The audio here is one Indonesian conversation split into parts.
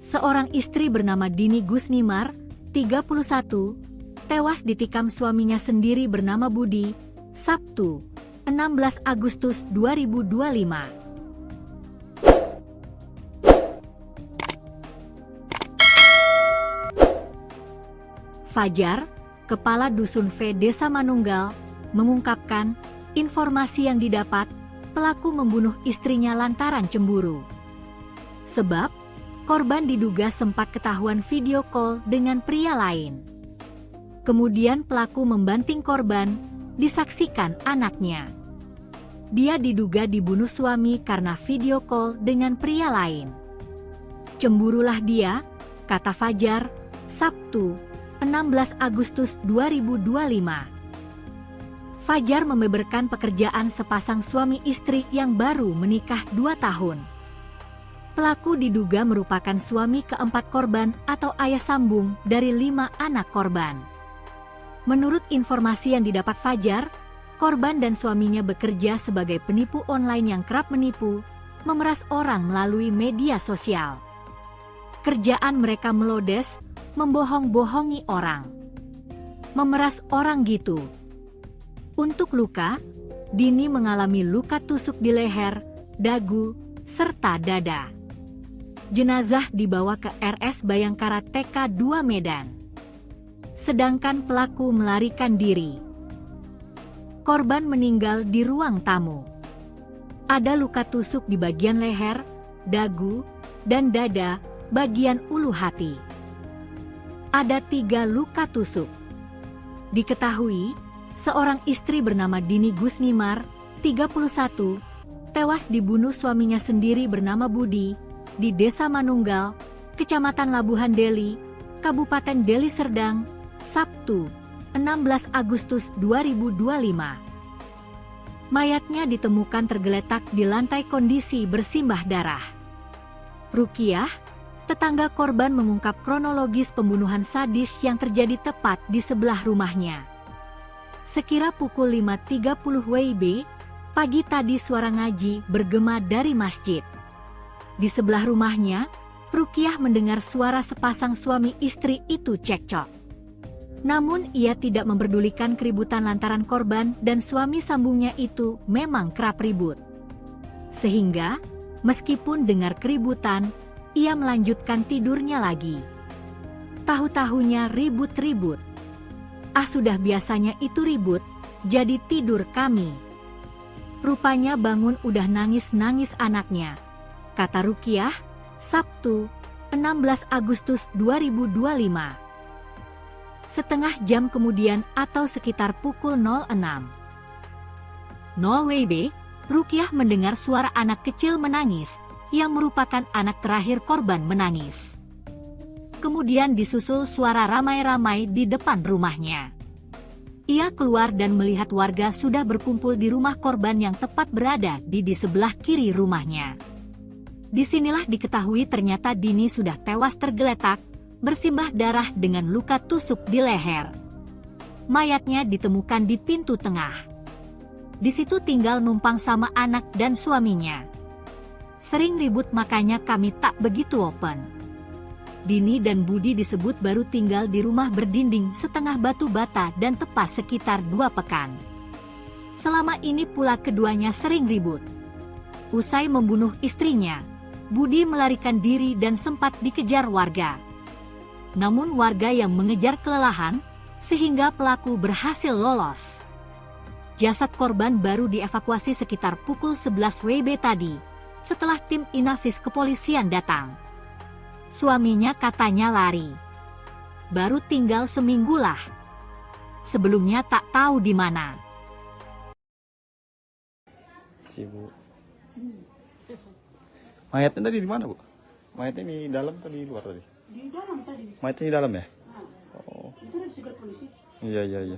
seorang istri bernama Dini Gusnimar, 31, tewas ditikam suaminya sendiri bernama Budi, Sabtu, 16 Agustus 2025. Fajar, Kepala Dusun V Desa Manunggal, mengungkapkan, informasi yang didapat, pelaku membunuh istrinya lantaran cemburu. Sebab, korban diduga sempat ketahuan video call dengan pria lain. Kemudian pelaku membanting korban, disaksikan anaknya. Dia diduga dibunuh suami karena video call dengan pria lain. Cemburulah dia, kata Fajar, Sabtu, 16 Agustus 2025. Fajar membeberkan pekerjaan sepasang suami istri yang baru menikah 2 tahun. Pelaku diduga merupakan suami keempat korban atau ayah sambung dari 5 anak korban. Menurut informasi yang didapat Fajar, korban dan suaminya bekerja sebagai penipu online yang kerap menipu, memeras orang melalui media sosial. Kerjaan mereka melodes, membohong-bohongi orang. Memeras orang gitu. Untuk luka, Dini mengalami luka tusuk di leher, dagu, serta dada. Jenazah dibawa ke RS Bayangkara TK2 Medan. Sedangkan pelaku melarikan diri. Korban meninggal di ruang tamu. Ada luka tusuk di bagian leher, dagu, dan dada, bagian ulu hati. Ada 3 luka tusuk. Diketahui, seorang istri bernama Dini Gusnimar, 31, tewas dibunuh suaminya sendiri bernama Budi, di Desa Manunggal, Kecamatan Labuhan Deli, Kabupaten Deli Serdang, Sabtu, 16 Agustus 2025. Mayatnya ditemukan tergeletak di lantai kondisi bersimbah darah. Rukiah, tetangga korban mengungkap kronologis pembunuhan sadis yang terjadi tepat di sebelah rumahnya. Sekira pukul 5.30 WIB, pagi tadi suara ngaji bergema dari masjid. Di sebelah rumahnya, Rukiah mendengar suara sepasang suami istri itu cekcok. Namun ia tidak memperdulikan keributan lantaran korban dan suami sambungnya itu memang kerap ribut. Sehingga, meskipun dengar keributan, ia melanjutkan tidurnya lagi. Tahu-tahunya ribut-ribut. Ah, sudah biasanya itu ribut, jadi tidur kami. Rupanya bangun udah nangis-nangis anaknya, kata Rukiah, Sabtu, 16 Agustus 2025. Setengah jam kemudian atau sekitar pukul 06.00 WIB, Rukiah mendengar suara anak kecil menangis, yang merupakan anak terakhir korban menangis. Kemudian disusul suara ramai-ramai di depan rumahnya. Ia keluar dan melihat warga sudah berkumpul di rumah korban yang tepat berada di sebelah kiri rumahnya. Disinilah diketahui ternyata Dini sudah tewas tergeletak, bersimbah darah dengan luka tusuk di leher. Mayatnya ditemukan di pintu tengah. Di situ tinggal numpang sama anak dan suaminya. Sering ribut makanya kami tak begitu open. Dini dan Budi disebut baru tinggal di rumah berdinding setengah batu bata dan tepas sekitar 2 pekan. Selama ini pula keduanya sering ribut. Usai membunuh istrinya, Budi melarikan diri dan sempat dikejar warga. Namun warga yang mengejar kelelahan, sehingga pelaku berhasil lolos. Jasad korban baru dievakuasi sekitar pukul 11 WIB tadi, setelah tim Inafis kepolisian datang. Suaminya katanya lari. Baru tinggal seminggu lah. Sebelumnya tak tahu di mana. Sibuk. Mayatnya tadi di mana, Bu? Mayatnya di dalam atau di luar tadi? Di dalam tadi. Mayatnya di dalam ya? Nah, Oh. itu udah disegat polisi. Iya.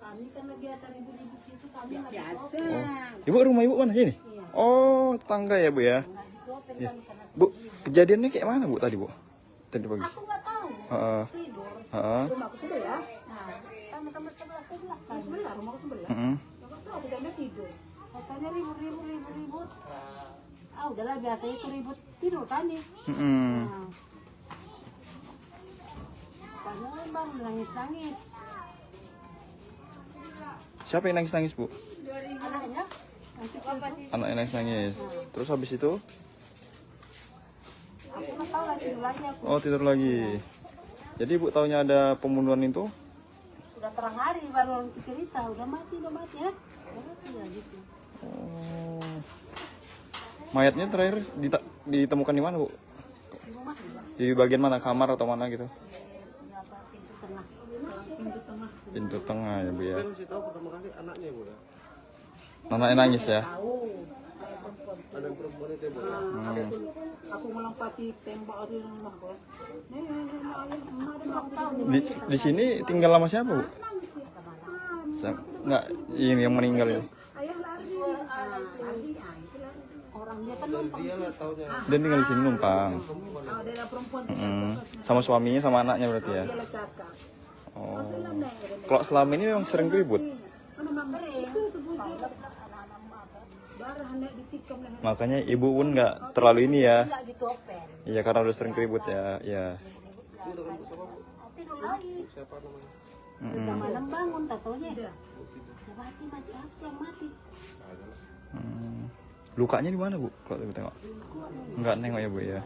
Kami karena biasa ribut-ribut situ, kami nggak biasa. Oh. Ibu, rumah Ibu mana sini? Iya. Oh, tangga ya, Bu ya? Ya. Bu, kejadiannya kayak mana, Bu, tadi, Bu? Tadi pagi. Aku nggak tahu. Heeh. Tidur. Heeh. Rumahku sebelah. Nah, sama-sama sebelah. Sebelah, rumahku sebelah. Heeh. Nggak tahu, tidaknya tidur. Katanya ribut. udahlah biasa itu ribut tidur kan nih. Mm-mm. Nah, padahal bang nangis-nangis. Siapa yang nangis-nangis, Bu? Anaknya, yang kecil tuh. Anak yang nangis-nangis. Terus habis itu? Aku nggak tahu lagi tidur lagi aku. Oh, tidur lagi. Jadi Ibu taunya ada pembunuhan itu? Udah terang hari baru orang cerita, udah mati ya. Udah mati ya gitu. Oh. Mayatnya terakhir ditemukan di mana, Bu? Di rumah juga. Di bagian mana? Kamar atau mana gitu? Di apa pintu tengah. Pintu tengah. Pintu tengah ya, Bu ya. Saya masih tahu pertama kali anaknya Bu ya. Anaknya nangis ya? Tahu. Kayak perempuan. Anak perempuan itu Bu. Aku melompati tembok di rumah kok. Nih, emak udah tahu Di sini tinggal lama siapa, Bu? Enggak, ini yang meninggal ini. Ayah lari. Lari, orang dia kan numpang Dia lah taunya. Dia tinggal di sini numpang. daerah perempuan Sama suaminya sama anaknya berarti ya. dia lecakak. Oh. Kalau selama ini memang sering ribut. Kan memang sering. Darah nek ditikam leher. Makanya ibu pun nggak terlalu ini ya. Enggak gitu open. Iya karena udah sering ribut ya. Ya. Tidur lagi. Siapa namanya? Udah malam bangun tatonya. Udah mati apa sih yang mati? Hmm. Lukanya di mana, Bu? Kalau ibu tengok. Enggak nengok ya, Bu ya.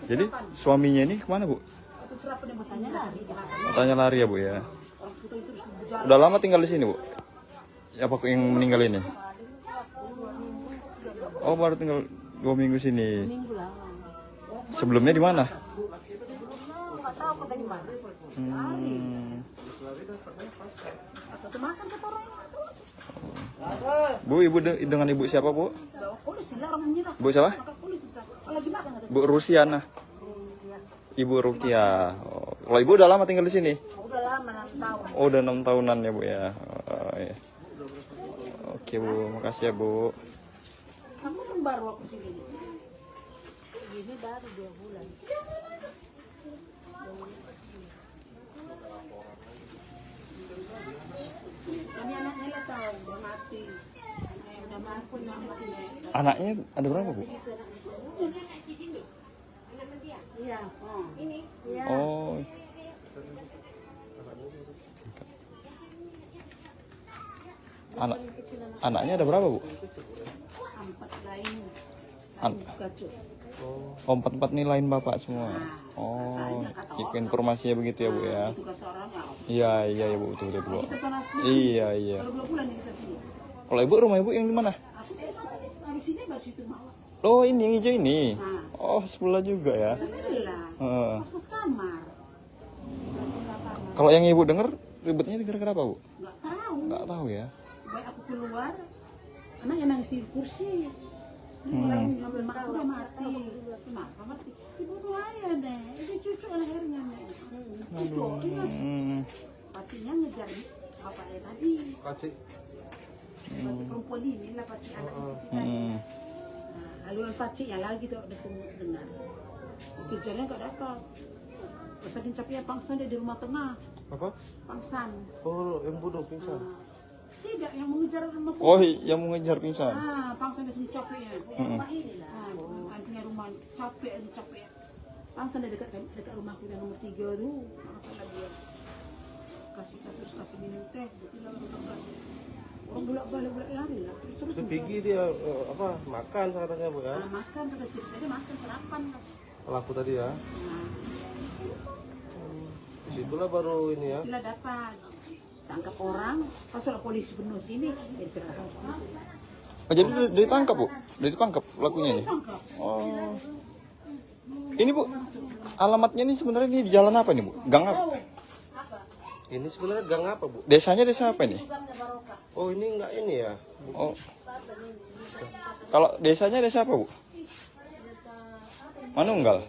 Jadi suaminya ini kemana, Bu? Aku serap pada matanya lari. Matanya lari ya, Bu ya. Orang putu itu terus berjalan. Udah lama tinggal di sini, Bu? Apa yang meninggal ini? Oh, baru tinggal 2 minggu sini. Minggu lah. Sebelumnya di mana? Enggak tahu kota di mana. Atau tuh makan kata orang. Bu, ibu dengan ibu siapa, Bu? Polisi lah orang menyerah. Bu siapa? Polisi. Lagi makan kata. Bu Rusiana. Ibu Rukia. Oh, kalau ibu udah lama tinggal di sini? Udah lama 6 tahun. Oh, udah 6 tahunan ya, Bu ya. Oh, iya. Oke, Bu. Makasih ya, Bu. Kamu kan baru aku sini. Ini baru 2 bulan. Kami anaknya lah tahu udah mati. Udah mati sini. Anaknya ada berapa, Bu? Iya. Ini. Iya. Oh. Anaknya ada berapa, Bu? 4 lain. An- Kacau. Oh, 4 nih lain bapak semua. Oh, ikut informasinya begitu ya, Bu ya. Itu kata orangnya. Iya, iya ya, Bu, betul betul, Bu. Kita kan asli. Iya, iya. Baru 2 bulan kita sini. Kalau ibu rumah ibu yang di mana? Aku di sini baru situ mau. Oh, ini yang hijau ini. Oh, sebelah juga ya. Sebelah. Heeh. Pas kamar. Kalau yang ibu dengar ribetnya gara-gara apa, Bu? Nggak tahu. Nggak tahu ya. Baik aku keluar, anaknya nangis di kursi. Ini orang ngambil makan udah mati. Kenapa mati? Ibu tuh ayah deh. Ini cucu lehernya nih. Cucu, ingat. Pacinya ngejar bapaknya tadi. Kasih. Paci perempuan ini lah paci anaknya kecil tadi. Hmm. Nah, haluan pacinya lagi tuh dengar. Kejarnya nggak dapat. Saking capeknya pangsan dia di rumah tengah. Apa? Pangsan. Oh, yang bunuh pingsan. Tidak, yang mengejar rumah tengah. Oh, yang mau ngejar pingsan. Pangsan dia sini capeknya. Rumah ini lah. Antinya rumah capek. Pangsan dia dekat rumahku yang nomor 3 tuh. Pangsan lah dia. Kasih minum teh. Dia bilang orang bolak-balik lari lah. Terus Sepigi dia apa? Makan katanya Bu ya. makan kata cerita dia makan sarapan. Pelaku tadi ya. Nah, Disitulah baru ini ya. bila dapat tangkap orang, pas sudah polisi penuh sini, serahkan polisi. Oh, jadi udah ditangkap, Bu? Udah ditangkap pelakunya nih? Tangkap. Oh. Ini, Bu, alamatnya ini sebenarnya di jalan apa nih, Bu? Gang apa? Ini sebenarnya gang apa Bu? Desanya desa apa ini? Oh ini enggak ini ya. Oh. Kalau desanya desa apa, Bu? Manunggal.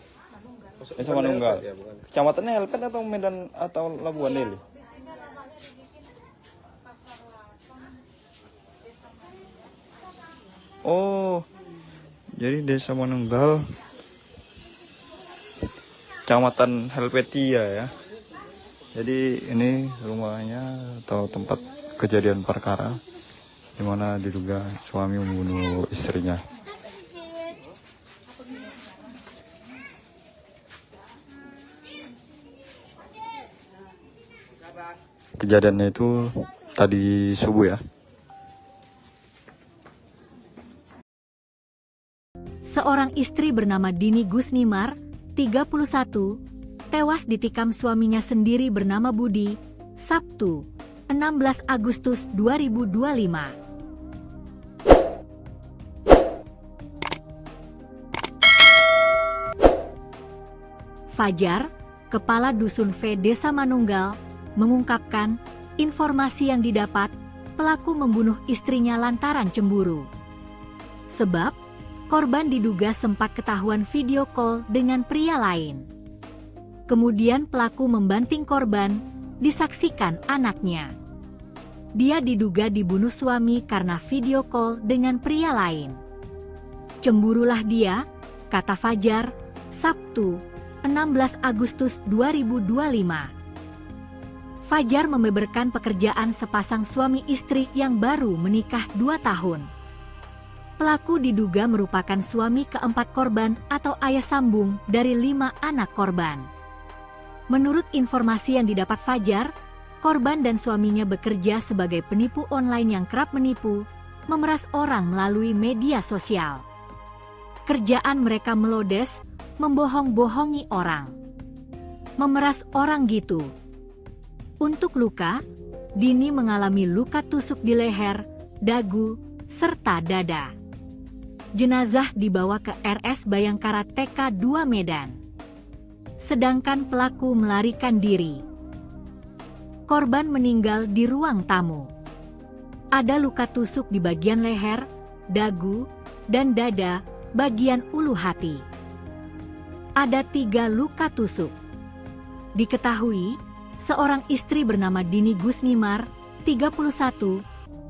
Desa Manunggal. Ya, bukan. Kecamatannya Helpet atau Medan atau Labuan Deli? Oh. Jadi Desa Manunggal. Kecamatan Helvetia ya. Jadi ini rumahnya atau tempat kejadian perkara. di mana diduga suami membunuh istrinya. Kejadiannya itu tadi subuh ya. Seorang istri bernama Dini Gusnimar, 31, tewas ditikam suaminya sendiri bernama Budi, Sabtu, 16 Agustus 2025. Fajar, Kepala Dusun V Desa Manunggal, mengungkapkan informasi yang didapat pelaku membunuh istrinya lantaran cemburu. Sebab, korban diduga sempat ketahuan video call dengan pria lain. Kemudian pelaku membanting korban, disaksikan anaknya. Dia diduga dibunuh suami karena video call dengan pria lain. Cemburulah dia, kata Fajar, Sabtu, 16 Agustus 2025. Fajar membeberkan pekerjaan sepasang suami istri yang baru menikah 2 tahun. Pelaku diduga merupakan suami keempat korban atau ayah sambung dari 5 anak korban. Menurut informasi yang didapat Fajar, korban dan suaminya bekerja sebagai penipu online yang kerap menipu, memeras orang melalui media sosial. Kerjaan mereka melodes, membohong-bohongi orang. Memeras orang gitu. Untuk luka, Dini mengalami luka tusuk di leher, dagu, serta dada. Jenazah dibawa ke RS Bayangkara TK 2 Medan. Sedangkan pelaku melarikan diri. Korban meninggal di ruang tamu. Ada luka tusuk di bagian leher, dagu, dan dada bagian ulu hati. Ada 3 luka tusuk. Diketahui, seorang istri bernama Dini Gusnimar, 31,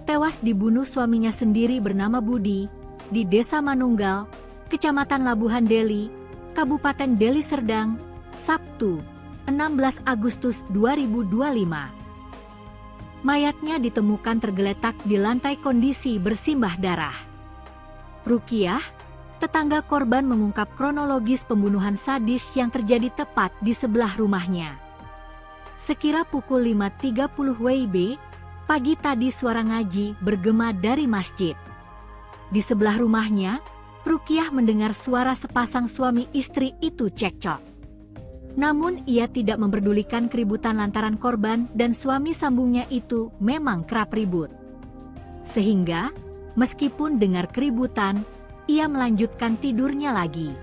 tewas dibunuh suaminya sendiri bernama Budi, di Desa Manunggal, Kecamatan Labuhan Deli, Kabupaten Deli Serdang, Sabtu, 16 Agustus 2025. Mayatnya ditemukan tergeletak di lantai kondisi bersimbah darah. Rukiah, tetangga korban mengungkap kronologis pembunuhan sadis yang terjadi tepat di sebelah rumahnya. Sekira pukul 5.30 WIB, pagi tadi suara ngaji bergema dari masjid. Di sebelah rumahnya, Rukiah mendengar suara sepasang suami istri itu cekcok. Namun ia tidak memperdulikan keributan lantaran korban dan suami sambungnya itu memang kerap ribut. Sehingga, meskipun dengar keributan, ia melanjutkan tidurnya lagi.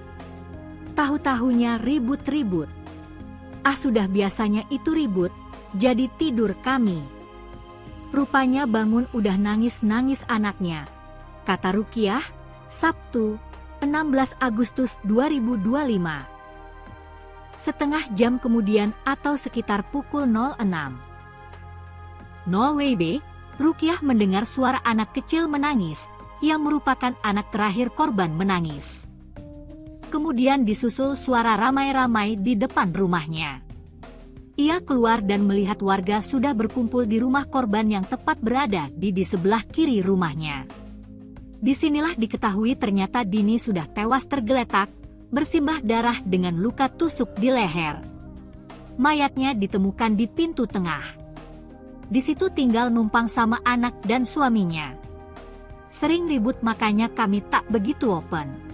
Tahu-tahunya ribut-ribut. Ah, sudah biasanya itu ribut, jadi tidur kami. Rupanya bangun udah nangis-nangis anaknya, kata Rukiah, Sabtu, 16 Agustus 2025. Setengah jam kemudian atau sekitar pukul 06.00 WIB, Rukiah mendengar suara anak kecil menangis, yang merupakan anak terakhir korban menangis. Kemudian disusul suara ramai-ramai di depan rumahnya. Ia keluar dan melihat warga sudah berkumpul di rumah korban yang tepat berada di sebelah kiri rumahnya. Disinilah diketahui ternyata Dini sudah tewas tergeletak, bersimbah darah dengan luka tusuk di leher. Mayatnya ditemukan di pintu tengah. Di situ tinggal numpang sama anak dan suaminya. Sering ribut makanya kami tak begitu open.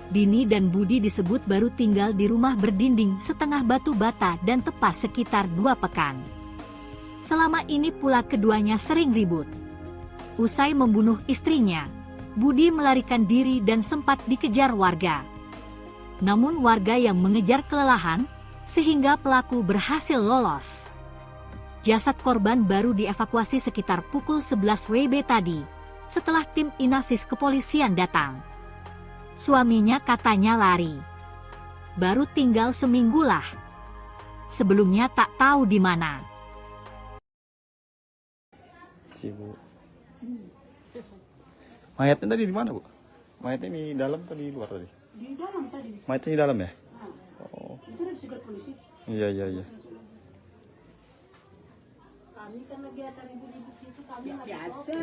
Dini dan Budi disebut baru tinggal di rumah berdinding setengah batu bata dan tepas sekitar 2 pekan. Selama ini pula keduanya sering ribut. Usai membunuh istrinya, Budi melarikan diri dan sempat dikejar warga. Namun warga yang mengejar kelelahan, sehingga pelaku berhasil lolos. Jasad korban baru dievakuasi sekitar pukul 11 WIB tadi, setelah tim Inafis kepolisian datang. Suaminya katanya lari. Baru tinggal seminggu lah. Sebelumnya tak tahu di mana. Bu. Mayatnya tadi di mana, Bu? Mayatnya di dalam atau di luar tadi? Di dalam tadi. Mayatnya di dalam ya? Nah, Oh. itu udah disegat polisi. Iya. Kami kan biasa ribut-ribut situ, kami nggak Biasa.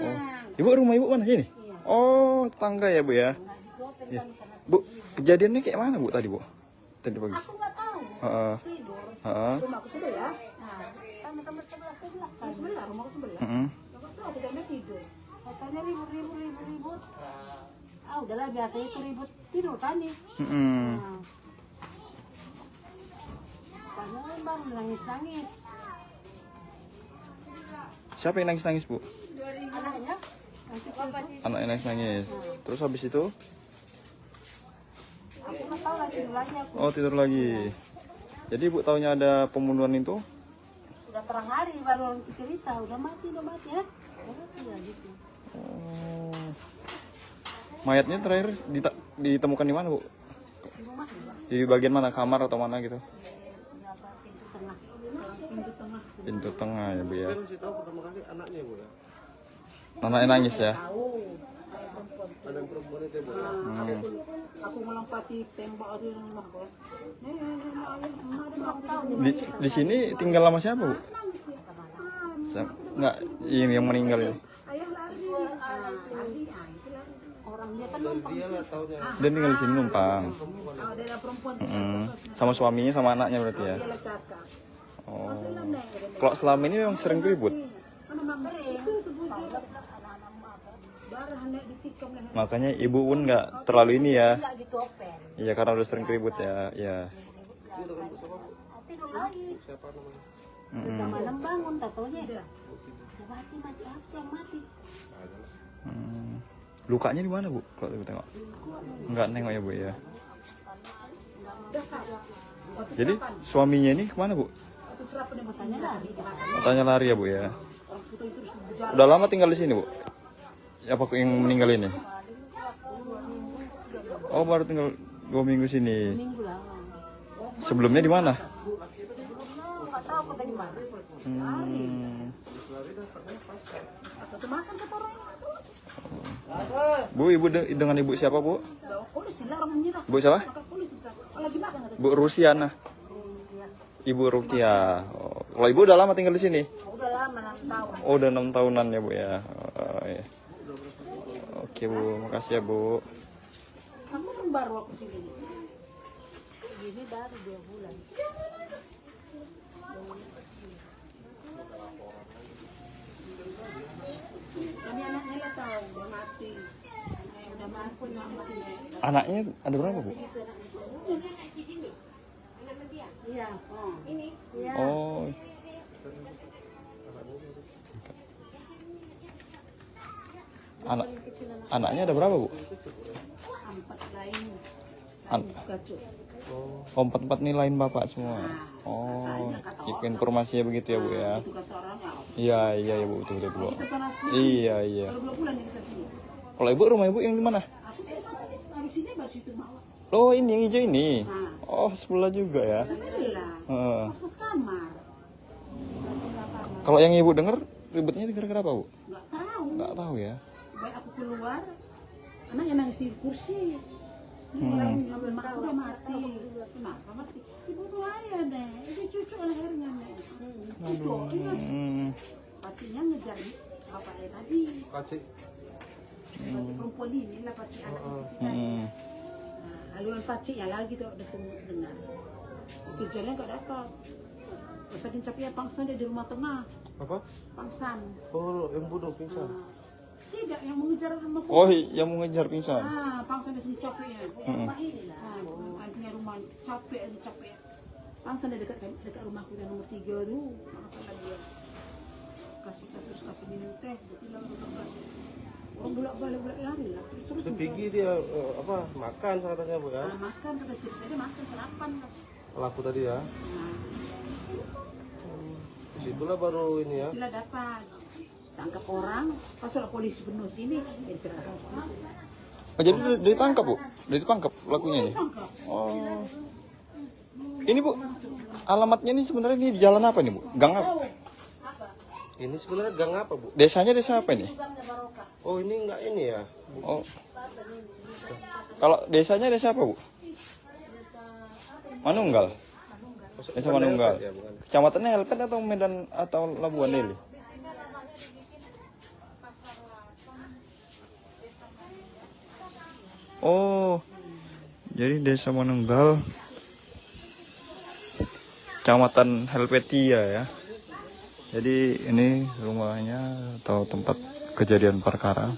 Ibu rumah ibu mana sini? Oh, tangga ya bu ya. Ya. Bu, kejadiannya kayak mana bu tadi bu? Tadi pagi. Aku nggak tahu. Heeh. Tidur. Heeh. Rumahku sebelah. Nah, sama-sama sebelah. Sebelah, rumahku sebelah. Heeh. Aku tahu bedanya tidur. Katanya ribut. Ah, udahlah biasa itu ribut tidur kami. Heeh. Nah. Karena bang nangis. Siapa yang nangis bu? Anaknya. Anaknya nangis. Terus habis itu? Aku nggak tahu lagi tidur lagi aku. Oh tidur lagi. Jadi ibu taunya ada pembunuhan itu? Udah terang hari baru orang itu cerita, udah mati ya. Udah mati ya gitu. Oh. Mayatnya terakhir ditemukan di mana bu? Di rumah juga. Di bagian mana? Kamar atau mana gitu? Di apa pintu tengah. Pintu tengah ya bu ya. Tapi masih tahu pertama kali anaknya bu ya. Anaknya nangis ya? Tahu. Ayah perempuan. Anak perempuan itu bu. Aku melompati tembok di rumah kok. Di sini tinggal lama siapa bu? Enggak, ini yang meninggal ini. Ayah lari. Lari. Itu lari. Orang dia kan numpang Dia lah taunya. Dia tinggal di sini numpang. Daerah perempuan. Sama suaminya sama anaknya berarti ya. Dia cakap. Oh. Kalau selama ini memang sering ribut. Makanya ibu pun nggak terlalu ini ya. nggak gitu open. Iya karena udah sering ribut ya. Iya. Tidur lagi. Siapa namanya? Udah malam bangun, tak taunya. Mati apa sih yang mati? Lukanya di mana bu? Kalau ibu tengok? Nggak nengok ya bu ya. Jadi suaminya ini kemana bu? Matanya lari. Katanya lari ya bu ya. Udah lama tinggal di sini bu? Apa yang meninggal ini? Oh baru tinggal 2 minggu sini. Minggu lalu. Sebelumnya di mana? Nggak tahu aku dari mana. Bu, ibu dengan ibu siapa bu? Bu siapa? Bu Rusiana. Ibu Rukia. Oh, kalau ibu udah lama tinggal di sini? Udah lama 6 tahun. Oh, udah 6 tahunan ya bu ya. Oh, iya. Oke bu, makasih ya bu. Kamu kan baru aku sini. Ini baru 2 bulan. Kami anaknya lah tahu udah mati. Udah mati pun mama sini. Anaknya ada berapa bu? Iya. Ini. Iya. Oh. Anaknya ada berapa bu? 4 lain. Kacau. Oh, 4 nih lain bapak semua. Oh, informasinya begitu ya bu ya. Itu kata orang ya. Iya ya bu, betul bu. Kita kan asli. Iya. Baru 2 bulan kita sini. Kalau ibu rumah ibu yang di mana? Aku dari sini baru situ mau. Oh ini yang hijau ini. Oh sebelah juga ya. Sebelah. Heeh. Pas kamar. Kalau yang ibu dengar ribetnya gara-gara apa bu? Nggak tahu. Nggak tahu ya. Baik aku keluar, anaknya nangis di kursi. Ini orang ngambil makan udah mati. Kenapa mati? Ibu tuh ayah deh. Itu cucu lehernya deh. Cucu. Pacinya ngejar bapaknya tadi. Paci. Paci perempuan ini lah paci anak itu tadi. Haluan pacinya lagi tuh dengar. Kerjanya nggak dapat. Saking capeknya pangsan dia di rumah tengah. Apa? Pangsan. Oh yang bunuh pingsan. Tidak, yang mengejar rumah. Oh yang mau ngejar pingsan. Pangsan dia sini capeknya. Rumah ini lah. Punya rumah capek. Pangsan dia dekat rumahku yang nomor 3 dulu. Pangsan dia kasih minum teh. Bilang orang bolak-balik lari lah. Terus Sepigi dia apa makan katanya bu ya? makan kata cerita dia makan sarapan. Pelaku tadi ya. Disitulah baru ini ya. Itulah dapat tangkap orang. Pas sudah polisi penuh sini, serahkan polisi. Oh jadi ditangkap bu? Ditangkap pelakunya ini? Tangkap. Oh. Ini bu, alamatnya ini sebenarnya ini di jalan apa nih bu? Gang apa? Ini sebenarnya gang apa bu? Desanya desa apa ini? Oh ini enggak ini ya? Oh. Kalau desanya desa apa bu? Manunggal. Desa Manunggal. Ya, bukan. Kecamatannya Helpet atau Medan atau Labuan Deli? Oh, jadi Desa Manunggal, Kecamatan Helvetia ya. Jadi ini rumahnya atau tempat kejadian perkara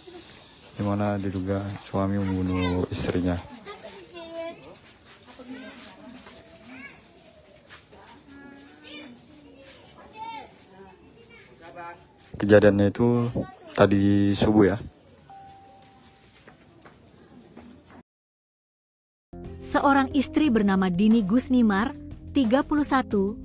di mana diduga suami membunuh istrinya. Kejadiannya itu tadi subuh ya. Seorang istri bernama Dini Gusnimar, 31,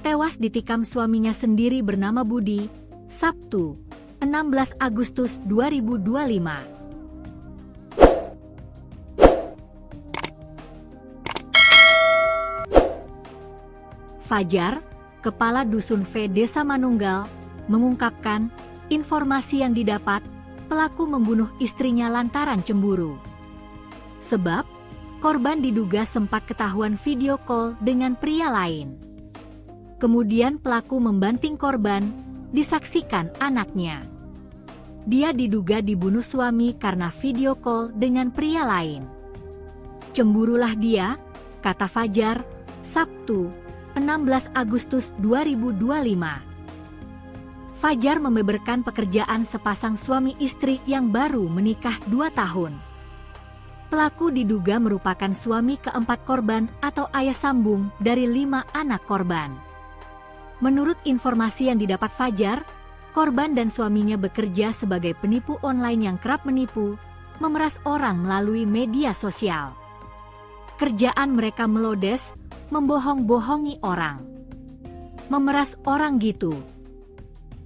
tewas ditikam suaminya sendiri bernama Budi, Sabtu, 16 Agustus 2025. Fajar, Kepala Dusun V Desa Manunggal, mengungkapkan informasi yang didapat pelaku membunuh istrinya lantaran cemburu. Sebab korban diduga sempat ketahuan video call dengan pria lain. Kemudian pelaku membanting korban, disaksikan anaknya. Dia diduga dibunuh suami karena video call dengan pria lain. Cemburulah dia, kata Fajar, Sabtu, 16 Agustus 2025. Fajar membeberkan pekerjaan sepasang suami istri yang baru menikah 2 tahun. Pelaku diduga merupakan suami keempat korban atau ayah sambung dari 5 anak korban. Menurut informasi yang didapat Fajar, korban dan suaminya bekerja sebagai penipu online yang kerap menipu, memeras orang melalui media sosial. Kerjaan mereka melodes, membohong-bohongi orang. Memeras orang gitu.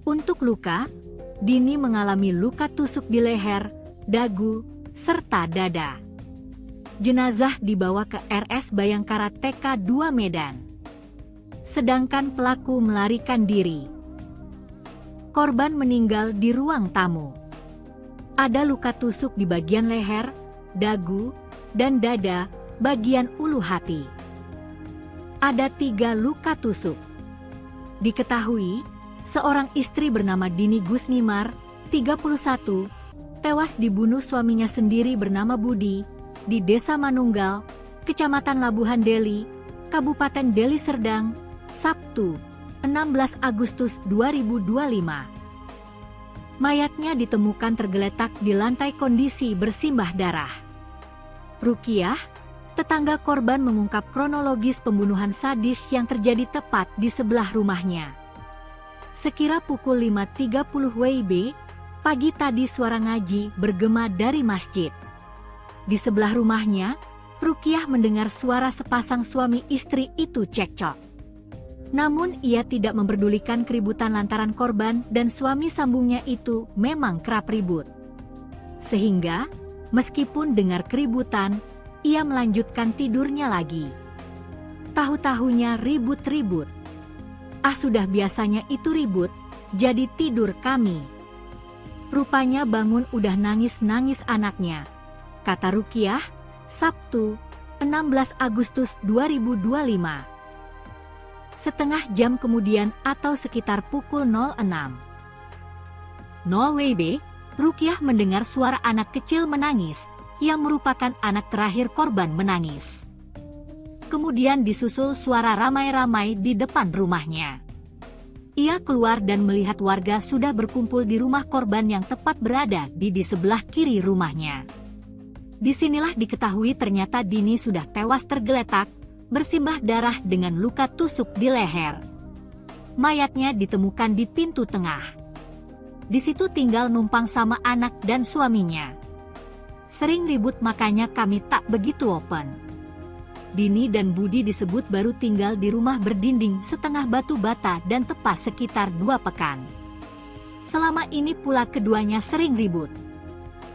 Untuk luka, Dini mengalami luka tusuk di leher, dagu, serta dada. Jenazah dibawa ke RS Bayangkara TK 2 Medan. Sedangkan pelaku melarikan diri. Korban meninggal di ruang tamu. Ada luka tusuk di bagian leher, dagu, dan dada bagian ulu hati. Ada 3 luka tusuk. Diketahui, seorang istri bernama Dini Gusnimar, 31, tewas dibunuh suaminya sendiri bernama Budi, di Desa Manunggal, Kecamatan Labuhan Deli, Kabupaten Deli Serdang, Sabtu, 16 Agustus 2025. Mayatnya ditemukan tergeletak di lantai kondisi bersimbah darah. Rukiah, tetangga korban mengungkap kronologis pembunuhan sadis yang terjadi tepat di sebelah rumahnya. Sekira pukul 5.30 WIB, pagi tadi suara ngaji bergema dari masjid. Di sebelah rumahnya, Rukiah mendengar suara sepasang suami istri itu cekcok. Namun ia tidak memperdulikan keributan lantaran korban dan suami sambungnya itu memang kerap ribut. Sehingga, meskipun dengar keributan, ia melanjutkan tidurnya lagi. Tahu-tahunya ribut-ribut. Ah, sudah biasanya itu ribut, jadi tidur kami. Rupanya bangun udah nangis-nangis anaknya, kata Rukiah, Sabtu, 16 Agustus 2025. Setengah jam kemudian atau sekitar pukul 06.00 WIB, Rukiah mendengar suara anak kecil menangis, yang merupakan anak terakhir korban menangis. Kemudian disusul suara ramai-ramai di depan rumahnya. Ia keluar dan melihat warga sudah berkumpul di rumah korban yang tepat berada di sebelah kiri rumahnya. Disinilah diketahui ternyata Dini sudah tewas tergeletak, bersimbah darah dengan luka tusuk di leher. Mayatnya ditemukan di pintu tengah. Di situ tinggal numpang sama anak dan suaminya. Sering ribut makanya kami tak begitu open. Dini dan Budi disebut baru tinggal di rumah berdinding setengah batu bata dan tepas sekitar 2 pekan. Selama ini pula keduanya sering ribut.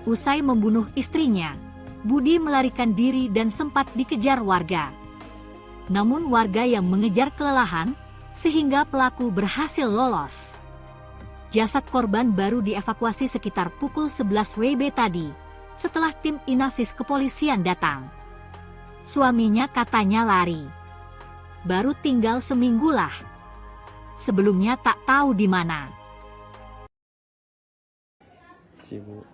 Usai membunuh istrinya, Budi melarikan diri dan sempat dikejar warga. Namun warga yang mengejar kelelahan, sehingga pelaku berhasil lolos. Jasad korban baru dievakuasi sekitar pukul 11 WIB tadi, setelah tim Inafis kepolisian datang. Suaminya katanya lari. Baru tinggal seminggu lah. Sebelumnya tak tahu di mana. Sibuk.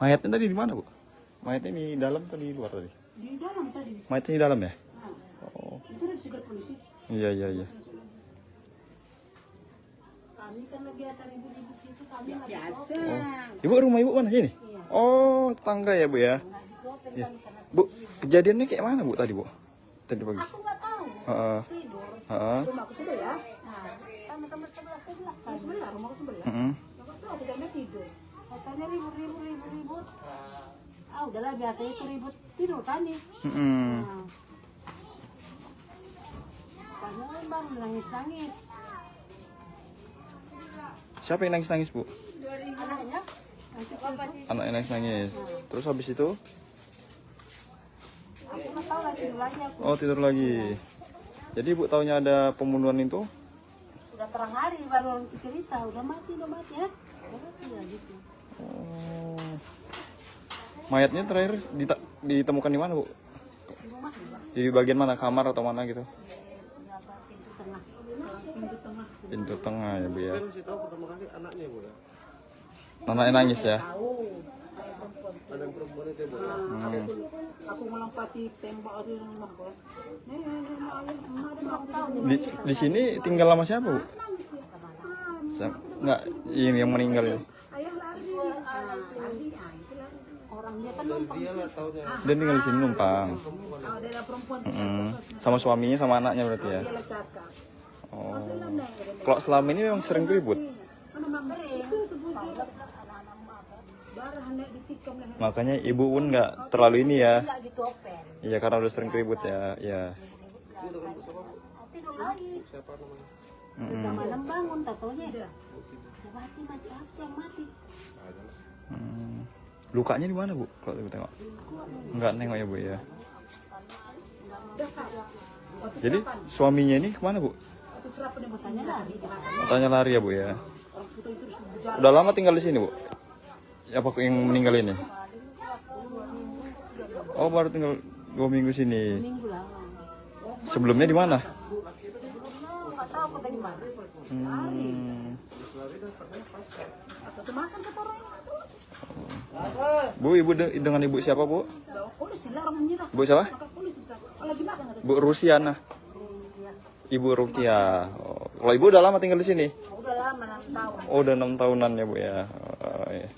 Mayatnya tadi di mana, Bu? Mayatnya di dalam atau di luar tadi? Di dalam tadi. Mayatnya di dalam ya? Nah, Oh, itu udah disegat polisi. iya, iya, iya. Kami kan biasa ribut-ribut situ, kami nggak Biasa. Ibu, rumah ibu mana sini? Oh, tangga ya, Bu ya? diopen Iya. kami karena Bu, kejadiannya kayak mana, Bu, tadi, Bu? Tadi pagi. aku nggak tahu. Heeh. Tidur. Heeh. Rumahku sebelah. Nah, sama-sama sebelah kan. Sebelah, rumahku sebelah. Heeh. Nggak tahu, aku udah tidur. Katanya ribut. Ah, udahlah biasa itu ribut tidur kan nih. Heeh. Nah. Padahal bang nangis-nangis. Siapa yang nangis-nangis, Bu? Anaknya. Anaknya nangis-nangis. Terus habis itu? Aku nggak tahu lagi tidur lagi aku. Oh, tidur lagi. Jadi Ibu taunya ada pembunuhan itu? Udah terang hari baru orang cerita, udah mati ya. Udah mati ya gitu. Oh. Mayatnya terakhir ditemukan di mana, Bu? Di rumah juga. Di bagian mana? Kamar atau mana gitu? Di apa pintu tengah. Pintu tengah. Pintu tengah ya, Bu ya. Saya masih tahu pertama kali anaknya Bu ya. Anaknya nangis ya? Tahu. Ayah perempuan. Ada yang perempuan itu Bu. Aku melompati tembok di rumahku. Nih, ayah, emak ada aku tahu. Di sini tinggal sama siapa, Bu? Enggak, ini yang meninggal ini. Ayah lari. Lari, itu lari. Orang dia kan numpang Dia lah taunya. Dia tinggal di sini numpang. Oh, dia lah perempuan. Sama suaminya sama anaknya berarti ya. Dia lah cakap. Oh. Kalau selama ini memang sering ribut. Mana mama itu darah naik ditikam leher. Makanya ibu pun nggak terlalu ini ya. nggak gitu open. Iya karena udah sering ribut ya. Iya. Tidur lagi. Siapa namanya? Udah malam bangun, tak taunya dia mati apa sih yang mati? Lukanya di mana, Bu? Kalau ibu tengok. Nggak nengok ya, Bu ya. Jadi suaminya ini kemana, Bu? Aku serap nih Tanya lari. Katanya lari ya, Bu ya. orang putih itu terus berjalan. Udah lama tinggal di sini, Bu? Apa yang meninggal ini? Oh, baru tinggal 2 minggu sini. Minggu lah. Sebelumnya di mana? Nggak tahu aku dari mana. Atau makan ke orang. Bu, ibu dengan ibu siapa, Bu? Polisi lah orang menyerah. Bu siapa? Maka polisi bisa. Oh, lagi makan kata. Bu Rusiana. Ibu Rukia. Oh, kalau ibu udah lama tinggal di sini? Udah lama 6 tahun. Oh, udah 6 tahunan ya, Bu ya. Oh, iya.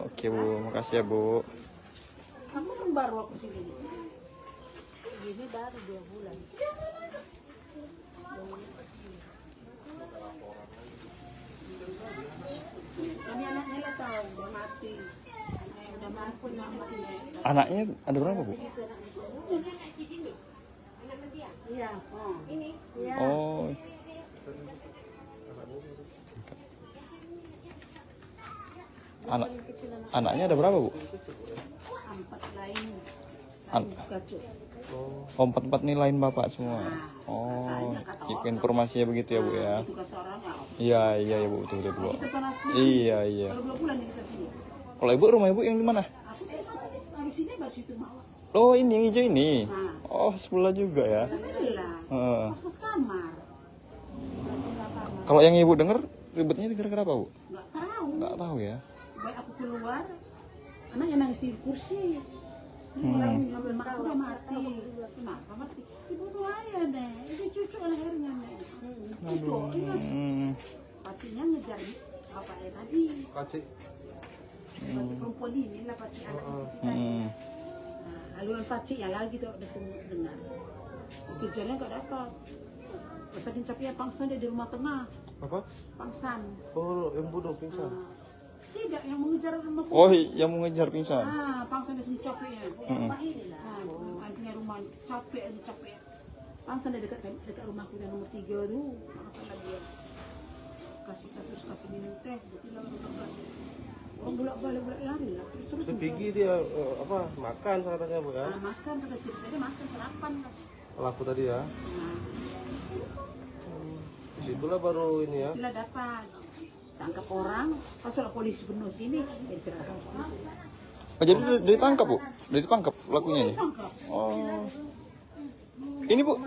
Oke, Bu. Makasih ya, Bu. Kamu kan baru aku sini. Ini baru 2 bulan. Ini anaknya lah tahu udah mati. Udah mati nama sini. Anaknya ada berapa, Bu? Iya. Oh. Ini. Iya. Oh. Anaknya ada berapa, Bu? 4 lain. An- Gacu. Oh, 4 nih lain bapak semua. Oh, informasinya begitu ya, Bu ya. Itu kata orangnya. Iya, iya ya, Bu, betul betul, Bu. Kita kan asli. Iya, iya. Kalau 2 bulan nih kita sini. Kalau ibu rumah ibu yang di mana? Aku di sini baru situ mau. Oh, ini yang hijau ini. Oh, sebelah juga ya. Sebelah. Heeh. Pas kamar. Kalau yang ibu dengar ribetnya gara-gara apa, Bu? Nggak tahu. Nggak tahu ya. Baik aku keluar, anaknya nangis di kursi. Orang ngambil makan udah mati. Kenapa mati? Ibu tuh ayah deh. Itu cucu lehernya nih. Cucu, iya. Pacinya ngejar bapaknya tadi. Kaci. Paci perempuan ini lah paci anak itu tadi. Nah, lalu paci ya lagi tuh udah dengar. Kejarnya nggak dapat. Saking capeknya pangsan dia di rumah tengah. Apa? Pangsan. Oh, yang bunuh pingsan. Tidak, yang mengejar rumah. Oh, yang mau ngejar pingsan. Ah, pangsan dia sini capeknya. Rumah ini lah. Antinya rumah capek. Pangsan dia dekat rumahku yang nomor 3 dulu. Pangsan lah dia. Kasih minum teh, bilang orang bolak-balik lari lah. Terus Sepigi dia apa makan katanya Bu ya. makan kata cerita dia makan sarapan. Pelaku tadi ya. Nah, Disitulah baru ini ya. bila dapat tangkap orang, pas sudah polisi penuh sini, diserahkan polisi. Oh, jadi dia ditangkap, Bu? Dia ditangkap pelakunya ini? Tangkap. Oh. Ini, Bu,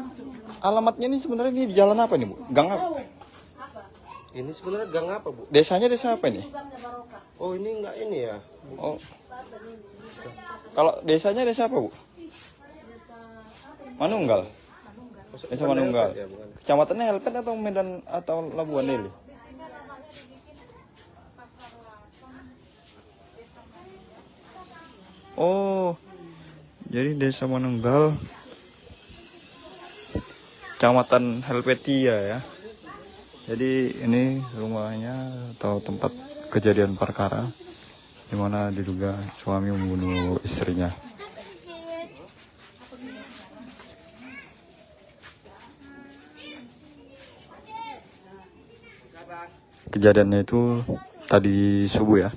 alamatnya ini sebenarnya ini di jalan apa nih, Bu? Gang apa? Ini sebenarnya gang apa, Bu? Desanya desa apa ini? Oh, ini enggak ini ya. Oh. Kalau desanya desa apa, Bu? Manunggal. Desa Manunggal. Ya, bukan. Kecamatannya Helpet atau Medan atau Labuan Deli? Oh. Jadi Desa Manunggal. Kecamatan Helvetia ya. Jadi ini rumahnya atau tempat kejadian perkara di mana diduga suami membunuh istrinya. Kejadiannya itu tadi subuh ya.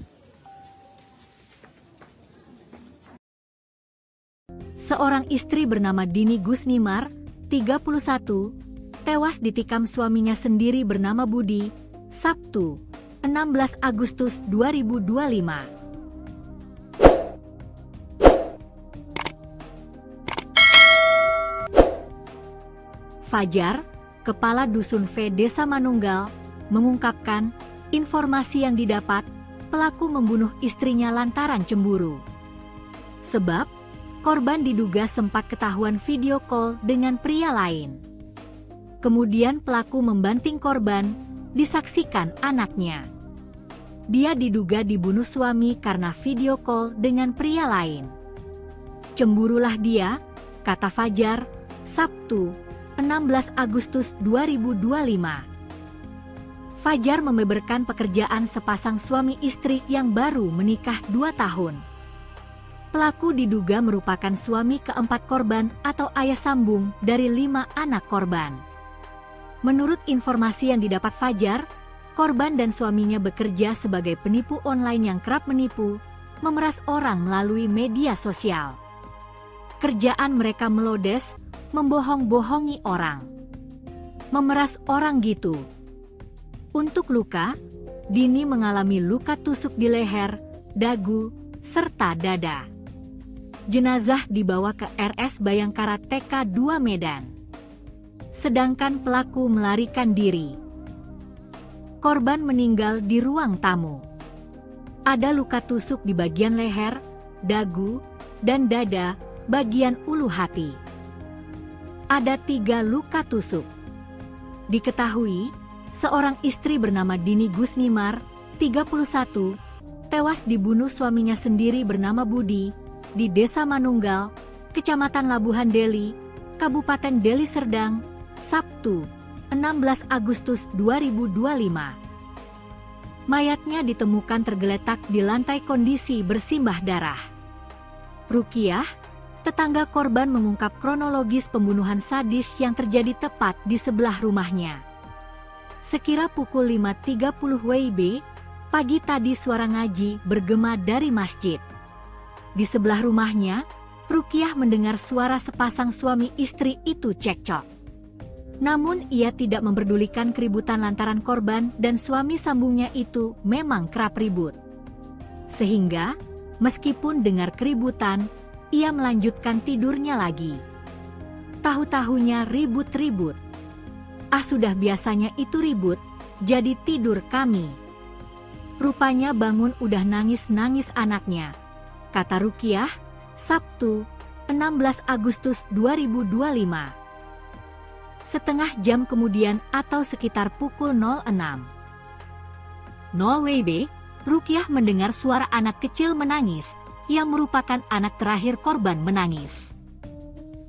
Seorang istri bernama Dini Gusnimar, 31, tewas ditikam suaminya sendiri bernama Budi, Sabtu, 16 Agustus 2025. Fajar, Kepala Dusun V Desa Manunggal, mengungkapkan informasi yang didapat pelaku membunuh istrinya lantaran cemburu. Sebab, korban diduga sempat ketahuan video call dengan pria lain. Kemudian pelaku membanting korban, disaksikan anaknya. Dia diduga dibunuh suami karena video call dengan pria lain. Cemburulah dia, kata Fajar, Sabtu, 16 Agustus 2025. Fajar membeberkan pekerjaan sepasang suami istri yang baru menikah 2 tahun. Pelaku diduga merupakan suami keempat korban atau ayah sambung dari 5 anak korban. Menurut informasi yang didapat Fajar, korban dan suaminya bekerja sebagai penipu online yang kerap menipu, memeras orang melalui media sosial. Kerjaan mereka melodes, membohong-bohongi orang. Memeras orang gitu. Untuk luka, Dini mengalami luka tusuk di leher, dagu, serta dada. Jenazah dibawa ke RS Bayangkara TK 2 Medan. Sedangkan pelaku melarikan diri. Korban meninggal di ruang tamu. Ada luka tusuk di bagian leher, dagu, dan dada bagian ulu hati. Ada 3 luka tusuk. Diketahui, seorang istri bernama Dini Gusnimar, 31, tewas dibunuh suaminya sendiri bernama Budi, di Desa Manunggal, Kecamatan Labuhan Deli, Kabupaten Deli Serdang, Sabtu, 16 Agustus 2025. Mayatnya ditemukan tergeletak di lantai kondisi bersimbah darah. Rukiah, tetangga korban mengungkap kronologis pembunuhan sadis yang terjadi tepat di sebelah rumahnya. Sekira pukul 5.30 WIB, pagi tadi suara ngaji bergema dari masjid. Di sebelah rumahnya, Rukiah mendengar suara sepasang suami istri itu cekcok. Namun ia tidak memperdulikan keributan lantaran korban dan suami sambungnya itu memang kerap ribut. Sehingga, meskipun dengar keributan, ia melanjutkan tidurnya lagi. Tahu-tahunya ribut-ribut. Ah, sudah biasanya itu ribut, jadi tidur kami. Rupanya bangun udah nangis-nangis anaknya, kata Rukiah, Sabtu, 16 Agustus 2025. Setengah jam kemudian atau sekitar pukul 06.00 WIB, Rukiah mendengar suara anak kecil menangis, yang merupakan anak terakhir korban menangis.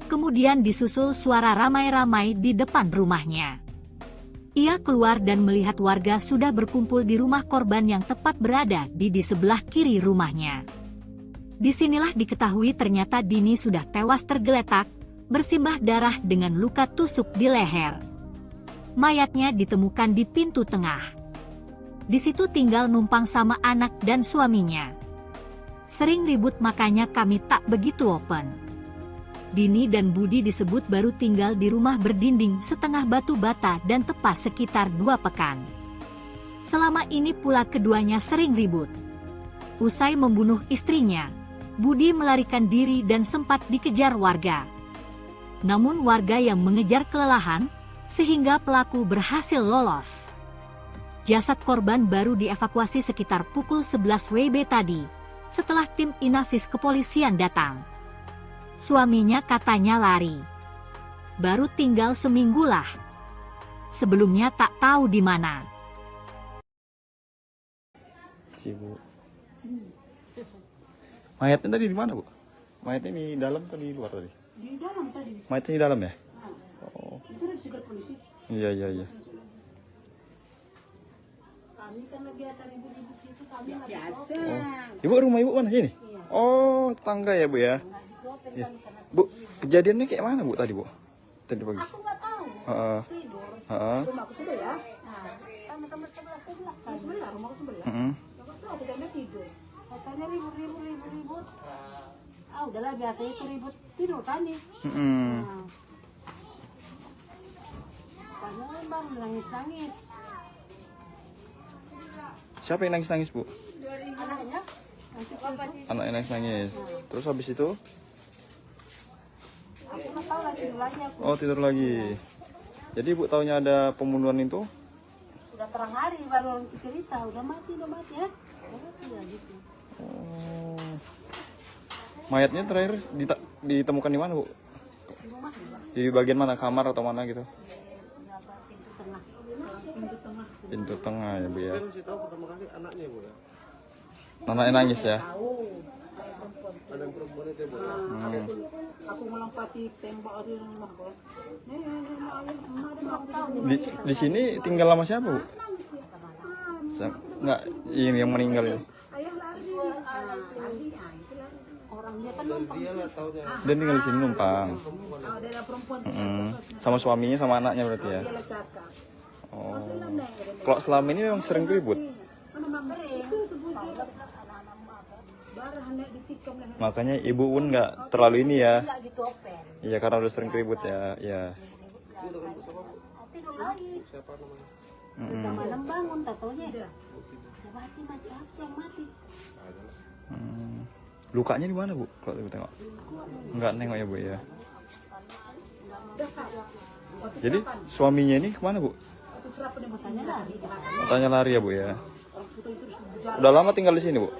Kemudian disusul suara ramai-ramai di depan rumahnya. Ia keluar dan melihat warga sudah berkumpul di rumah korban yang tepat berada di sebelah kiri rumahnya. Disinilah diketahui ternyata Dini sudah tewas tergeletak, bersimbah darah dengan luka tusuk di leher. Mayatnya ditemukan di pintu tengah. Di situ tinggal numpang sama anak dan suaminya. Sering ribut makanya kami tak begitu open. Dini dan Budi disebut baru tinggal di rumah berdinding setengah batu bata dan tepas sekitar 2 pekan. Selama ini pula keduanya sering ribut. Usai membunuh istrinya, Budi melarikan diri dan sempat dikejar warga. Namun warga yang mengejar kelelahan, sehingga pelaku berhasil lolos. Jasad korban baru dievakuasi sekitar pukul 11 WIB tadi, setelah tim Inafis kepolisian datang. Suaminya katanya lari. Baru tinggal seminggu lah. Sebelumnya tak tahu di mana. Si Bu. Mayatnya tadi di mana, Bu? Mayatnya di dalam atau di luar tadi? Di dalam tadi. Mayatnya di dalam ya? Nah, Oh. itu ada disegat polisi. Iya, iya, iya. Kami karena biasa ribut-ribut situ kami nggak Biasa. Ibu, rumah Ibu mana sini? Oh, tangga ya, Bu ya? dituapin Iya. kami karena Bu, kejadiannya kayak mana, Bu, tadi, Bu? Tadi pagi. aku nggak tahu. Heeh. Tidur. Heeh. Rumahku sebelah. Nah, sama-sama sebelah kan. Sebelah, rumahku sebelah. Heeh. Aku tidak tidur. Katanya ribut. Ah udahlah biasa itu ribut tidur kami. Heeh. Nah, katanya bang nangis. Siapa yang nangis-nangis, Bu? Anaknya Anak yang nangis-nangis. Terus habis itu? aku nggak tahu lagi lagi aku. Oh, tidur lagi. Jadi Ibu taunya ada pembunuhan itu? Udah terang hari baru orang cerita udah mati ya. Udah mati ya gitu. Oh. Mayatnya terakhir ditemukan di mana, Bu? Di rumah juga. Di bagian mana? Kamar atau mana gitu? Di apa pintu tengah. Pintu tengah ya, Bu ya. Saya masih tahu pertama kali anaknya Bu ya. Anaknya nangis ya? Ada yang perempuan itu Bu. Aku melompati tembok di rumah kok. Di sini tinggal sama siapa, Bu? Enggak, ini yang meninggal ini. Ayah lari. Lari, itu lari. Orang dia kan numpang Dia lah taunya. Dan tinggal di sini numpang. Daerah perempuan. Sama suaminya sama anaknya berarti ya? Dia lah cakap. Oh. Kalau selama ini memang sering ribut. Makanya Ibu pun nggak terlalu ini ya. nggak gitu open. Iya, karena udah sering ribut ya. Iya. Tidur lagi. Siapa namanya? Udah malam bangun tatonya. Udah mati apa sih yang mati? Lukanya di mana, Bu? Kalau Ibu tengok? Nggak nengok ya, Bu ya. Jadi suaminya ini kemana, Bu? Katanya lari. Katanya lari ya, Bu ya. Udah lama tinggal di sini, Bu?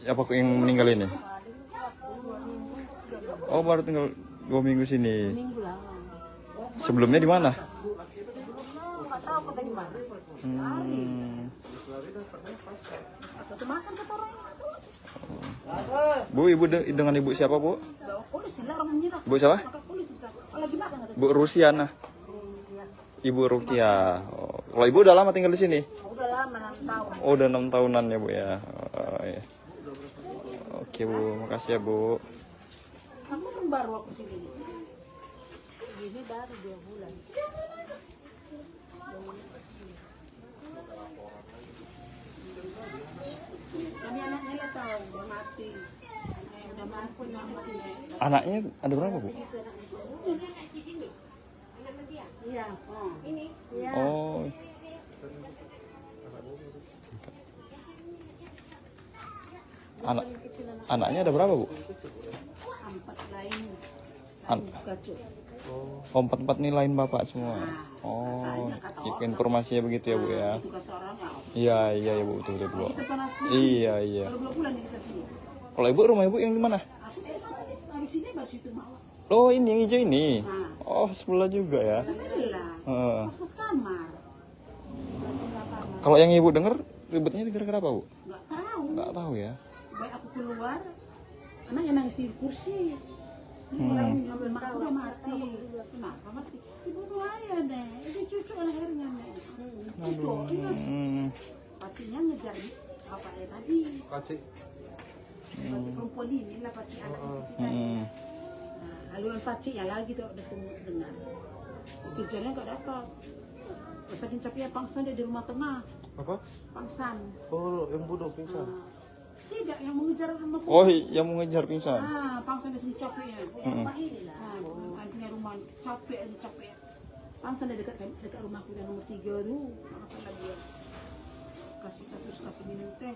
Apa yang meninggal ini? Oh, baru tinggal 2 minggu sini. Minggu lah. Sebelumnya di mana? Nggak tahu kata di mana. Makan kata orang. Bu, Ibu dengan Ibu siapa, Bu? Polisi lah orang menyerah. Bu siapa? Polisi. Lagi makan kata. Bu Rusiana. Ibu Rukia. Oh, kalau Ibu udah lama tinggal di sini? Udah lama 6 tahun. Oh, udah 6 tahunan ya, Bu ya. Oh, iya. Oke, Bu, makasih ya, Bu. Kamu kan baru aku sini. Ini baru 2 bulan. Kami anaknya lah tahu udah mati. Udah mati sini. Anaknya ada berapa, Bu? Iya. Ini. Iya. Oh. Anaknya ada berapa, Bu? 4 lain. Kacau. Oh, 4 nih lain Bapak semua. Oh, informasinya begitu ya, Bu ya. Itu kata orang ya. Iya, ya, Bu, betul, Bu. Kita kan asli. Iya. Kalau 2 bulan kita sini. Kalau Ibu, rumah Ibu yang di mana? Aku dari sini baru situ mau. Oh, ini yang hijau ini. Oh, sebelah juga ya. Sebelah. Heeh. Pas kamar. Kalau yang Ibu dengar ribetnya gara-gara apa, Bu? Nggak tahu. Nggak tahu ya. Baik aku keluar, anaknya nangis di kursi. Ini orang ngambil makan udah mati. Kenapa mati? Ibu tuh ayah deh. Itu cucu lehernya nih. Cucu, iya. Pacinya ngejar bapaknya tadi. Paci. Paci perempuan ini lah paci anaknya kecil tadi. Nah, aluran pacinya lagi tuh udah dengar. Kerjanya nggak dapat. Saking capeknya pangsan dia di rumah tengah. Apa? Pangsan. Oh, yang bunuh pingsan. Tidak, yang mengejar rumah tengah. Oh, yang mau ngejar pingsan. Pangsan dia sini capeknya. Rumah ini lah. Punya rumah capek. Pangsan dia dekat rumahku yang nomor 3 tuh. Pangsan lah dia. Kasih minum teh.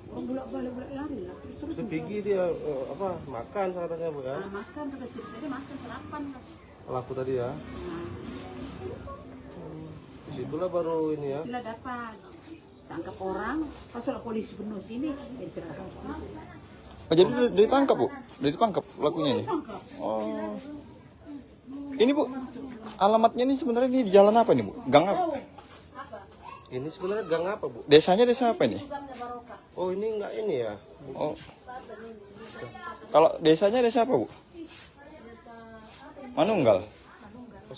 Orang bolak-balik lari lah. Terus Sepigi dia makan katanya Bu ya. makan kata cerita dia makan sarapan. Pelaku tadi ya. Disitulah baru ini ya. Bila dapat tangkap orang, pas sudah polisi penuh sini, diserahkan polisi. Oh, jadi ditangkap Bu? Ditangkap pelakunya ini? Tangkap. Oh. Ini Bu, alamatnya ini sebenarnya di jalan apa nih Bu? Gang apa? Ini sebenarnya gang apa Bu? Desanya desa apa ini? Oh ini enggak ini ya. Oh. Kalau desanya desa apa Bu? Manunggal.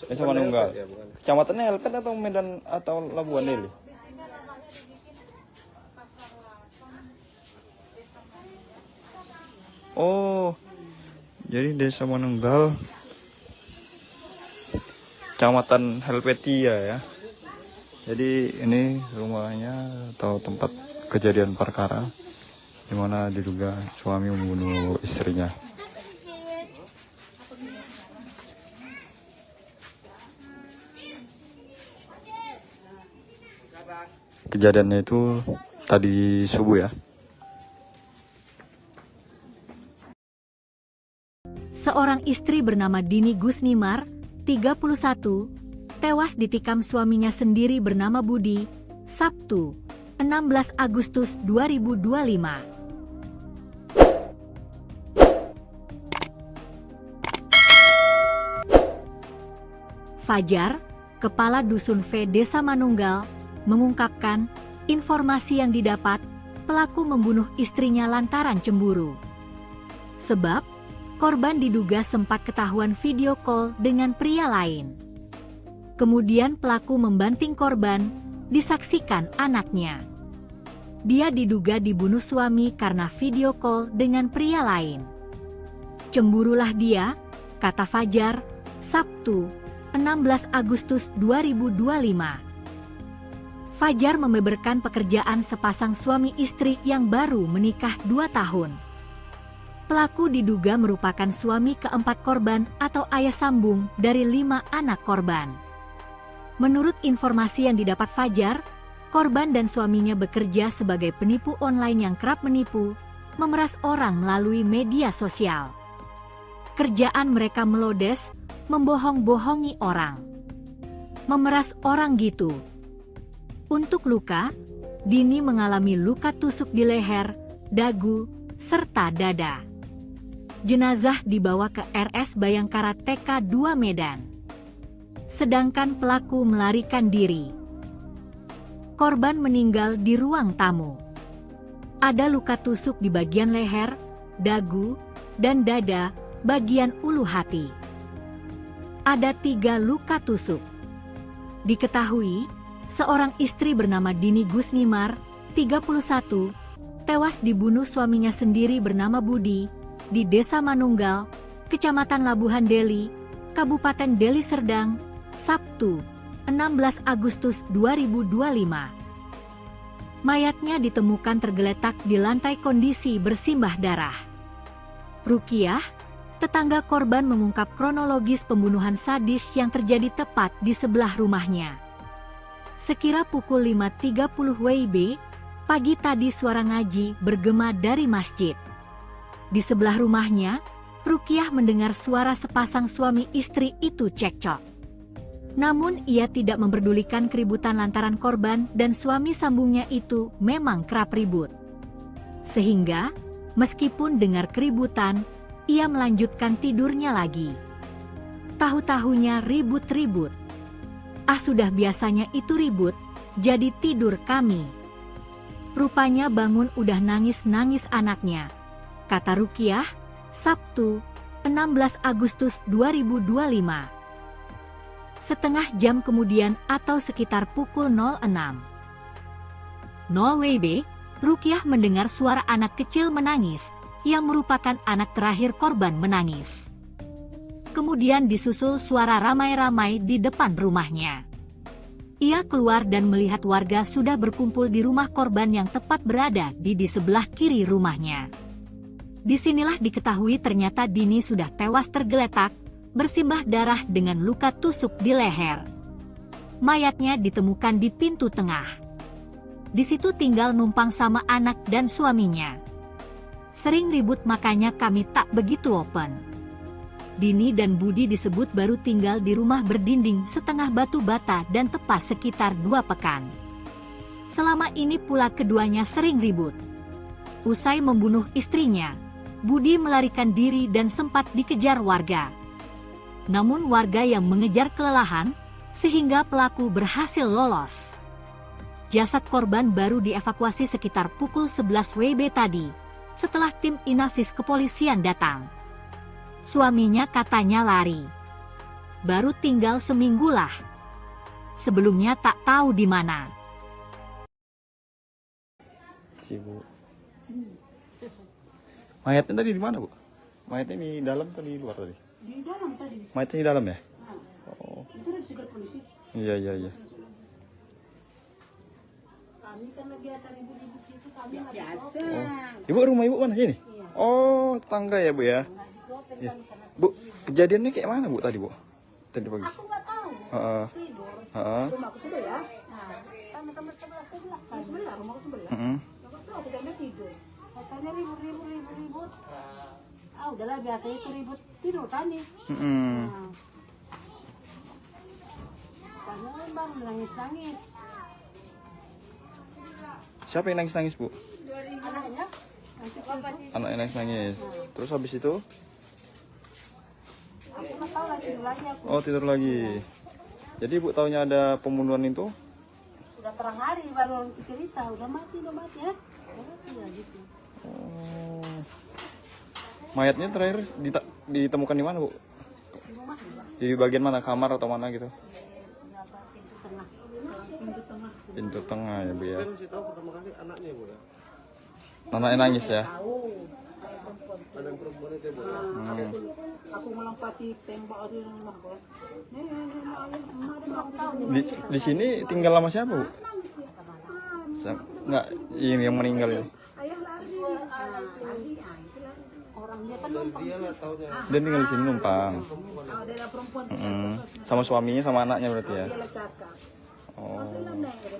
Desa Manunggal. Ya, bukan. Kecamatannya Helpet atau Medan atau Labuan Deli? Oh, jadi Desa Manunggal, Kecamatan Helvetia ya. Jadi ini rumahnya atau tempat kejadian perkara di mana diduga suami membunuh istrinya. Kejadiannya itu tadi subuh ya. Seorang istri bernama Dini Gusnimar, 31, tewas ditikam suaminya sendiri bernama Budi, Sabtu, 16 Agustus 2025. Fajar, Kepala Dusun V Desa Manunggal, mengungkapkan informasi yang didapat pelaku membunuh istrinya lantaran cemburu. Sebab korban diduga sempat ketahuan video call dengan pria lain. Kemudian pelaku membanting korban, disaksikan anaknya. Dia diduga dibunuh suami karena video call dengan pria lain. Cemburulah dia, kata Fajar, Sabtu, 16 Agustus 2025. Fajar membeberkan pekerjaan sepasang suami istri yang baru menikah 2 tahun. Pelaku diduga merupakan suami keempat korban atau ayah sambung dari 5 anak korban. Menurut informasi yang didapat Fajar, korban dan suaminya bekerja sebagai penipu online yang kerap menipu, memeras orang melalui media sosial. Kerjaan mereka melodes, membohong-bohongi orang. Memeras orang gitu. Untuk luka, Dini mengalami luka tusuk di leher, dagu, serta dada. Jenazah dibawa ke RS Bayangkara TK 2 Medan. Sedangkan pelaku melarikan diri. Korban meninggal di ruang tamu. Ada luka tusuk di bagian leher, dagu, dan dada bagian ulu hati. Ada 3 luka tusuk. Diketahui, seorang istri bernama Dini Gusnimar, 31, tewas dibunuh suaminya sendiri bernama Budi, di Desa Manunggal, Kecamatan Labuhan Deli, Kabupaten Deli Serdang, Sabtu, 16 Agustus 2025. Mayatnya ditemukan tergeletak di lantai kondisi bersimbah darah. Rukiah, tetangga korban mengungkap kronologis pembunuhan sadis yang terjadi tepat di sebelah rumahnya. Sekira pukul 5.30 WIB, pagi tadi suara ngaji bergema dari masjid. Di sebelah rumahnya, Rukiah mendengar suara sepasang suami istri itu cekcok. Namun ia tidak memperdulikan keributan lantaran korban dan suami sambungnya itu memang kerap ribut. Sehingga, meskipun dengar keributan, ia melanjutkan tidurnya lagi. Tahu-tahunya ribut-ribut. Ah sudah biasanya itu ribut, jadi tidur kami. Rupanya bangun udah nangis-nangis anaknya. Kata Rukiah, Sabtu, 16 Agustus 2025. Setengah jam kemudian atau sekitar pukul 06.00 WIB, Rukiah mendengar suara anak kecil menangis, yang merupakan anak terakhir korban menangis. Kemudian disusul suara ramai-ramai di depan rumahnya. Ia keluar dan melihat warga sudah berkumpul di rumah korban yang tepat berada di sebelah kiri rumahnya. Disinilah diketahui ternyata Dini sudah tewas tergeletak, bersimbah darah dengan luka tusuk di leher. Mayatnya ditemukan di pintu tengah. Di situ tinggal numpang sama anak dan suaminya. Sering ribut makanya kami tak begitu open. Dini dan Budi disebut baru tinggal di rumah berdinding setengah batu bata dan tepas sekitar 2 pekan. Selama ini pula keduanya sering ribut. Usai membunuh istrinya, Budi melarikan diri dan sempat dikejar warga. Namun warga yang mengejar kelelahan, sehingga pelaku berhasil lolos. Jasad korban baru dievakuasi sekitar pukul 11 WIB tadi, setelah tim Inafis kepolisian datang. Suaminya katanya lari. Baru tinggal seminggu lah. Sebelumnya tak tahu di mana. Si Bu. Mayatnya tadi di mana, Bu? Mayatnya di dalam atau di luar tadi? Di dalam tadi. Mayatnya di dalam ya? Nah, Oh. itu udah disegat polisi. Iya. Kami karena biasa ribut-ribut situ kami nggak Biasa. Ibu, rumah Ibu mana sini? Oh, tangga ya, Bu ya? Ya. Bu, kejadiannya kayak mana, Bu, tadi, Bu? Tadi pagi. Aku nggak tahu. Heeh. Tidur. Heeh. Rumahku sebelah. Nah, sama-sama sebelah kan. Sebelah, rumahku sebelah. Heeh. Aku udah tidur. Katanya ribut. Ah udahlah biasa itu ribut tidur kan nih. Heeh. Nah. Bangun bang nangis. Siapa yang nangis-nangis, Bu? Anaknya. Nanti Anaknya nangis-nangis. Terus habis itu? aku nggak tahu lagi tidur lagi aku. Oh, tidur lagi. Jadi Ibu taunya ada pembunuhan itu? Udah terang hari baru cerita udah mati ya. Udah mati ya gitu. Oh. Mayatnya terakhir ditemukan di mana, Bu? Di rumah juga. Di bagian mana? Kamar atau mana gitu? Apa pintu tengah. Pintu tengah ya, Bu ya. Saya masih tahu pertama kali anaknya, Bu ya. Anaknya nangis ya? Tahu. Ada yang perempuan itu, Bu. Aku melompati tembok di rumah kok. Di sini tinggal sama siapa, Bu? Enggak, ini yang meninggal ini. Ayah lari. Lari. Itu lari. Orang dia kan numpang Dia lah taunya. Dia tinggal di sini numpang. Ada perempuan Sama suaminya sama anaknya berarti ya. dia cakap. Oh.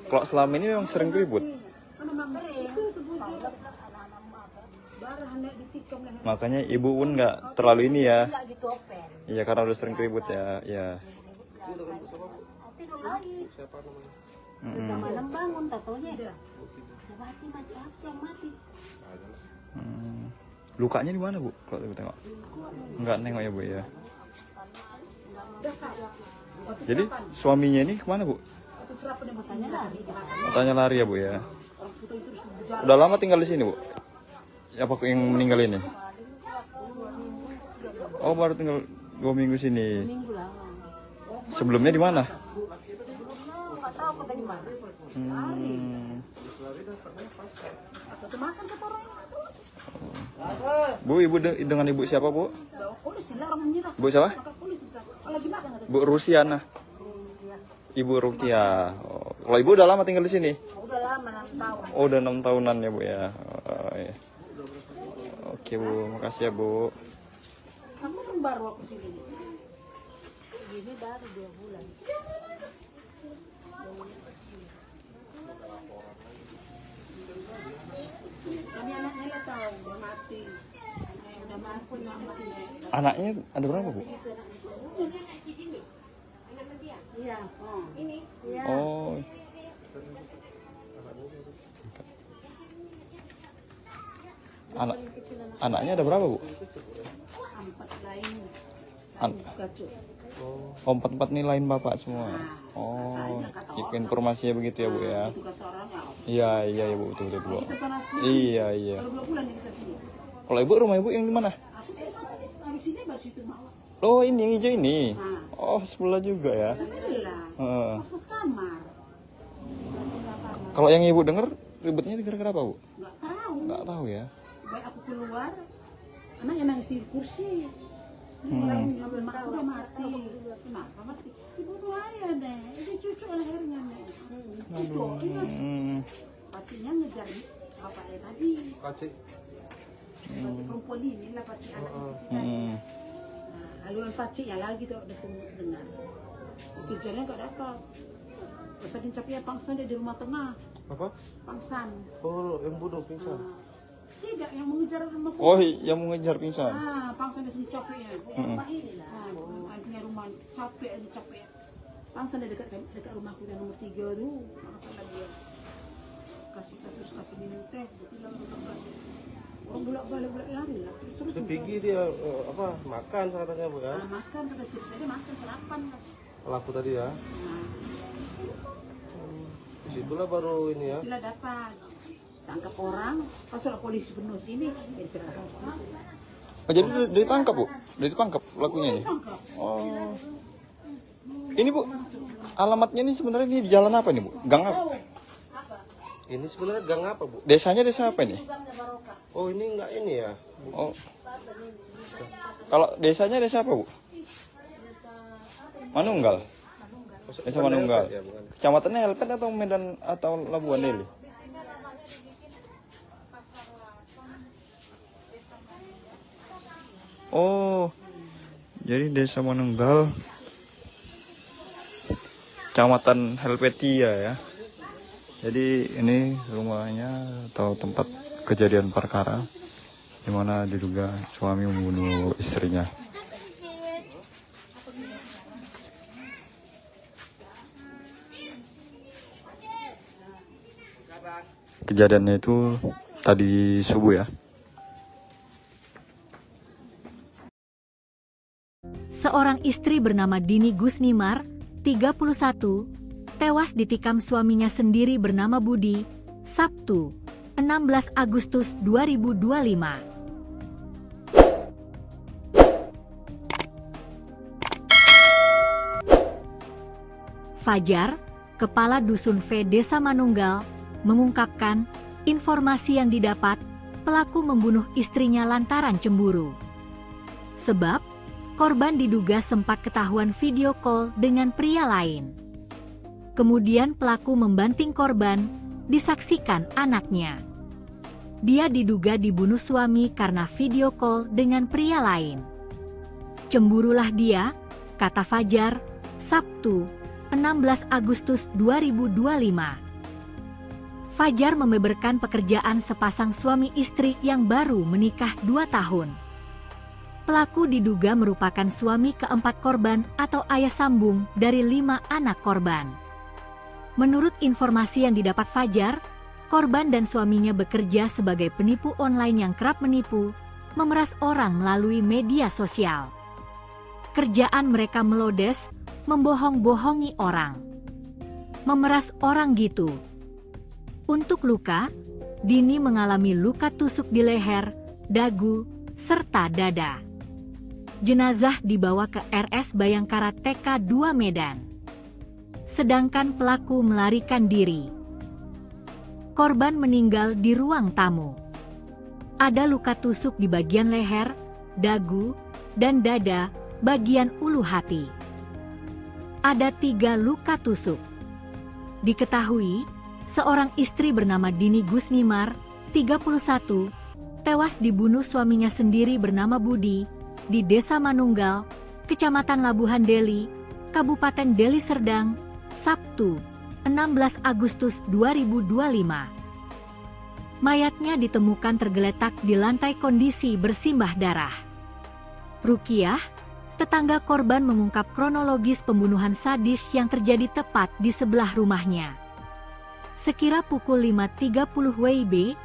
Kalau selama ini memang sering ribut. Mana mama itu barah nek ditikam leher. Makanya Ibu pun nggak terlalu ini ya. nggak gitu open. Iya, karena udah sering ribut ya. Iya. Tidur lagi. Siapa namanya? Udah malam bangun tatonya. Udah mati apa sih yang mati? Lukanya di mana, Bu? Kalau Ibu tengok. Nggak nengok ya, Bu ya. Jadi suaminya ini kemana, Bu? Matanya lari. Katanya lari ya, Bu ya. Udah lama tinggal di sini, Bu? Apa yang meninggal ini? Oh, baru tinggal 2 minggu sini. Minggu lah. Sebelumnya di mana? Nggak tahu kota di mana. Bu, Ibu dengan Ibu siapa, Bu? Bu siapa? Bu Rusiana. Ibu Rukia. Oh, kalau Ibu udah lama tinggal di sini? Udah lama 6 tahun. Oh, udah 6 tahunan ya, Bu ya. Oh, iya. Oke, Bu, makasih ya, Bu. Kamu kan baru aku sini. Ini baru 2 bulan. Ini anaknya lah tahu udah mati. Udah mati mama sini. Anaknya ada berapa, Bu? Iya. Ini. Iya. Oh. Anaknya ada berapa, Bu? 4 lain. Kacau. Oh, 4 nih lain Bapak semua. Oh, informasinya begitu ya, Bu ya. Itu kata orangnya. Iya ya, Bu, betul Bu. Kita kan asli. Iya. Kalau 2 bulan kita sini. Kalau Ibu, rumah Ibu yang di mana? Aku di sini baju itu mau. Oh, ini yang hijau ini. Oh, sebelah juga ya. Sebelah. Heeh. Pas kamar. Kalau yang Ibu dengar ribetnya gara-gara apa, Bu? Nggak tahu. Nggak tahu ya. Baik aku keluar, anaknya nangis di kursi. Orang ngambil makan udah mati. Kenapa mati? Ibu tuh ayah deh. Ini cucu lehernya nih. Cucu, iya. Pacinya ngejar bapaknya tadi. Kacik. Paci perempuan ini lah paci anak kecil tadi. Haluan pacinya lagi tuh udah dengar. Kejarnya nggak dapat. Saking capeknya pangsan dia di rumah tengah. Apa? Pangsan. Oh, yang bunuh pingsan. Tidak, yang mengejar rumah. Oh, yang mengejar pingsan. Ah, pangsa dia sini capek ya. Punya rumah capek, capek. Pangsa dia dekat rumahku yang nomor 3 tuh. Pangsa dia kasih minum teh, bilang orang bolak-balik lari lah. Terus Sepigi dia makan katanya Bu ya. makan kata cerita dia makan sarapan. Pelaku tadi ya. Nah, Disitulah baru ini ya. itulah dapat tangkap orang, pas sudah polisi penuh ini diserahkan polisi. Oh, jadi dia ditangkap, Bu? Dia ditangkap pelakunya ini? Tangkap. Oh. Ini, Bu, alamatnya ini sebenarnya ini di jalan apa nih, Bu? Gang apa? Ini sebenarnya gang apa Bu? Desanya desa apa ini? Oh ini enggak ini ya. Oh. Kalau desanya desa apa, Bu? Manunggal. Desa Manunggal. Ya, bukan. Kecamatannya Helpet atau Medan atau Labuan Deli? Oh. Jadi Desa Manunggal. Kecamatan Helvetia ya. Jadi ini rumahnya atau tempat kejadian perkara di mana diduga suami membunuh istrinya. Kejadiannya itu tadi subuh ya. Seorang istri bernama Dini Gusnimar, 31, tewas ditikam suaminya sendiri bernama Budi, Sabtu, 16 Agustus 2025. Fajar, Kepala Dusun V Desa Manunggal, mengungkapkan informasi yang didapat pelaku membunuh istrinya lantaran cemburu. Sebab, korban diduga sempat ketahuan video call dengan pria lain. Kemudian pelaku membanting korban, disaksikan anaknya. Dia diduga dibunuh suami karena video call dengan pria lain. Cemburulah dia, kata Fajar, Sabtu, 16 Agustus 2025. Fajar membeberkan pekerjaan sepasang suami istri yang baru menikah 2 tahun. Pelaku diduga merupakan suami keempat korban atau ayah sambung dari 5 anak korban. Menurut informasi yang didapat Fajar, korban dan suaminya bekerja sebagai penipu online yang kerap menipu, memeras orang melalui media sosial. Kerjaan mereka melodes, membohong-bohongi orang. Memeras orang gitu. Untuk luka, Dini mengalami luka tusuk di leher, dagu, serta dada. Jenazah dibawa ke RS Bayangkara TK 2 Medan. Sedangkan pelaku melarikan diri. Korban meninggal di ruang tamu. Ada luka tusuk di bagian leher, dagu, dan dada bagian ulu hati. Ada 3 luka tusuk. Diketahui, seorang istri bernama Dini Gusnimar, 31, tewas dibunuh suaminya sendiri bernama Budi di Desa Manunggal, Kecamatan Labuhan Deli, Kabupaten Deli Serdang, Sabtu, 16 Agustus 2025. Mayatnya ditemukan tergeletak di lantai kondisi bersimbah darah. Rukiah, tetangga korban mengungkap kronologis pembunuhan sadis yang terjadi tepat di sebelah rumahnya. Sekira pukul 5.30 WIB,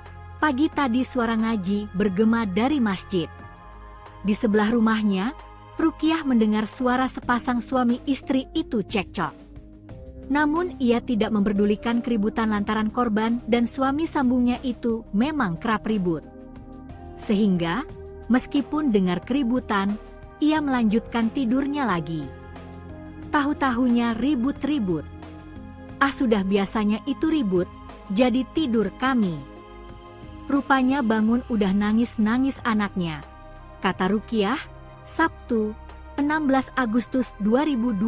pagi tadi suara ngaji bergema dari masjid. Di sebelah rumahnya, Rukiah mendengar suara sepasang suami istri itu cekcok. Namun ia tidak memperdulikan keributan lantaran korban dan suami sambungnya itu memang kerap ribut. Sehingga, meskipun dengar keributan, ia melanjutkan tidurnya lagi. Tahu-tahunya ribut-ribut. Ah sudah biasanya itu ribut, jadi tidur kami. Rupanya bangun udah nangis-nangis anaknya, kata Rukiah, Sabtu, 16 Agustus 2025.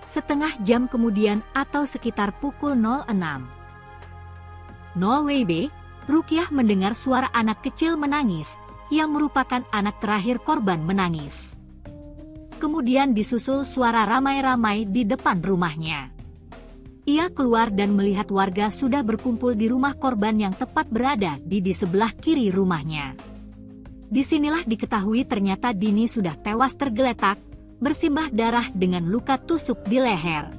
Setengah jam kemudian atau sekitar pukul 06.00 WIB, Rukiah mendengar suara anak kecil menangis, yang merupakan anak terakhir korban menangis. Kemudian disusul suara ramai-ramai di depan rumahnya. Ia keluar dan melihat warga sudah berkumpul di rumah korban yang tepat berada di sebelah kiri rumahnya. Disinilah diketahui ternyata Dini sudah tewas tergeletak, bersimbah darah dengan luka tusuk di leher.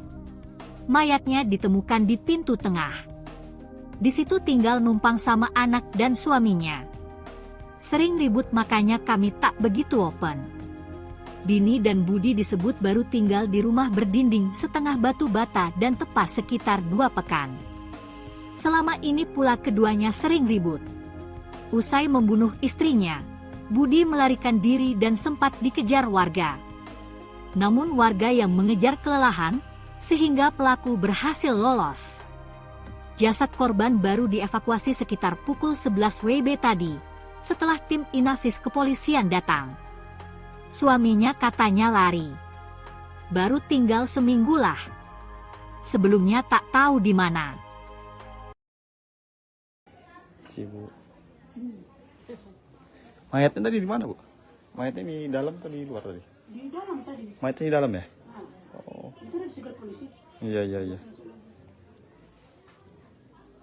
Mayatnya ditemukan di pintu tengah. Di situ tinggal numpang sama anak dan suaminya. Sering ribut makanya kami tak begitu open. Dini dan Budi disebut baru tinggal di rumah berdinding setengah batu bata dan tepas sekitar 2 pekan. Selama ini pula keduanya sering ribut. Usai membunuh istrinya, Budi melarikan diri dan sempat dikejar warga. Namun warga yang mengejar kelelahan, sehingga pelaku berhasil lolos. Jasad korban baru dievakuasi sekitar pukul 11 WIB tadi, setelah tim Inafis kepolisian datang. Suaminya katanya lari. Baru tinggal seminggu lah. Sebelumnya tak tahu di mana. Si Bu. Mayatnya tadi di mana, Bu? Mayatnya di dalam atau di luar tadi? Di dalam tadi. Mayatnya di dalam ya? Nah, Oh. itu udah disegat polisi. Iya.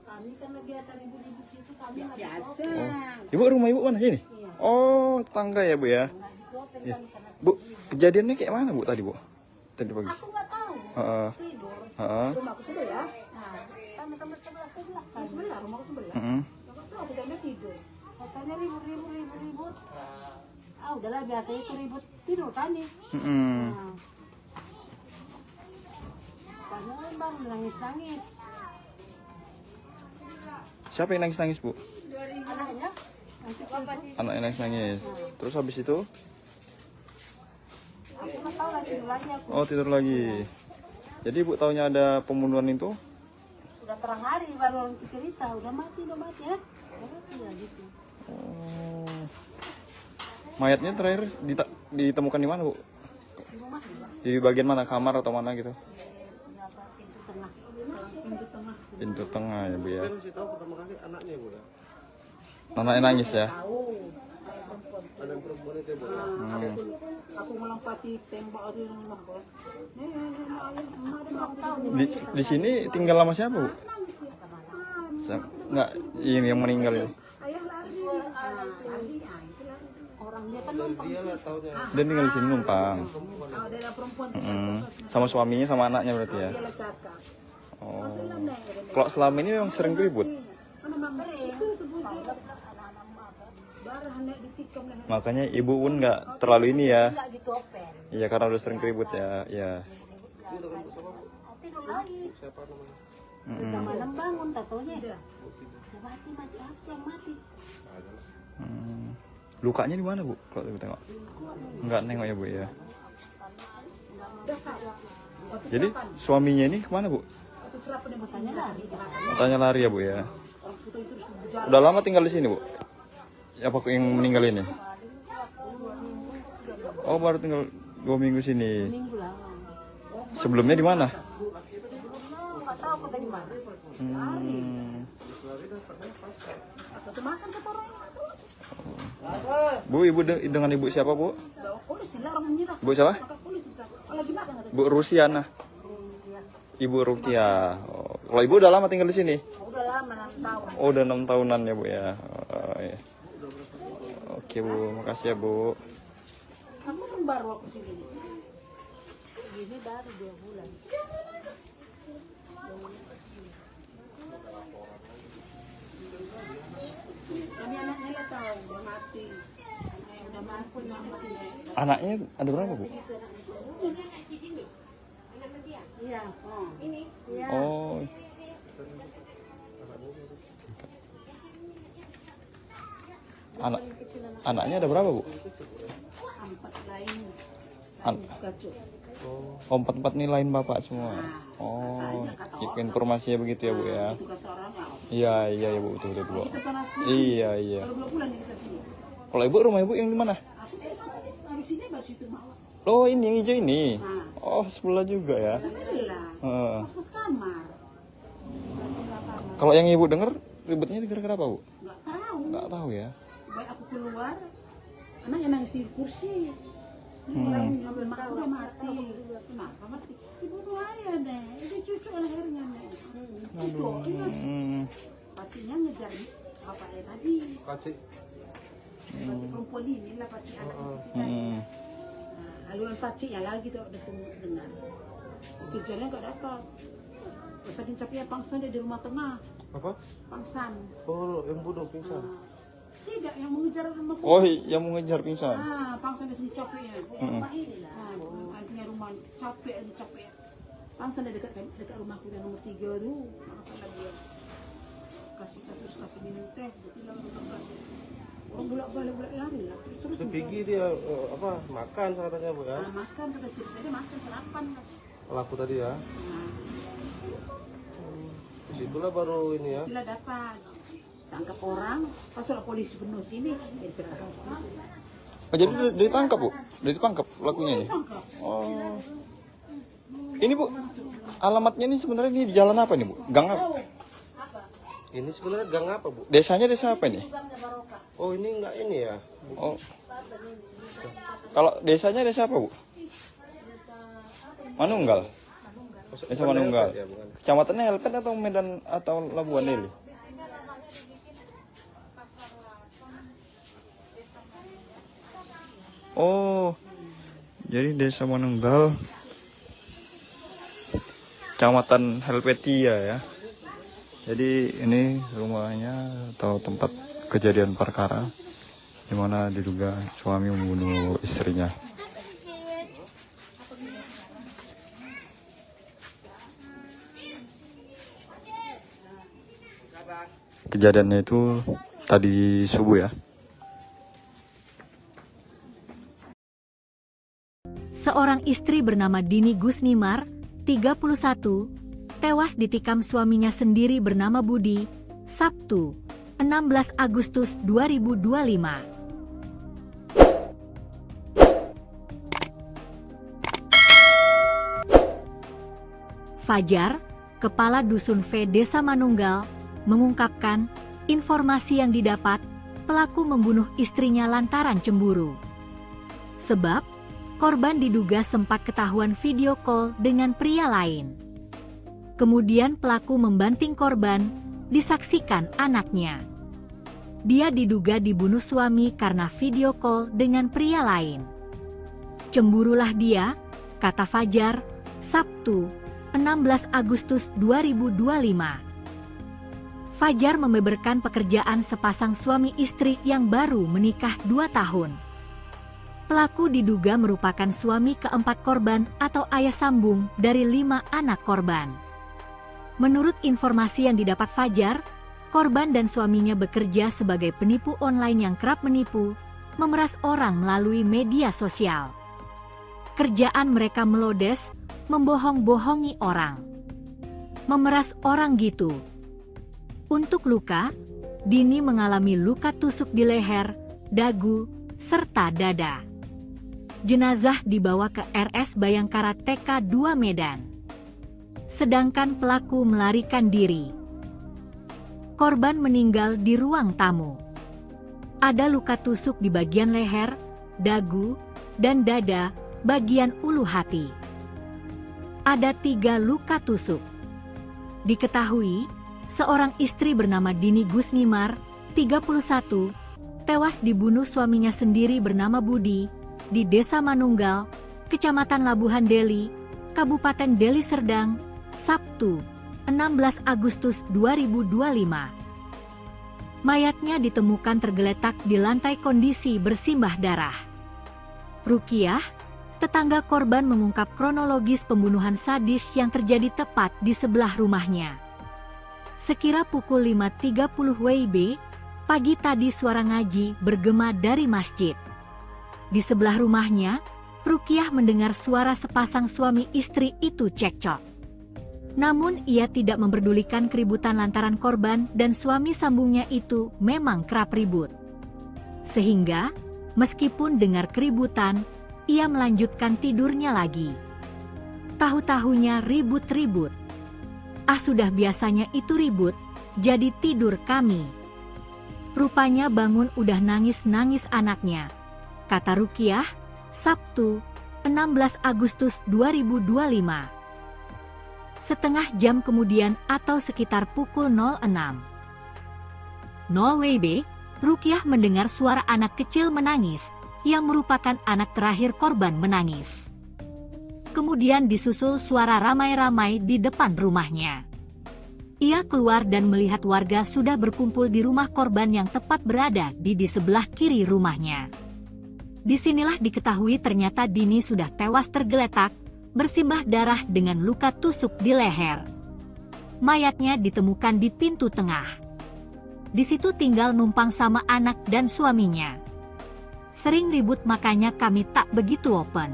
Kami karena biasa ribut-ribut situ kami nggak Biasa. Oh. Ibu, rumah Ibu mana sini? Oh, tangga ya, Bu ya? Ya. Bu, kejadiannya kayak mana, Bu, tadi, Bu? Tadi pagi. Aku nggak tahu. Heeh. Tidur. Heeh. Rumahku sebelah. Nah, sama-sama sebelah kan. Sebelah, rumahku sebelah. Heeh. Nggak tahu, aku udah tidur. Katanya ribut. Ah udahlah biasa itu ribut tidur kan nih. Heeh. Nah. Padahal bang nangis. Siapa yang nangis-nangis, Bu? Anaknya. Anaknya nangis-nangis. Terus habis itu? Aku nggak tahu lagi tidur lagi aku. Oh, tidur lagi. Jadi Ibu taunya ada pembunuhan itu? Udah terang hari baru orang cerita udah mati ya. Ya gitu. Oh. Mayatnya terakhir ditemukan di mana, Bu? Di rumah juga. Di bagian mana? Kamar atau mana gitu? Di apa pintu tengah. Pintu tengah ya, Bu ya. Saya masih tahu pertama kali anaknya ya, Bu ya. Anaknya nangis ya? Tahu. Ada yang perempuan itu ya, Bu. Aku melompati tembok di rumahku. Di sini tinggal lama siapa, Bu? Enggak, ini yang meninggal ini. Ayah lari. Lari. Orang dia kan numpang Dia lah taunya. Dia tinggal di sini numpang. Oh, dia perempuan. Sama suaminya sama anaknya berarti ya. Dia lecaka. Oh. Kalau selama ini memang sering ribut. Mana mama itu darah naik ditikam leher. Makanya Ibu pun nggak terlalu ini ya. nggak gitu open. Iya, karena udah sering ribut ya. Iya. Tidur lagi. Siapa namanya? Udah malam bangun tak taunya. Udah mati apa sih yang mati? Lukanya di mana, Bu? Kalau Ibu tengok. Nggak nengok ya, Bu ya. Jadi suaminya ini kemana, Bu? Aku serap nih Tanya lari. Katanya lari ya, Bu ya. Udah lama tinggal di sini, Bu? Apa yang meninggal ini? Oh, baru tinggal 2 minggu sini. Minggu lah. Sebelumnya di mana? Nggak tahu aku dari mana. Aku makan ke orang. Bu, Ibu dengan Ibu siapa, Bu? Polisi lah orang menyerah. Bu siapa? Polisi. Oh, lagi makan kata. Bu Rusiana. Ibu Rukia. Oh, kalau Ibu udah lama tinggal di sini? Udah lama 6 tahun. Oh, udah 6 tahunan ya, Bu ya. Oh, iya. Oke, Bu, makasih ya, Bu. Kamu kan baru aku sini. Ini baru 2 bulan. Kami anaknya lah tahu udah mati. Udah mati mama sini. Anaknya ada berapa, Bu? Iya. Ini. Iya. Oh. Anaknya ada berapa, Bu? 4 lain. Gacu. Oh, 4 nih lain Bapak semua. Oh, informasinya begitu ya, Bu ya. Tugas orangnya. Iya ya, Bu, betul betul, Bu. Kita kan asli. Iya. Kalau 2 bulan kita sini. Kalau Ibu, rumah Ibu yang di mana? Aku di sini baru situ mau. Oh, ini yang hijau ini. Oh, sebelah juga ya. Sebelah. Heeh. Pas kamar. Kalau yang Ibu dengar ribetnya gara-gara apa, Bu? Nggak tahu. Nggak tahu ya. Baik aku keluar, anaknya nangis di kursi. Orang ngambil makan udah mati. Kenapa mati? Ibu tuh ayah deh, ini cucu lehernya nih. Itu, iya. Pacinya ngejar bapaknya tadi. Paci. Paci perempuan ini lah paci anak kecil tadi. Nah, haluan pacinya lagi tuh dengar. Kejarnya nggak dapat. Saking capeknya pangsan dia di rumah tengah. Apa? Pangsan. Oh, yang bunuh pingsan. Tidak, yang mengejar rumah. Oh, yang mengejar pingsan. Ah, pangsan dia sini capeknya. Rumah ini lah. Punya rumah capek. Pangsan dia dekat rumahku yang nomor 3 dulu. Pangsan dia kasih minum teh, bilang orang bolak-balik lari lah. Terus Pergi dia makan katanya Bu ya. Makan kata cerita dia makan sarapan. Pelaku tadi ya. Disitulah baru ini ya. Bila dapat tangkap orang, pas sudah polisi penuh sini, diserahkan polisi. Oh, jadi dia ditangkap Bu? Dia ditangkap pelakunya ini? Tangkap. Oh. Ini Bu, alamatnya ini sebenarnya ini di jalan apa nih Bu? Gang apa? Ini sebenarnya gang apa Bu? Desanya desa apa ini? Oh ini enggak ini ya. Oh. Kalau desanya desa apa Bu? Manunggal. Desa Manunggal. Ya, bukan. Kecamatannya Helpet atau Medan atau Labuan Deli? Oh, jadi desa Manunggal, Kecamatan Helvetia ya. Jadi ini rumahnya atau tempat kejadian perkara di mana diduga suami membunuh istrinya. Kejadiannya itu tadi subuh ya. Seorang istri bernama Dini Gusnimar, 31, tewas ditikam suaminya sendiri bernama Budi, Sabtu, 16 Agustus 2025. Fajar, Kepala Dusun V Desa Manunggal, mengungkapkan informasi yang didapat pelaku membunuh istrinya lantaran cemburu. Sebab, korban diduga sempat ketahuan video call dengan pria lain. Kemudian pelaku membanting korban, disaksikan anaknya. Dia diduga dibunuh suami karena video call dengan pria lain. Cemburulah dia, kata Fajar, Sabtu, 16 Agustus 2025. Fajar membeberkan pekerjaan sepasang suami istri yang baru menikah 2 tahun. Pelaku diduga merupakan suami keempat korban atau ayah sambung dari 5 anak korban. Menurut informasi yang didapat Fajar, korban dan suaminya bekerja sebagai penipu online yang kerap menipu, memeras orang melalui media sosial. Kerjaan mereka melodes, membohong-bohongi orang. Memeras orang gitu. Untuk luka, Dini mengalami luka tusuk di leher, dagu, serta dada. Jenazah dibawa ke RS Bayangkara TK 2 Medan. Sedangkan pelaku melarikan diri. Korban meninggal di ruang tamu. Ada luka tusuk di bagian leher, dagu, dan dada bagian ulu hati. Ada 3 luka tusuk. Diketahui, seorang istri bernama Dini Gusnimar, 31, tewas dibunuh suaminya sendiri bernama Budi, di Desa Manunggal, Kecamatan Labuhan Deli, Kabupaten Deli Serdang, Sabtu, 16 Agustus 2025. Mayatnya ditemukan tergeletak di lantai kondisi bersimbah darah. Rukiah, tetangga korban mengungkap kronologis pembunuhan sadis yang terjadi tepat di sebelah rumahnya. Sekira pukul 5.30 WIB, pagi tadi suara ngaji bergema dari masjid. Di sebelah rumahnya, Rukiah mendengar suara sepasang suami istri itu cekcok. Namun ia tidak memperdulikan keributan lantaran korban dan suami sambungnya itu memang kerap ribut. Sehingga, meskipun dengar keributan, ia melanjutkan tidurnya lagi. Tahu-tahunya ribut-ribut. Ah sudah biasanya itu ribut, jadi tidur kami. Rupanya bangun udah nangis-nangis anaknya, kata Rukiah, Sabtu, 16 Agustus 2025. Setengah jam kemudian atau sekitar pukul 06.00 WIB, Rukiah mendengar suara anak kecil menangis, yang merupakan anak terakhir korban menangis. Kemudian disusul suara ramai-ramai di depan rumahnya. Ia keluar dan melihat warga sudah berkumpul di rumah korban yang tepat berada di sebelah kiri rumahnya. Disinilah diketahui ternyata Dini sudah tewas tergeletak, bersimbah darah dengan luka tusuk di leher. Mayatnya ditemukan di pintu tengah. Di situ tinggal numpang sama anak dan suaminya. Sering ribut makanya kami tak begitu open.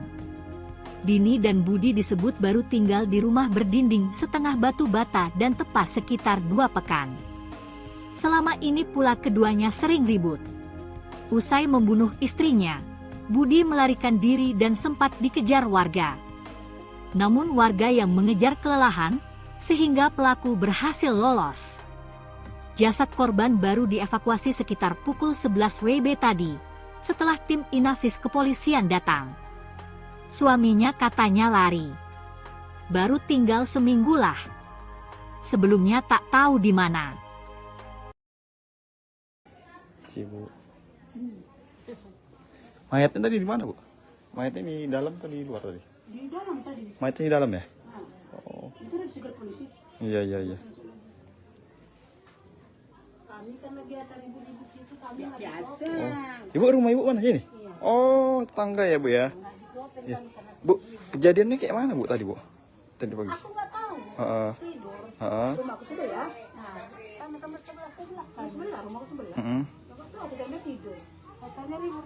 Dini dan Budi disebut baru tinggal di rumah berdinding setengah batu bata dan tepas sekitar 2 pekan. Selama ini pula keduanya sering ribut. Usai membunuh istrinya, Budi melarikan diri dan sempat dikejar warga. Namun warga yang mengejar kelelahan, sehingga pelaku berhasil lolos. Jasad korban baru dievakuasi sekitar pukul 11 WIB tadi, setelah tim Inafis kepolisian datang. Suaminya katanya lari. Baru tinggal seminggu lah. Sebelumnya tak tahu di mana. Bu. Mayatnya tadi di mana, Bu? Mayatnya di dalam atau di luar tadi? Di dalam tadi. Mayatnya di dalam ya? Oh. Itu udah disegat polisi. Iya. Kami karena biasa ribut-ribut situ kami nggak Biasa. Ibu rumah ibu mana sini? Oh, tetangga ya, Bu ya? Ya. Bu, kejadiannya kayak mana, Bu, tadi, Bu? Tadi pagi. Aku nggak tahu. Tidur. Rumahku sebelah. Nah, sama-sama sebelah kan. Sebelah, rumahku sebelah. Aku tuh aku dan tidur. Katanya ribut.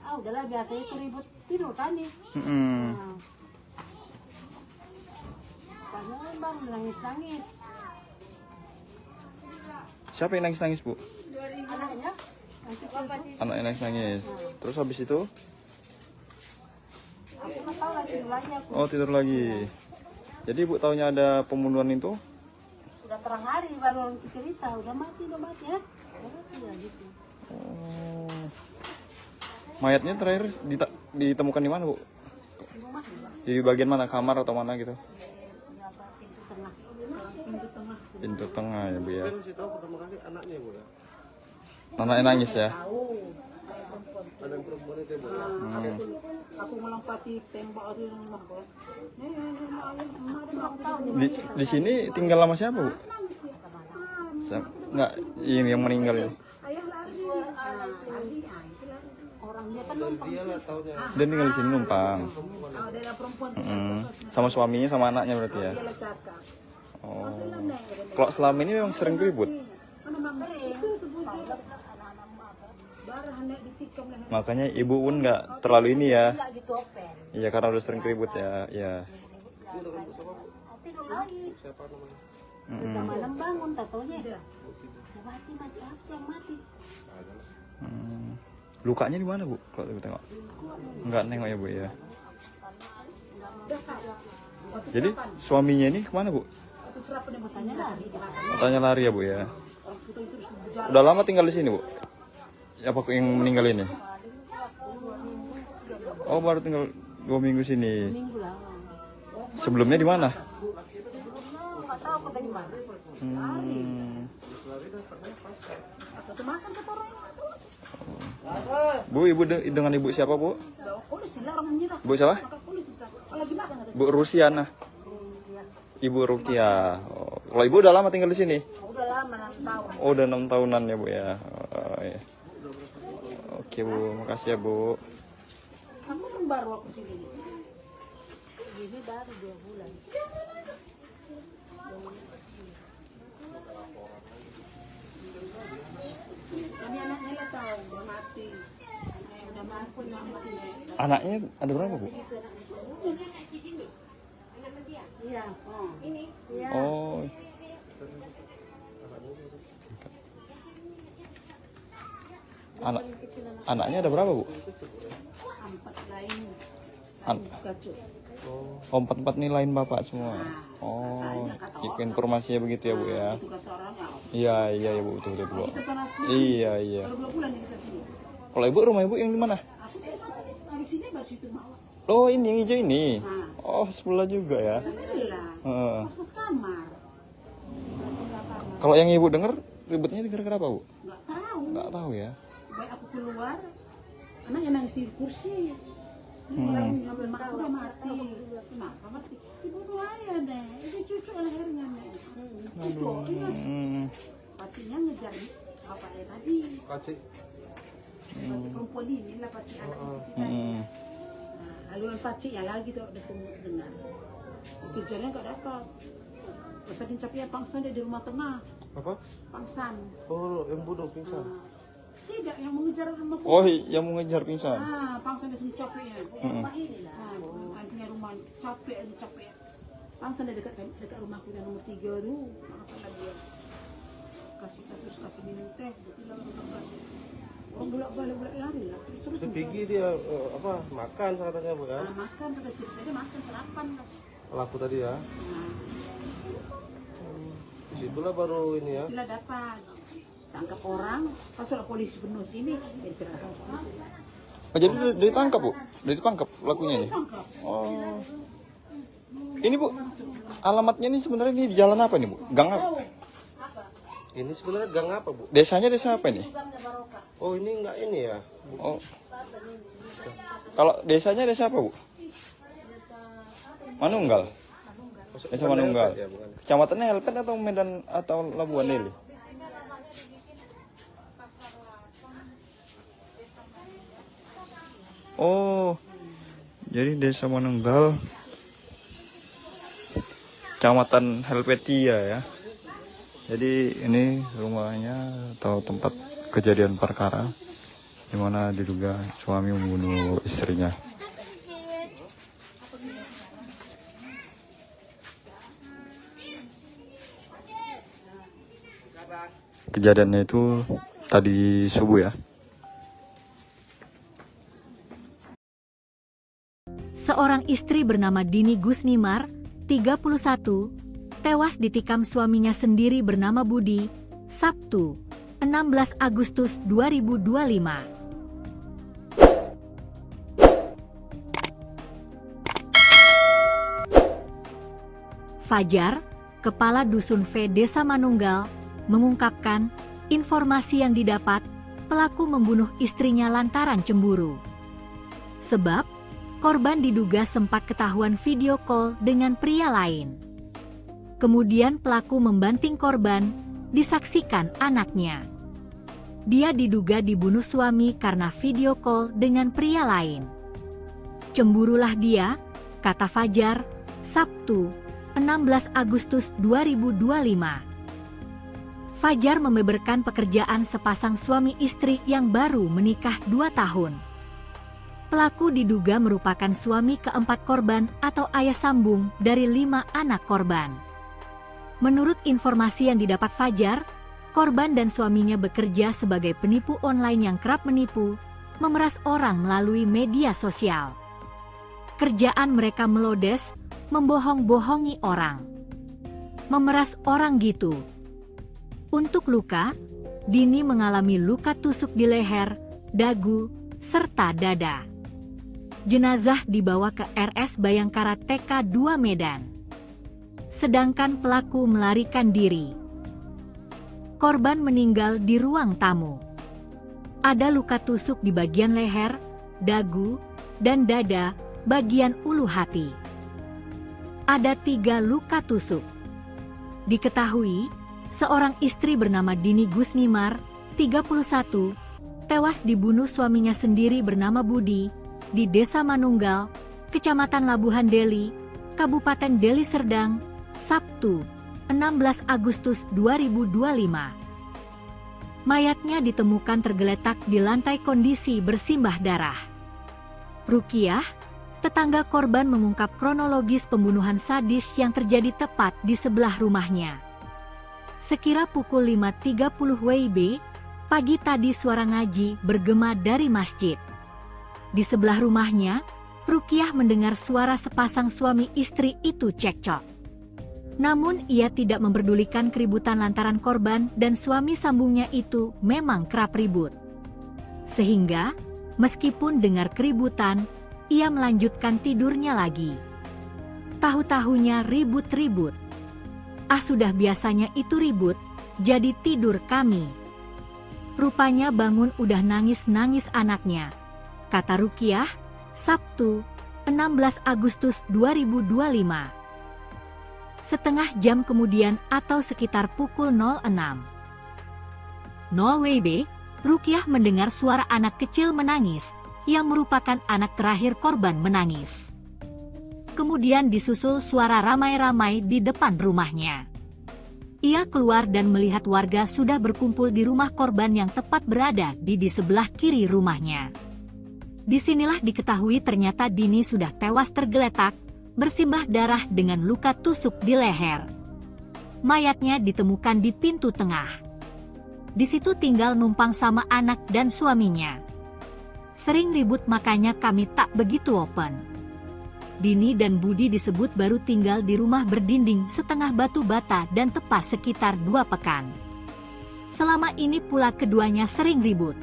Udahlah biasa itu ribut tidur kami. Nah, karena bang nangis. Siapa yang nangis-nangis, Bu? Anaknya. Anaknya nangis-nangis. Terus habis itu? Aku nggak tahu lagi tidur lagi aku. Oh, tidur lagi. Jadi Ibu taunya ada pembunuhan itu? Udah terang hari baru orang cerita, udah mati ya. Udah mati ya gitu. Oh. Mayatnya terakhir ditemukan di mana, Bu? Di rumah juga. Di bagian mana? Kamar atau mana gitu? Di apa pintu tengah. Pintu tengah ya, Bu ya. Saya masih tahu pertama kali anaknya, Bu ya. Anaknya nangis ya? Ada yang perempuan itu, Bu. Aku melompati tembok di rumah kok. Di sini tinggal sama siapa, Bu? Enggak, ini yang meninggal ini. Ayah lari. Orang dia kan numpang Dia lah taunya. Dia tinggal di sini numpang. Ada perempuan Sama suaminya sama anaknya berarti ya? dia lecakak. Oh. Kalau selama ini memang sering ribut? Makanya ibu pun nggak terlalu ini ya? nggak gitu open. Iya, karena udah sering ribut ya. Iya. Tidur lagi. Siapa namanya? Udah malam bangun, tatonya mati apa sih yang mati? Lukanya di mana, Bu? Kalau ibu tengok? Nggak nengok ya, Bu ya. Jadi suaminya ini kemana, Bu? Matanya lari. Katanya lari ya, Bu ya. Udah lama tinggal di sini, Bu? Apa yang meninggal ini? Oh, baru tinggal 2 minggu sini. Minggu lah. Sebelumnya di mana? Nggak tahu kota di mana. Bu, ibu dengan ibu siapa, Bu? Bu siapa? Bu Rusiana. Ibu Rukiah. Oh, kalau ibu udah lama tinggal di sini? Udah lama 6 tahun. Oh, udah 6 tahunan ya, Bu ya. Oh, iya. Oke, Bu, makasih ya, Bu. Kamu kan baru aku sini. Ini baru 2 bulan. Kami anaknya lah tahu udah mati. Udah mati mama sini. Anaknya ada berapa, Bu? Iya. Ini. Iya. Oh. Anaknya ada berapa, Bu? 4 lain. Kacau. Oh, 4 nih lain bapak semua. Oh, informasinya begitu ya, Bu ya. Itu kata orangnya. Iya ya, Bu, betul Bu. Iya. Kalau 2 bulan kita sini. Kalau ibu rumah ibu yang di mana? Aku di sini baru situ mau. Oh, ini yang hijau ini. Nah. Oh, sebelah juga ya. Sebelah. Heeh. Pas kamar. Kalau yang ibu dengar ribetnya gara-gara apa, Bu? Nggak tahu. Nggak tahu ya. Baik aku keluar, anaknya nangis di kursi. Ini orang ngambil makan udah mati. Kenapa mati? Dibunuh aja deh. Itu cucu lehernya nih. Itu, iya. Pacinya ngejar bapaknya tadi. Paci. Paci perempuan ini lah paci anak kecil tadi. Nah, aluan pacinya lagi tuh udah dengar. Kejarnya nggak dapat. Saking capeknya pangsan dia di rumah tengah. Apa? Pangsan. Oh, yang bunuh pingsan. Tidak, yang mengejar rumah tengah. Oh, yang mau ngejar pingsan. Pangsan dia sini capeknya. Rumah ini lah. Punya rumah capek. Pangsan dia dekat rumahku yang nomor 3 tuh. Pangsan lah dia. Kasih minum teh. Orang bolak-balik lari lah. Terus Pergi dia makan katanya, Bu ya. makan kata ceritanya makan sarapan lah. Pelaku tadi ya. Nah, Disitulah baru ini ya. itulah dapat tangkap orang. Pas sudah polisi penuh sini, diserahkan polisi. Oh, jadi udah ditangkap, Bu? Udah ditangkap pelakunya nih? Tangkap. Oh. Ini, Bu, alamatnya ini sebenarnya di jalan apa nih, Bu? Gang apa? Ini sebenarnya gang apa, Bu? Desanya desa apa ini? Oh, ini enggak ini ya. Oh. Kalau desanya desa apa, Bu? Manunggal. Desa Manunggal. Ya, bukan. Kecamatannya Helpet atau Medan atau Labuan Deli? Oh. Jadi Desa Manunggal, Kecamatan Helvetia ya. Jadi ini rumahnya atau tempat kejadian perkara di mana diduga suami membunuh istrinya. Kejadiannya itu tadi subuh ya. Seorang istri bernama Dini Gusnimar, 31, tewas ditikam suaminya sendiri bernama Budi, Sabtu, 16 Agustus 2025. Fajar, Kepala Dusun V Desa Manunggal, mengungkapkan informasi yang didapat pelaku membunuh istrinya lantaran cemburu. Sebab, korban diduga sempat ketahuan video call dengan pria lain. Kemudian pelaku membanting korban, disaksikan anaknya. Dia diduga dibunuh suami karena video call dengan pria lain. Cemburulah dia, kata Fajar, Sabtu, 16 Agustus 2025. Fajar membeberkan pekerjaan sepasang suami istri yang baru menikah 2 tahun. Pelaku diduga merupakan suami keempat korban atau ayah sambung dari 5 anak korban. Menurut informasi yang didapat Fajar, korban dan suaminya bekerja sebagai penipu online yang kerap menipu, memeras orang melalui media sosial. Kerjaan mereka melodes, membohong-bohongi orang. Memeras orang gitu. Untuk luka, Dini mengalami luka tusuk di leher, dagu, serta dada. Jenazah dibawa ke RS Bayangkara TK 2 Medan. Sedangkan pelaku melarikan diri. Korban meninggal di ruang tamu. Ada luka tusuk di bagian leher, dagu, dan dada bagian ulu hati. Ada 3 luka tusuk. Diketahui, seorang istri bernama Dini Gusnimar, 31, tewas dibunuh suaminya sendiri bernama Budi di Desa Manunggal, Kecamatan Labuhan Deli, Kabupaten Deli Serdang, Sabtu, 16 Agustus 2025. Mayatnya ditemukan tergeletak di lantai kondisi bersimbah darah. Rukiah, tetangga korban mengungkap kronologis pembunuhan sadis yang terjadi tepat di sebelah rumahnya. Sekira pukul 5.30 WIB, pagi tadi suara ngaji bergema dari masjid. Di sebelah rumahnya, Rukiah mendengar suara sepasang suami istri itu cekcok. Namun ia tidak memperdulikan keributan lantaran korban dan suami sambungnya itu memang kerap ribut. Sehingga, meskipun dengar keributan, ia melanjutkan tidurnya lagi. Tahu-tahunya ribut-ribut. Ah, sudah biasanya itu ribut, jadi tidur kami. Rupanya bangun udah nangis-nangis anaknya, kata Rukiah, Sabtu, 16 Agustus 2025. Setengah jam kemudian atau sekitar pukul 06.00 WIB, Rukiah mendengar suara anak kecil menangis, yang merupakan anak terakhir korban menangis. Kemudian disusul suara ramai-ramai di depan rumahnya. Ia keluar dan melihat warga sudah berkumpul di rumah korban yang tepat berada di sebelah kiri rumahnya. Disinilah diketahui ternyata Dini sudah tewas tergeletak, bersimbah darah dengan luka tusuk di leher. Mayatnya ditemukan di pintu tengah. Di situ tinggal numpang sama anak dan suaminya. Sering ribut makanya kami tak begitu open. Dini dan Budi disebut baru tinggal di rumah berdinding setengah batu bata dan tepas sekitar 2 pekan. Selama ini pula keduanya sering ribut.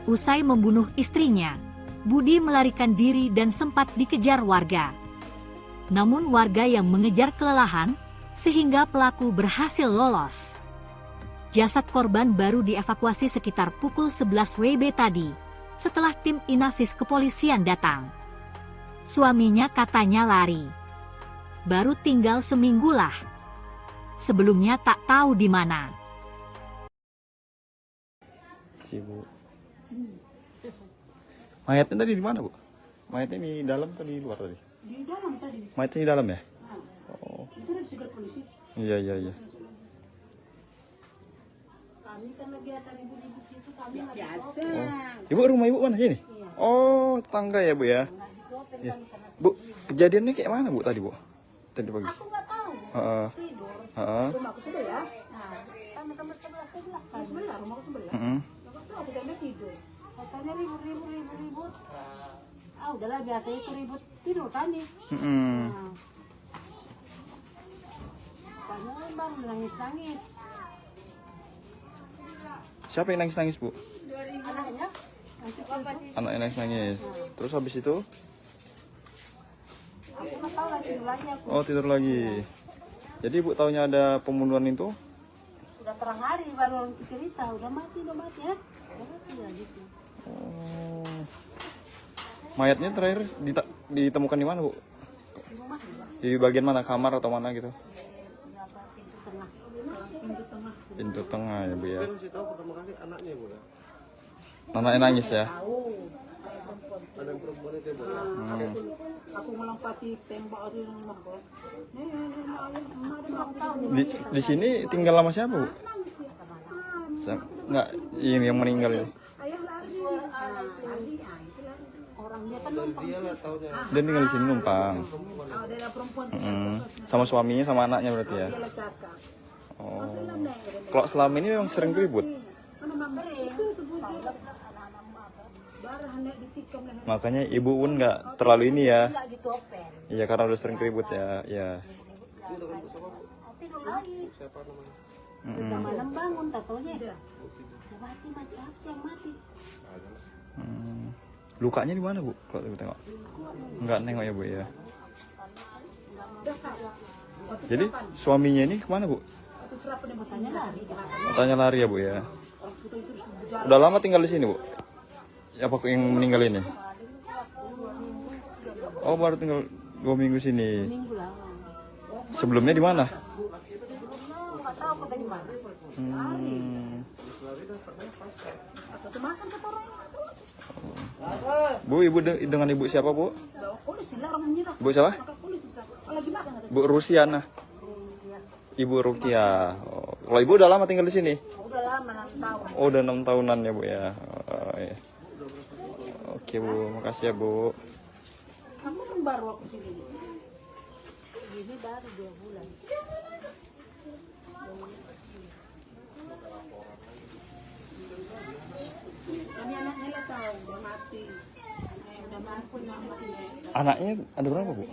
Usai membunuh istrinya, Budi melarikan diri dan sempat dikejar warga. Namun warga yang mengejar kelelahan, sehingga pelaku berhasil lolos. Jasad korban baru dievakuasi sekitar pukul 11 WIB tadi, setelah tim Inafis kepolisian datang. Suaminya katanya lari. Baru tinggal seminggu lah. Sebelumnya tak tahu di mana. Si Bu. Mayatnya tadi di mana, Bu? Mayatnya di dalam atau di luar tadi? Di dalam tadi. Mayatnya di dalam ya? Nah, Oh. itu udah disegat polisi. Iya. Kami karena biasa ribut-ribut situ kami nggak Biasa. Ibu, rumah Ibu mana sini? Oh, tangga ya, Bu ya? Ya. Bu, kejadiannya kayak mana, Bu, tadi, Bu? Tadi pagi. Aku nggak tahu. Heeh. Tidur. Heeh. Rumahku sebelah. Nah, sama-sama sebelah kan. Sebelah, rumahku sebelah. Heeh. Aku udah tidur. Katanya ribut. Ah, udahlah biasa itu ribut tidur kan nih. Heeh. Nah. Bangun bang nangis-nangis. Siapa yang nangis-nangis, Bu? Anaknya. Anaknya nangis-nangis. Terus habis itu? Aku nggak tahu lah tidur lagi aku. Oh, tidur lagi. Jadi Ibu taunya ada pembunuhan itu? Udah terang hari baru orang itu cerita udah mati ya. Udah mati ya gitu. Oh. Mayatnya terakhir ditemukan di mana, Bu? Di rumah juga. Di bagian mana? Kamar atau mana gitu? Di apa pintu tengah. Pintu tengah ya, Bu ya. Saya masih tahu pertama kali anaknya, Bu. Anaknya nangis ya? Tahu. Ada yang perempuan itu, Bu. Aku melompati tembok di rumahku. Di sini tinggal lama siapa, Bu? Enggak, ini yang meninggal ini. Ayah lari. Lari. Itu lari. Orang dia kan numpang Dia lah taunya. Dia tinggal di sini numpang. Oh, dia lah perempuan. Sama suaminya sama anaknya berarti ya. Dia lah cakap. Oh. Kalau selama ini memang sering ribut. Mana mama itu barah nek ditikam leher. Makanya Ibu pun nggak terlalu ini ya. nggak gitu open. Iya, karena udah sering ribut ya. Iya. Biasa. Tidur lagi. Siapa namanya? Udah malam bangun tatonya. Udah mati apa sih yang mati? Lukanya di mana, Bu? Kalau Ibu tengok. Nggak nengok ya, Bu ya. Jadi suaminya ini kemana, Bu? Matanya lari. Katanya lari ya, Bu ya. Udah lama tinggal di sini, Bu? Apa yang meninggal ini? Oh, baru tinggal 2 minggu sini. Minggu lama. Sebelumnya di mana? Nggak tahu kota di mana. Bu, Ibu dengan Ibu siapa, Bu? Bu siapa? Bu Rusiana. Ibu Rukiah. Oh, kalau Ibu udah lama tinggal di sini? Udah lama 6 tahun. Oh, udah 6 tahunan ya, Bu ya. Oh, iya. Oke, Bu, makasih ya, Bu. Kamu kan baru aku sini. Ini baru 2 bulan. Ini anaknya lah tahu udah mati. Udah mati mama sini. Anaknya ada berapa, Bu?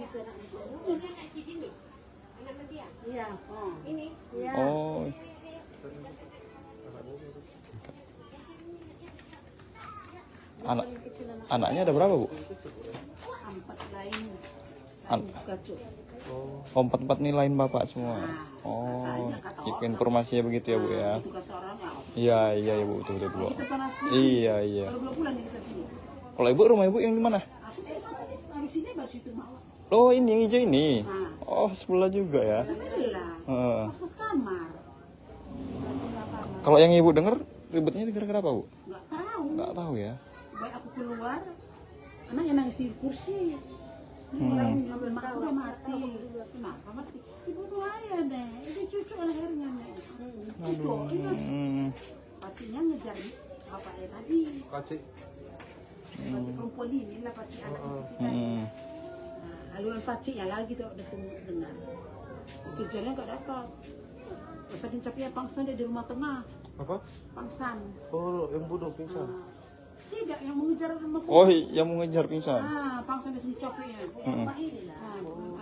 Iya. Ini. Iya. Oh. Anaknya ada berapa, Bu? lain An- kacau. Oh, empat ini lain bapak semua. Oh, informasinya begitu ya bu ya. Itu kata orangnya. Iya iya ya bu, betul betul bu. Kita kan asli. Iya iya. Kalau 2 bulan nih kita sini. Kalau ibu rumah ibu yang di mana? Aku di sini baru itu mau. Oh ini yang hijau ini. Oh sebelah juga ya. Sebelah. Heeh. Pas kamar. Kalau yang ibu dengar ribetnya gara-gara apa bu? Nggak tahu. Nggak tahu ya. Baik aku keluar, anaknya nangis di kursi. Orang ngambil makan udah mati. Kenapa mati? Ibu tuh ayah deh. Ini cucu lehernya nih. Cucu. Pacinya ngejar bapaknya tadi. Paci. Paci perempuan ini lah paci anak kecil tadi. Haluan pacinya lagi tuh udah dengar. Kejarnya nggak dapat. Saking capeknya pangsan dia di rumah tengah. Apa? Pangsan. Oh, yang bunuh pingsan. Tidak, yang mengejar rumah. Oh yang mau ngejar pingsan. Pangsan dia sendiri capeknya.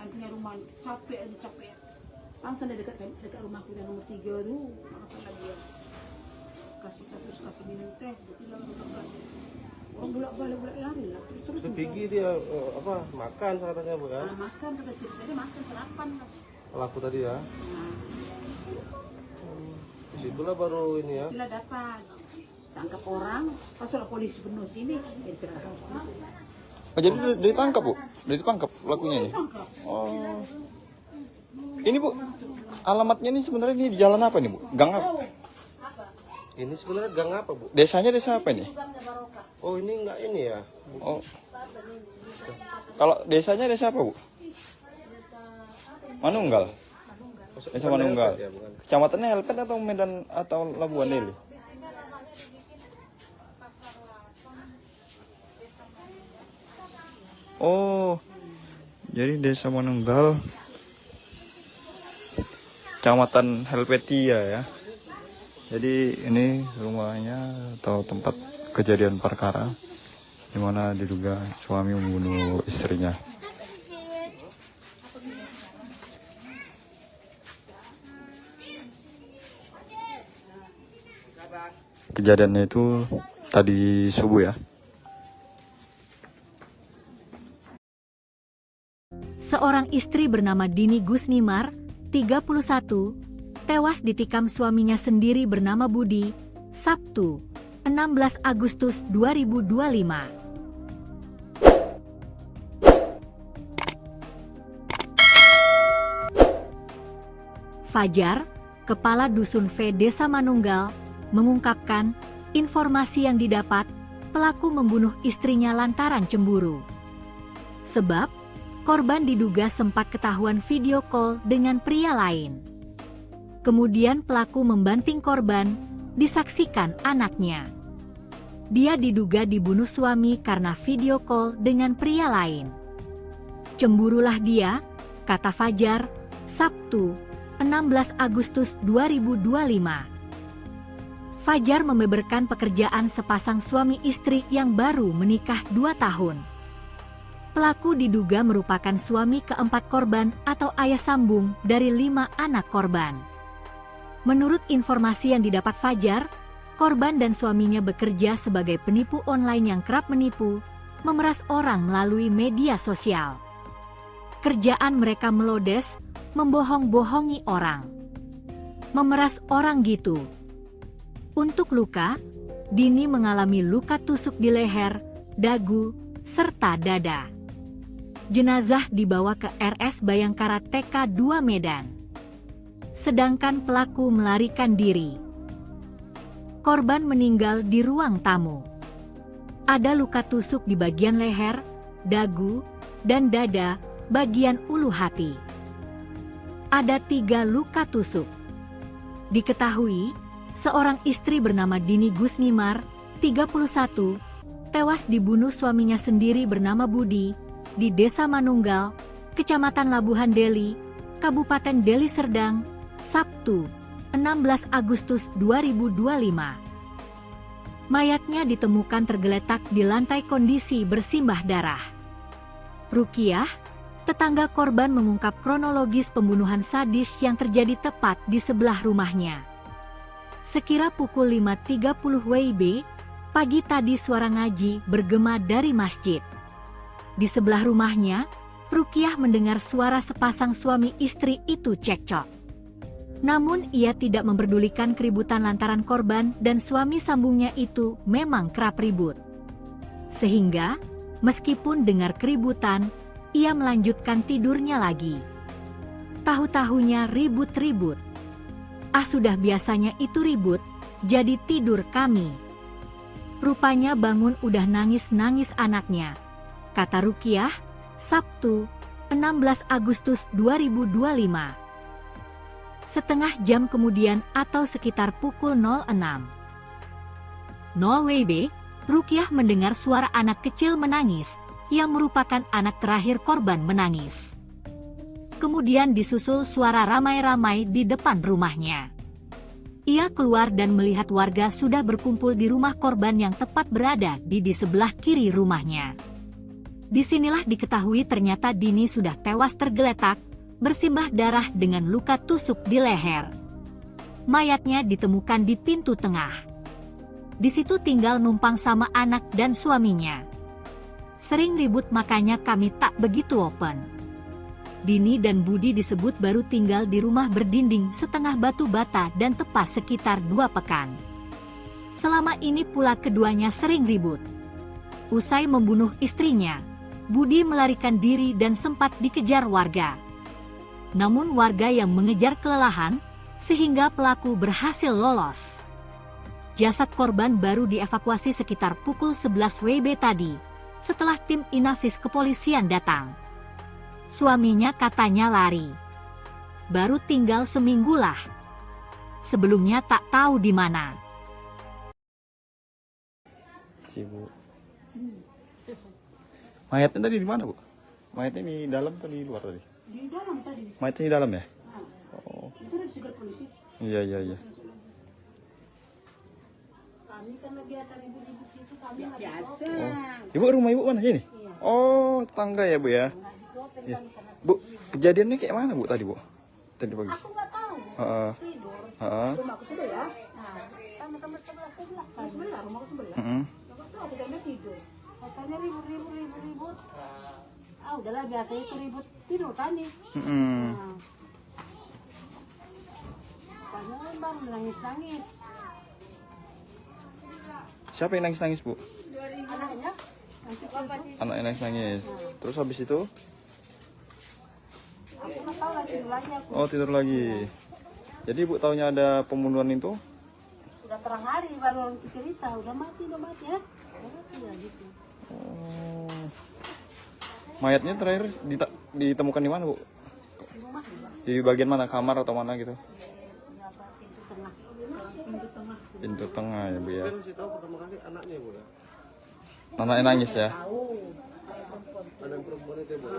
Punya rumah capek. Pangsan dia dekat rumahku yang nomor 3 tuh. Pangsan dia kasih minum teh. Bilang orang bolak-balik lari lah. Terus Sepigi dia makan katanya bu ya. makan kata ceritanya makan sarapan. Pelaku tadi ya. Disitulah baru ini ya. Bila dapat tangkap orang, pas sudah polisi penuh sini, diserahkan polisi. Oh jadi ditangkap bu? Ditangkap pelakunya ini? Tangkap. Oh. Ini bu, alamatnya ini sebenarnya ini di jalan apa nih bu? Gang apa? Ini sebenarnya gang apa bu? Desanya desa apa ini? Oh ini enggak ini ya. Oh. Kalau desanya desa apa bu? Manunggal. Desa Manunggal. Ya, bukan. Kecamatannya Helpet atau Medan atau Labuan Deli? Oh, jadi desa Manunggal, Kecamatan Helvetia ya. Jadi ini rumahnya atau tempat kejadian perkara di mana diduga suami membunuh istrinya. Kejadiannya itu tadi subuh ya. Seorang istri bernama Dini Gusnimar, 31, tewas ditikam suaminya sendiri bernama Budi, Sabtu, 16 Agustus 2025. Fajar, Kepala Dusun V Desa Manunggal, mengungkapkan informasi yang didapat pelaku membunuh istrinya lantaran cemburu. Sebab korban diduga sempat ketahuan video call dengan pria lain. Kemudian pelaku membanting korban, disaksikan anaknya. Dia diduga dibunuh suami karena video call dengan pria lain. Cemburulah dia, kata Fajar, Sabtu, 16 Agustus 2025. Fajar membeberkan pekerjaan sepasang suami istri yang baru menikah 2 tahun. Pelaku diduga merupakan suami keempat korban atau ayah sambung dari 5 anak korban. Menurut informasi yang didapat Fajar, korban dan suaminya bekerja sebagai penipu online yang kerap menipu, memeras orang melalui media sosial. Kerjaan mereka melodes, membohong-bohongi orang. Memeras orang gitu. Untuk luka, Dini mengalami luka tusuk di leher, dagu, serta dada. Jenazah dibawa ke RS Bayangkara TK 2 Medan. Sedangkan pelaku melarikan diri. Korban meninggal di ruang tamu. Ada luka tusuk di bagian leher, dagu, dan dada bagian ulu hati. Ada 3 luka tusuk. Diketahui, seorang istri bernama Dini Gusnimar, 31, tewas dibunuh suaminya sendiri bernama Budi, di Desa Manunggal, Kecamatan Labuhan Deli, Kabupaten Deli Serdang, Sabtu, 16 Agustus 2025. Mayatnya ditemukan tergeletak di lantai kondisi bersimbah darah. Rukiah, tetangga korban mengungkap kronologis pembunuhan sadis yang terjadi tepat di sebelah rumahnya. Sekira pukul 5.30 WIB, pagi tadi suara ngaji bergema dari masjid. Di sebelah rumahnya, Rukiah mendengar suara sepasang suami istri itu cekcok. Namun ia tidak memperdulikan keributan lantaran korban dan suami sambungnya itu memang kerap ribut. Sehingga, meskipun dengar keributan, ia melanjutkan tidurnya lagi. Tahu-tahunya ribut-ribut. Ah, sudah biasanya itu ribut, jadi tidur kami. Rupanya bangun udah nangis-nangis anaknya. Kata Rukiah, Sabtu, 16 Agustus 2025. Setengah jam kemudian atau sekitar pukul 06.00 WIB, Rukiah mendengar suara anak kecil menangis, yang merupakan anak terakhir korban menangis. Kemudian disusul suara ramai-ramai di depan rumahnya. Ia keluar dan melihat warga sudah berkumpul di rumah korban yang tepat berada di sebelah kiri rumahnya. Disinilah diketahui ternyata Dini sudah tewas tergeletak, bersimbah darah dengan luka tusuk di leher. Mayatnya ditemukan di pintu tengah. Di situ tinggal numpang sama anak dan suaminya. Sering ribut makanya kami tak begitu open. Dini dan Budi disebut baru tinggal di rumah berdinding setengah batu bata dan tepas sekitar 2 pekan. Selama ini pula keduanya sering ribut. Usai membunuh istrinya, Budi melarikan diri dan sempat dikejar warga. Namun warga yang mengejar kelelahan, sehingga pelaku berhasil lolos. Jasad korban baru dievakuasi sekitar pukul 11 WIB tadi, setelah tim Inafis kepolisian datang. Suaminya katanya lari. Baru tinggal seminggu lah. Sebelumnya tak tahu di mana. Bu. Mayatnya tadi di mana, Bu? Mayatnya di dalam atau di luar tadi? Di dalam tadi. Mayatnya di dalam ya? Oh. Itu udah disegat polisi. Iya. Kami karena biasa ribut-ribut situ kami nggak Biasa. Ibu, rumah ibu mana sini? Oh, tangga ya, Bu ya? Ya. Bu, kejadiannya kayak mana, Bu, tadi, Bu? Tadi pagi. Aku nggak tahu. Tidur. Rumahku sebelah. Nah, sama-sama sebelah kan. Sebelah, rumahku sebelah. Nggak tahu, aku udah tidur. Katanya ribut. Ah, udahlah biasa itu ribut tidur kan nih. Nah. Padahal bang nangis-nangis. Siapa yang nangis-nangis, Bu? Anaknya. Anaknya nangis-nangis. Terus habis itu? Aku nggak tahu lagi tidur lagi aku. Oh, tidur lagi. Jadi Ibu taunya ada pembunuhan itu? Udah terang hari baru orang cerita, udah mati ya. Ya gitu. Oh. Mayatnya terakhir ditemukan di mana, Bu? Di rumah juga. Di bagian mana? Kamar atau mana gitu? Ya, pintu tengah. Pintu tengah ya, Bu ya. Saya masih tahu pertama kali anaknya ya, Bu ya. Anaknya nangis ya? Tahu. Anak perempuan itu ya, Bu.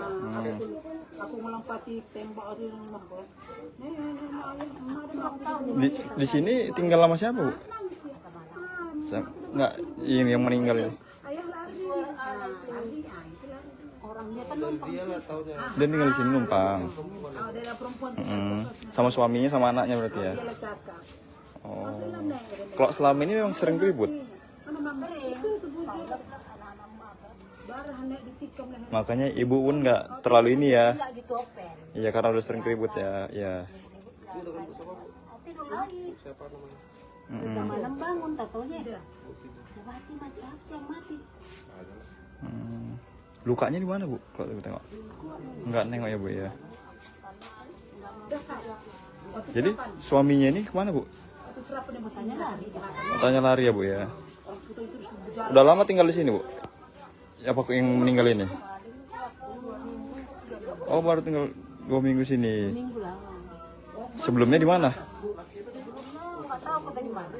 Aku melompati tembok di rumahku. Di sini tinggal sama siapa, Bu? Enggak, ini yang meninggal ini. Ayah lari. Orang dia kan numpang Dia lah taunya. Dia tinggal di sini numpang. Oh, dia perempuan. Sama suaminya sama anaknya berarti ya. Dia cakap. Oh. Kalau selama ini memang sering ribut. Mana mama itu darah nek ditikam leher. Makanya ibu pun nggak terlalu ini ya. nggak gitu open. Iya, karena udah sering ribut ya. Iya. Tidur lagi. Siapa namanya? Udah malam bangun, tak taunya dia mati apa sih yang mati? Lukanya di mana, Bu? Kalau ibu tengok. Nggak nengok ya, Bu ya. Jadi suaminya ini kemana, Bu? Tanya lari. Tanya lari ya, Bu ya. Udah lama tinggal di sini, Bu? Apa yang meninggal ini? Oh, baru tinggal 2 minggu sini. Minggu lah. Sebelumnya di mana? Nggak tahu aku dari mana.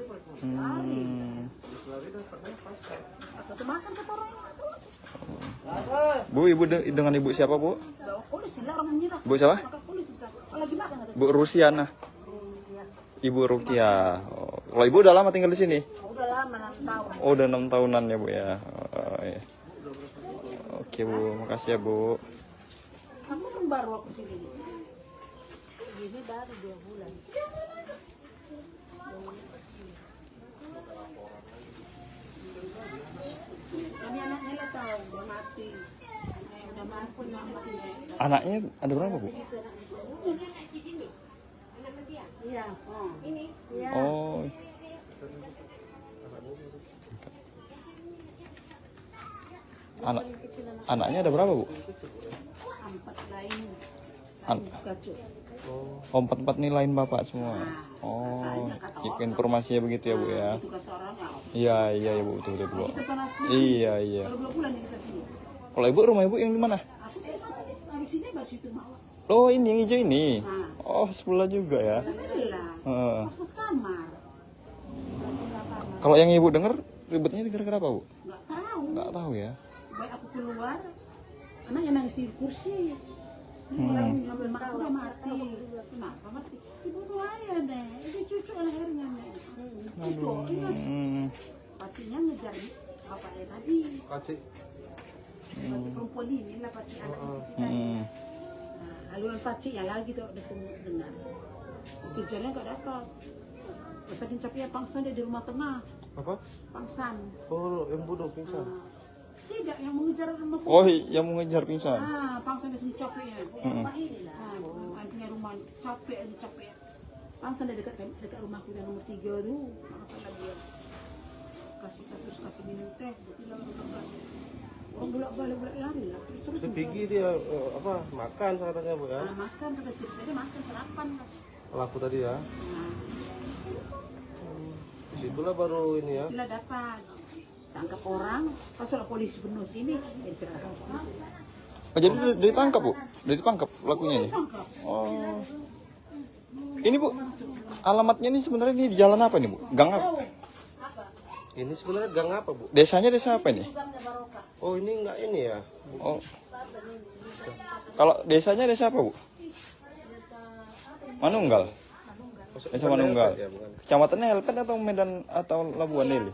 Makan ke orang. Bu, ibu dengan ibu siapa, Bu? Polisi lah orang menyerah. Bu siapa? Polisi. Lagi makan kata. Bu Rusiana. Ibu Rukiah. Oh, kalau ibu udah lama tinggal di sini? Udah lama 6 tahun. Oh, udah 6 tahunan ya, Bu ya. Oh, iya. Oke, Bu, makasih ya, Bu. Kamu kan baru aku sini. Ini baru 2 bulan. Kami anaknya lah tahu dia mati. Anaknya ada berapa, Bu? Iya. Ini. Iya. Oh. Anaknya ada berapa, Bu? 4 lain. Oh, 4 nih lain Bapak semua. Oh, informasinya begitu ya, Bu ya. Iya, iya ya, Bu, betul betul, Bu. Iya, iya. Kalau Ibu, rumah Ibu yang di mana? Oh, ini yang hijau ini. Oh, sebelah juga ya. Kalau yang Ibu dengar ribetnya gara-gara apa, Bu? Nggak tahu. Nggak tahu ya. Baik aku keluar, anaknya nangis di kursi. Orang ngambil makan udah mati. Kenapa mati? Ibu tuh ayah deh. Itu cucu lehernya nih. Cucu, ingat. Pacinya ngejar bapaknya tadi. Paci. Paci perempuan ini lah paci anak tadi. Aluan paci ya lagi tuh dengar. Kejarnya nggak dapat. Saking capeknya pangsan dia di rumah tengah. Apa? Pangsan. Oh, yang bunuh pingsan. Tidak, yang mengejar rumah. Oh, yang mengejar pingsan. Pangsan dia sendiri capeknya. Rumah ini lah. Punya rumah capek. Pangsan dia dekat rumahku yang nomor 3 dulu. Pangsan dia kasih minum teh. Bilang orang bolak-balik lari lah. Terus Sepigi dia makan katanya, Bu ya. Makan kata cerita dia makan sarapan. Pelaku tadi ya. Disitulah baru ini ya. Bila dapat tangkap orang, pas sudah polisi penuh sini, diserahkan polisi. Oh, jadi dia ditangkap, Bu? Dia ditangkap pelakunya ini? Oh. Ini, Bu, alamatnya ini sebenarnya ini di jalan apa nih, Bu? Gang apa? Ini sebenarnya gang apa, Bu? Desanya desa apa ini? Oh, ini enggak ini ya. Oh. Kalau desanya desa apa, Bu? Manunggal. Desa Manunggal. Ya, bukan. Kecamatannya Helpet atau Medan atau Labuan Deli?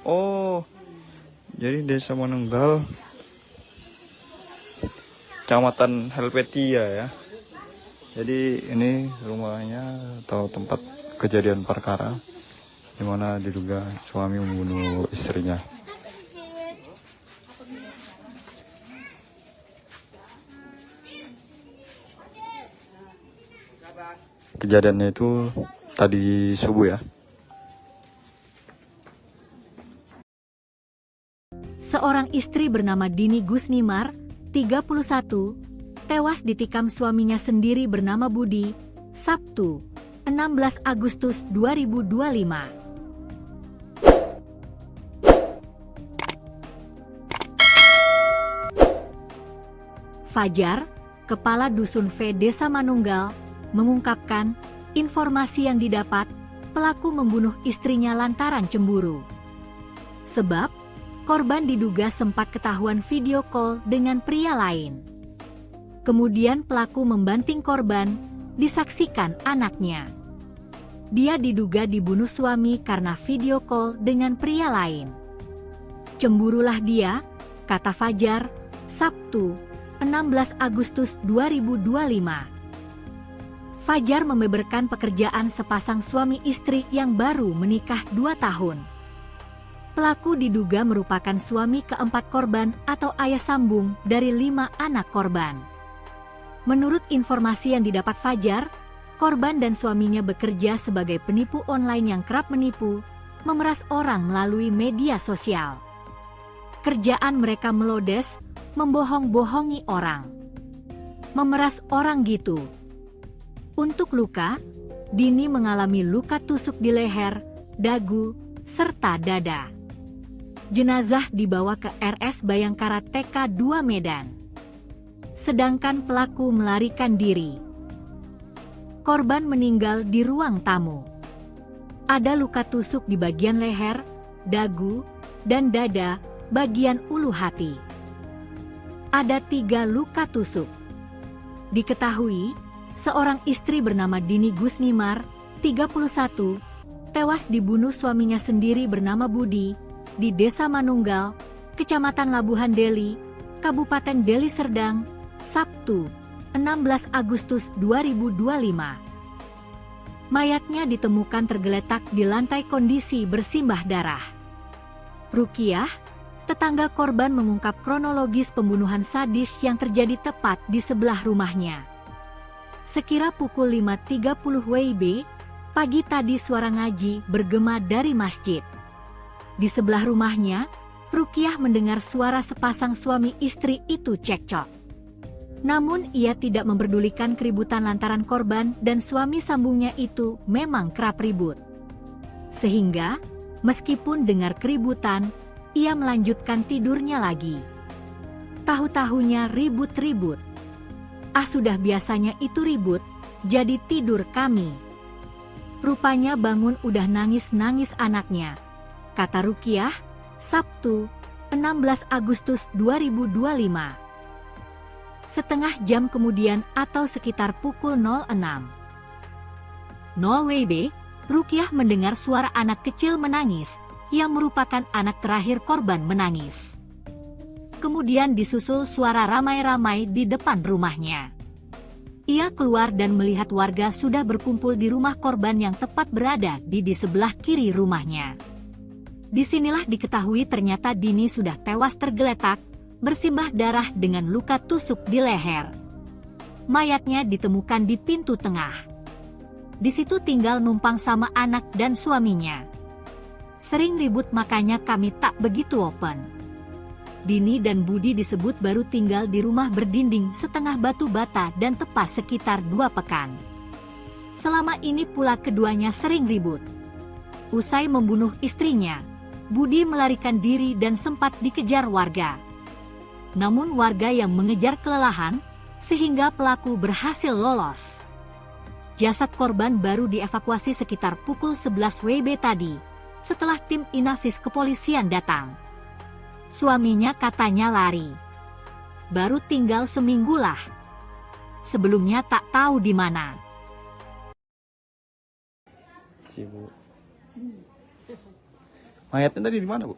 Oh, jadi Desa Manunggal, Kecamatan Helvetia ya. Jadi ini rumahnya atau tempat kejadian perkara di mana diduga suami membunuh istrinya. Kejadiannya itu tadi subuh ya. Seorang istri bernama Dini Gusnimar, 31, tewas ditikam suaminya sendiri bernama Budi, Sabtu, 16 Agustus 2025. Fajar, Kepala Dusun V Desa Manunggal, mengungkapkan informasi yang didapat pelaku membunuh istrinya lantaran cemburu. Sebab korban diduga sempat ketahuan video call dengan pria lain. Kemudian pelaku membanting korban, disaksikan anaknya. Dia diduga dibunuh suami karena video call dengan pria lain. Cemburulah dia, kata Fajar, Sabtu, 16 Agustus 2025. Fajar membeberkan pekerjaan sepasang suami istri yang baru menikah 2 tahun. Pelaku diduga merupakan suami keempat korban atau ayah sambung dari 5 anak korban. Menurut informasi yang didapat Fajar, korban dan suaminya bekerja sebagai penipu online yang kerap menipu, memeras orang melalui media sosial. Kerjaan mereka melodes, membohong-bohongi orang. Memeras orang gitu. Untuk luka, Dini mengalami luka tusuk di leher, dagu, serta dada. Jenazah dibawa ke RS Bayangkara TK 2 Medan. Sedangkan pelaku melarikan diri. Korban meninggal di ruang tamu. Ada luka tusuk di bagian leher, dagu, dan dada bagian ulu hati. Ada 3 luka tusuk. Diketahui, seorang istri bernama Dini Gusnimar, 31, tewas dibunuh suaminya sendiri bernama Budi, di Desa Manunggal, Kecamatan Labuhan Deli, Kabupaten Deli Serdang, Sabtu, 16 Agustus 2025. Mayatnya ditemukan tergeletak di lantai kondisi bersimbah darah. Rukiah, tetangga korban, mengungkap kronologis pembunuhan sadis yang terjadi tepat di sebelah rumahnya. Sekira pukul 5.30 WIB, pagi tadi suara ngaji bergema dari masjid. Di sebelah rumahnya, Rukiah mendengar suara sepasang suami istri itu cekcok. Namun ia tidak memperdulikan keributan lantaran korban dan suami sambungnya itu memang kerap ribut. Sehingga, meskipun dengar keributan, ia melanjutkan tidurnya lagi. Tahu-tahunya ribut-ribut. Ah, sudah biasanya itu ribut, jadi tidur kami. Rupanya bangun udah nangis-nangis anaknya, kata Rukiah, Sabtu, 16 Agustus 2025. Setengah jam kemudian atau sekitar pukul 06.00 WIB, Rukiah mendengar suara anak kecil menangis, yang merupakan anak terakhir korban menangis. Kemudian disusul suara ramai-ramai di depan rumahnya. Ia keluar dan melihat warga sudah berkumpul di rumah korban yang tepat berada di sebelah kiri rumahnya. Disinilah diketahui ternyata Dini sudah tewas tergeletak, bersimbah darah dengan luka tusuk di leher. Mayatnya ditemukan di pintu tengah. Di situ tinggal numpang sama anak dan suaminya. Sering ribut makanya kami tak begitu open. Dini dan Budi disebut baru tinggal di rumah berdinding setengah batu bata dan tepas sekitar 2 pekan. Selama ini pula keduanya sering ribut. Usai membunuh istrinya, Budi melarikan diri dan sempat dikejar warga. Namun warga yang mengejar kelelahan, sehingga pelaku berhasil lolos. Jasad korban baru dievakuasi sekitar pukul 11 WIB tadi, setelah tim Inafis kepolisian datang. Suaminya katanya lari. Baru tinggal seminggu lah. Sebelumnya tak tahu di mana. Bu. Mayatnya tadi di mana, Bu?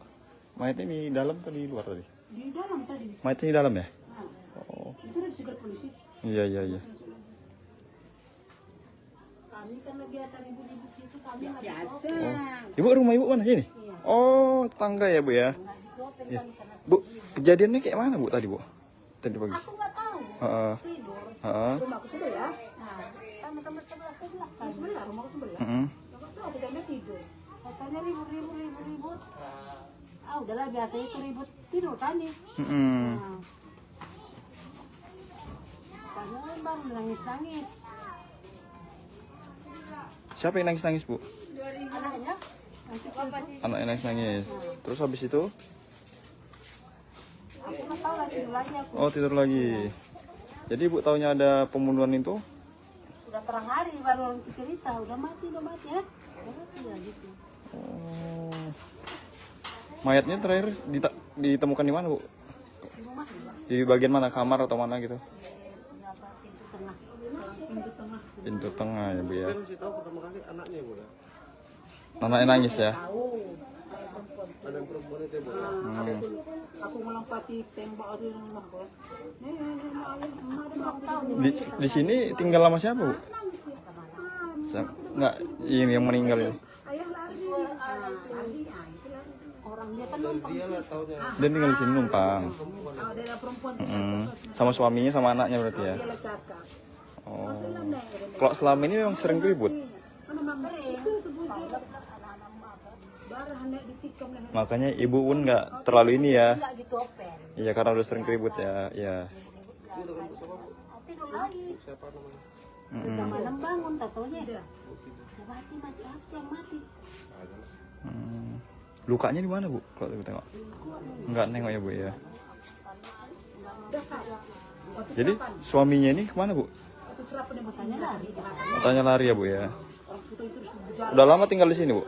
Mayatnya di dalam atau di luar tadi? Di dalam tadi. Mayatnya di dalam ya? Nah, Oh. itu udah disegat polisi. Iya. Kami karena biasa ribut-ribut situ, kami nggak Biasa. Ibu, rumah ibu mana sini? Iya. Oh, tangga ya, Bu ya? diopen Iya. kami karena Bu, kejadiannya kayak mana, Bu, tadi, Bu? Tadi pagi. aku nggak tahu. Heeh. Tidur. Heeh. Rumahku sebelah. Nah, sama-sama sebelah kan. Sebelah, rumahku sebelah. Heeh. Aku tahu bedanya tidur. Katanya ribut. Ah, udahlah biasa itu ribut, tidur kami. Heeh. Nah, karena baru nangis-nangis. Siapa yang nangis-nangis, Bu? Anaknya, Anaknya nangis-nangis. Terus habis itu? aku nggak tahu lah, tidur lagi aku. Oh, tidur lagi. Jadi Ibu taunya ada pembunuhan itu? Udah terang hari baru orang itu cerita, udah mati ya. Udah mati ya gitu. Oh. Mayatnya terakhir ditemukan di mana, Bu? Di rumah juga. Di bagian mana? Kamar atau mana gitu? Di apa, pintu tengah. Pintu tengah ya, Bu ya. Saya masih tahu pertama kali anaknya, Bu ya. Anaknya nangis ya? Ada yang perempuan itu, Bu. Aku melompati tembok di rumahku. Di sini tinggal sama siapa, Bu? Enggak, ini yang meninggal ini. Ayah lari. Orang dia kan numpang Dia lah taunya. Dia tinggal di sini numpang. Daerah perempuan. Sama suaminya sama anaknya berarti ya? Dia cakap. Oh. Kalau selama ini memang sering ribut. Makanya ibu pun nggak terlalu ini ya. nggak gitu open. Iya, karena udah sering ribut ya. Iya. Tidur lagi. Siapa namanya? Udah malam bangun, tak taunya. Mati apa sih yang mati? Lukanya di mana, Bu? Kalau ibu tengok? Nggak nengok ya, Bu ya. Jadi suaminya ini kemana, Bu? Matanya lari. Katanya lari ya, Bu ya. Udah lama tinggal di sini, Bu?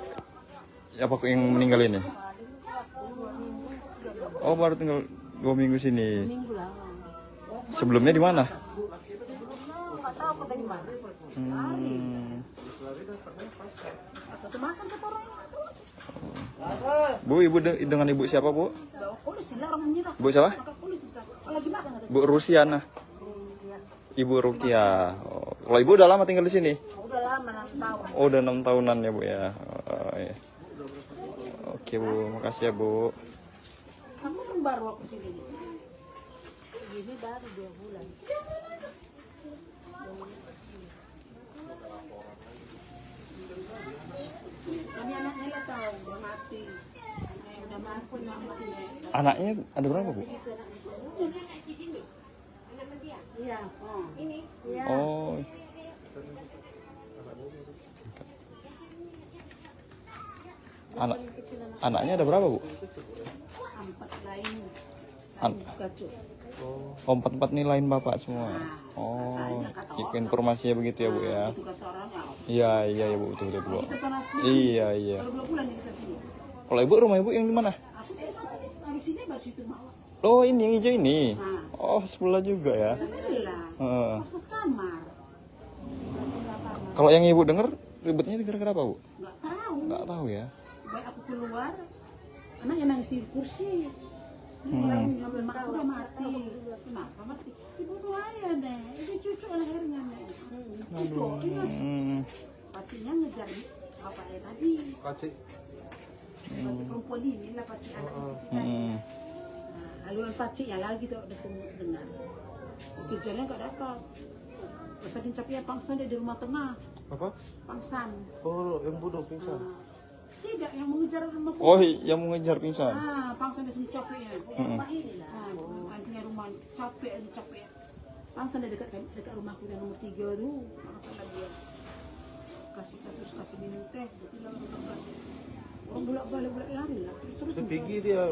Apa yang meninggal ini? Oh, baru tinggal 2 minggu sini. Minggu lah. Sebelumnya di mana? Nggak tahu aku dari mana. Bu, ibu dengan ibu siapa, Bu? Bu siapa? Bu Rusiana. Ibu Rukia. Oh, kalau ibu udah lama tinggal di sini? Udah lama 6 tahun. Oh, udah 6 tahunan ya Bu ya. Oh, iya. Oke Bu, makasih ya Bu. Kamu kan baru aku sini. Ini baru 2 bulan. Kami anaknya lah tahu udah mati. Anaknya udah mati pun mama sini. Anaknya ada berapa Bu? Iya. Ini. Iya. Oh. Anaknya ada berapa Bu? 4 lain. An- Kacau. Oh, 4 nih lain bapak semua. Oh, informasinya begitu ya Bu ya. Itu kata orang ya. Iya iya ya Bu, betul betul Bu. Kita panas. Iya iya. Baru 2 bulan kita sini. Kalau Ibu, rumah Ibu yang di mana? Aku habis sini baru situ mau. Oh, ini yang hijau ini. Oh, sebelah juga ya. Sebelah. Heeh. Pas kamar. Kalau yang Ibu dengar ribetnya gara-gara apa Bu? Nggak tahu. Nggak tahu ya. Baik aku keluar, anaknya nangis di kursi. Orang ngambil mak udah mati. Kenapa mati? Ibu tuh ayah deh. Itu cucu lehernya nih. Cucu. Pacinya ngejar bapaknya tadi. Pacik. Paci perempuan ini lah paci anak kita. Haluan pacinya lagi tuh dengar. Kejarnya nggak dapat. Saking capeknya pangsan dia di rumah tengah. Apa? Pangsan. Oh, yang bunuh pingsan. Tidak, yang mengejar rumah. Oh, yang mengejar pingsan. Pangsan dia sini capeknya. Rumah ini lah. Punya rumah capek. Pangsan dia dekat rumahku yang nomor 3 tuh. Pangsan lah dia. Kasih minum teh. Bilang orang bolak-balik lari lah. Terus Sepigi dia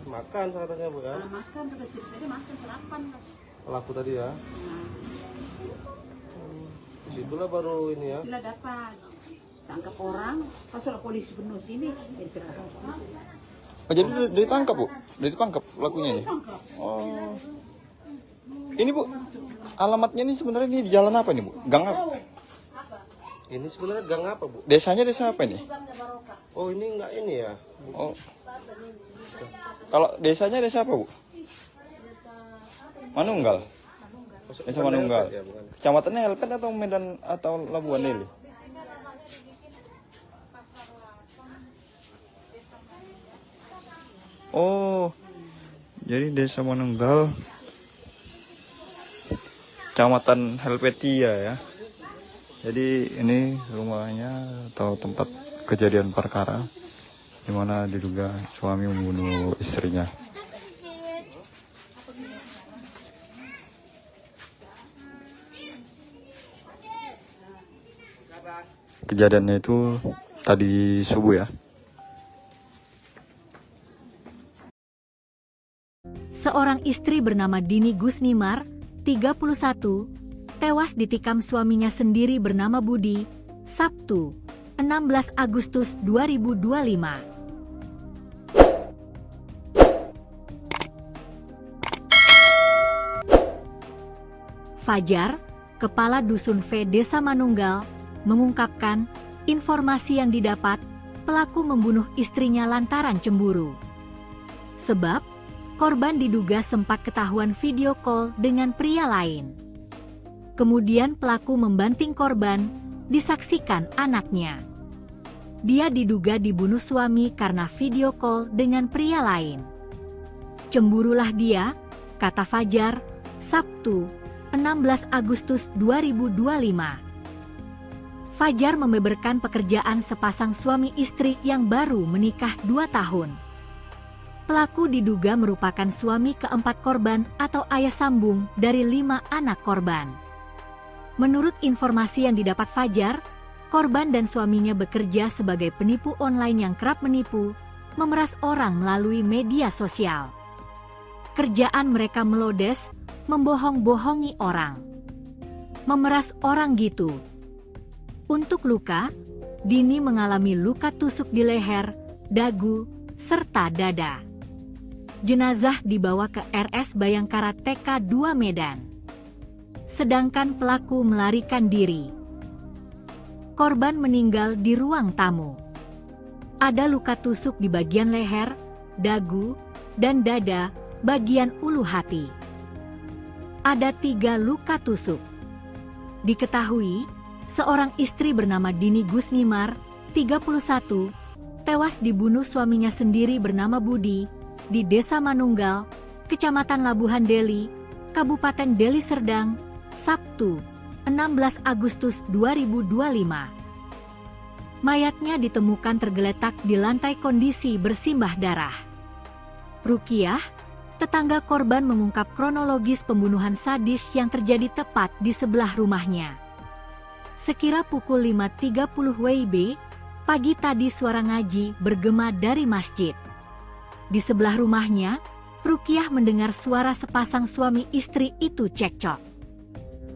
makan katanya Bu ya. makan kata ceritanya makan sarapan. Pelaku tadi ya. Nah, Disitulah baru ini ya. itulah dapat tangkap orang. Pas lah polisi penuh sini, serahkan polisi. Oh, jadi ditangkap Bu? Ditangkap pelakunya ini? Tangkap. Oh. Ini Bu, alamatnya ini sebenarnya ini di jalan apa nih Bu? Gang apa? Ini sebenarnya gang apa Bu? Desanya desa apa ini? Oh ini enggak ini ya. Oh. Kalau desanya desa apa Bu? Manunggal. Desa Manunggal. Ya, bukan. Kecamatannya Helpet atau Medan atau Labuan Leli? Oh, jadi desa Manunggal, Kecamatan Helvetia ya. Jadi ini rumahnya atau tempat kejadian perkara di mana diduga suami membunuh istrinya. Kejadiannya itu tadi subuh ya. Seorang istri bernama Dini Gusnimar, 31, tewas ditikam suaminya sendiri bernama Budi, Sabtu, 16 Agustus 2025. Fajar, Kepala Dusun V Desa Manunggal, mengungkapkan informasi yang didapat pelaku membunuh istrinya lantaran cemburu. Sebab korban diduga sempat ketahuan video call dengan pria lain. Kemudian pelaku membanting korban, disaksikan anaknya. Dia diduga dibunuh suami karena video call dengan pria lain. Cemburulah dia, kata Fajar, Sabtu, 16 Agustus 2025. Fajar membeberkan pekerjaan sepasang suami istri yang baru menikah 2 tahun. Pelaku diduga merupakan suami keempat korban atau ayah sambung dari 5 anak korban. Menurut informasi yang didapat Fajar, korban dan suaminya bekerja sebagai penipu online yang kerap menipu, memeras orang melalui media sosial. Kerjaan mereka melodes, membohong-bohongi orang. Memeras orang gitu. Untuk luka, Dini mengalami luka tusuk di leher, dagu, serta dada. Jenazah dibawa ke RS Bayangkara TK 2 Medan. Sedangkan pelaku melarikan diri. Korban meninggal di ruang tamu. Ada luka tusuk di bagian leher, dagu, dan dada bagian ulu hati. Ada 3 luka tusuk. Diketahui, seorang istri bernama Dini Gusmimar, 31, tewas dibunuh suaminya sendiri bernama Budi di Desa Manunggal, Kecamatan Labuhan Deli, Kabupaten Deli Serdang, Sabtu, 16 Agustus 2025. Mayatnya ditemukan tergeletak di lantai kondisi bersimbah darah. Rukiah, tetangga korban, mengungkap kronologis pembunuhan sadis yang terjadi tepat di sebelah rumahnya. Sekira pukul 5.30 WIB, pagi tadi suara ngaji bergema dari masjid. Di sebelah rumahnya, Rukiah mendengar suara sepasang suami istri itu cekcok.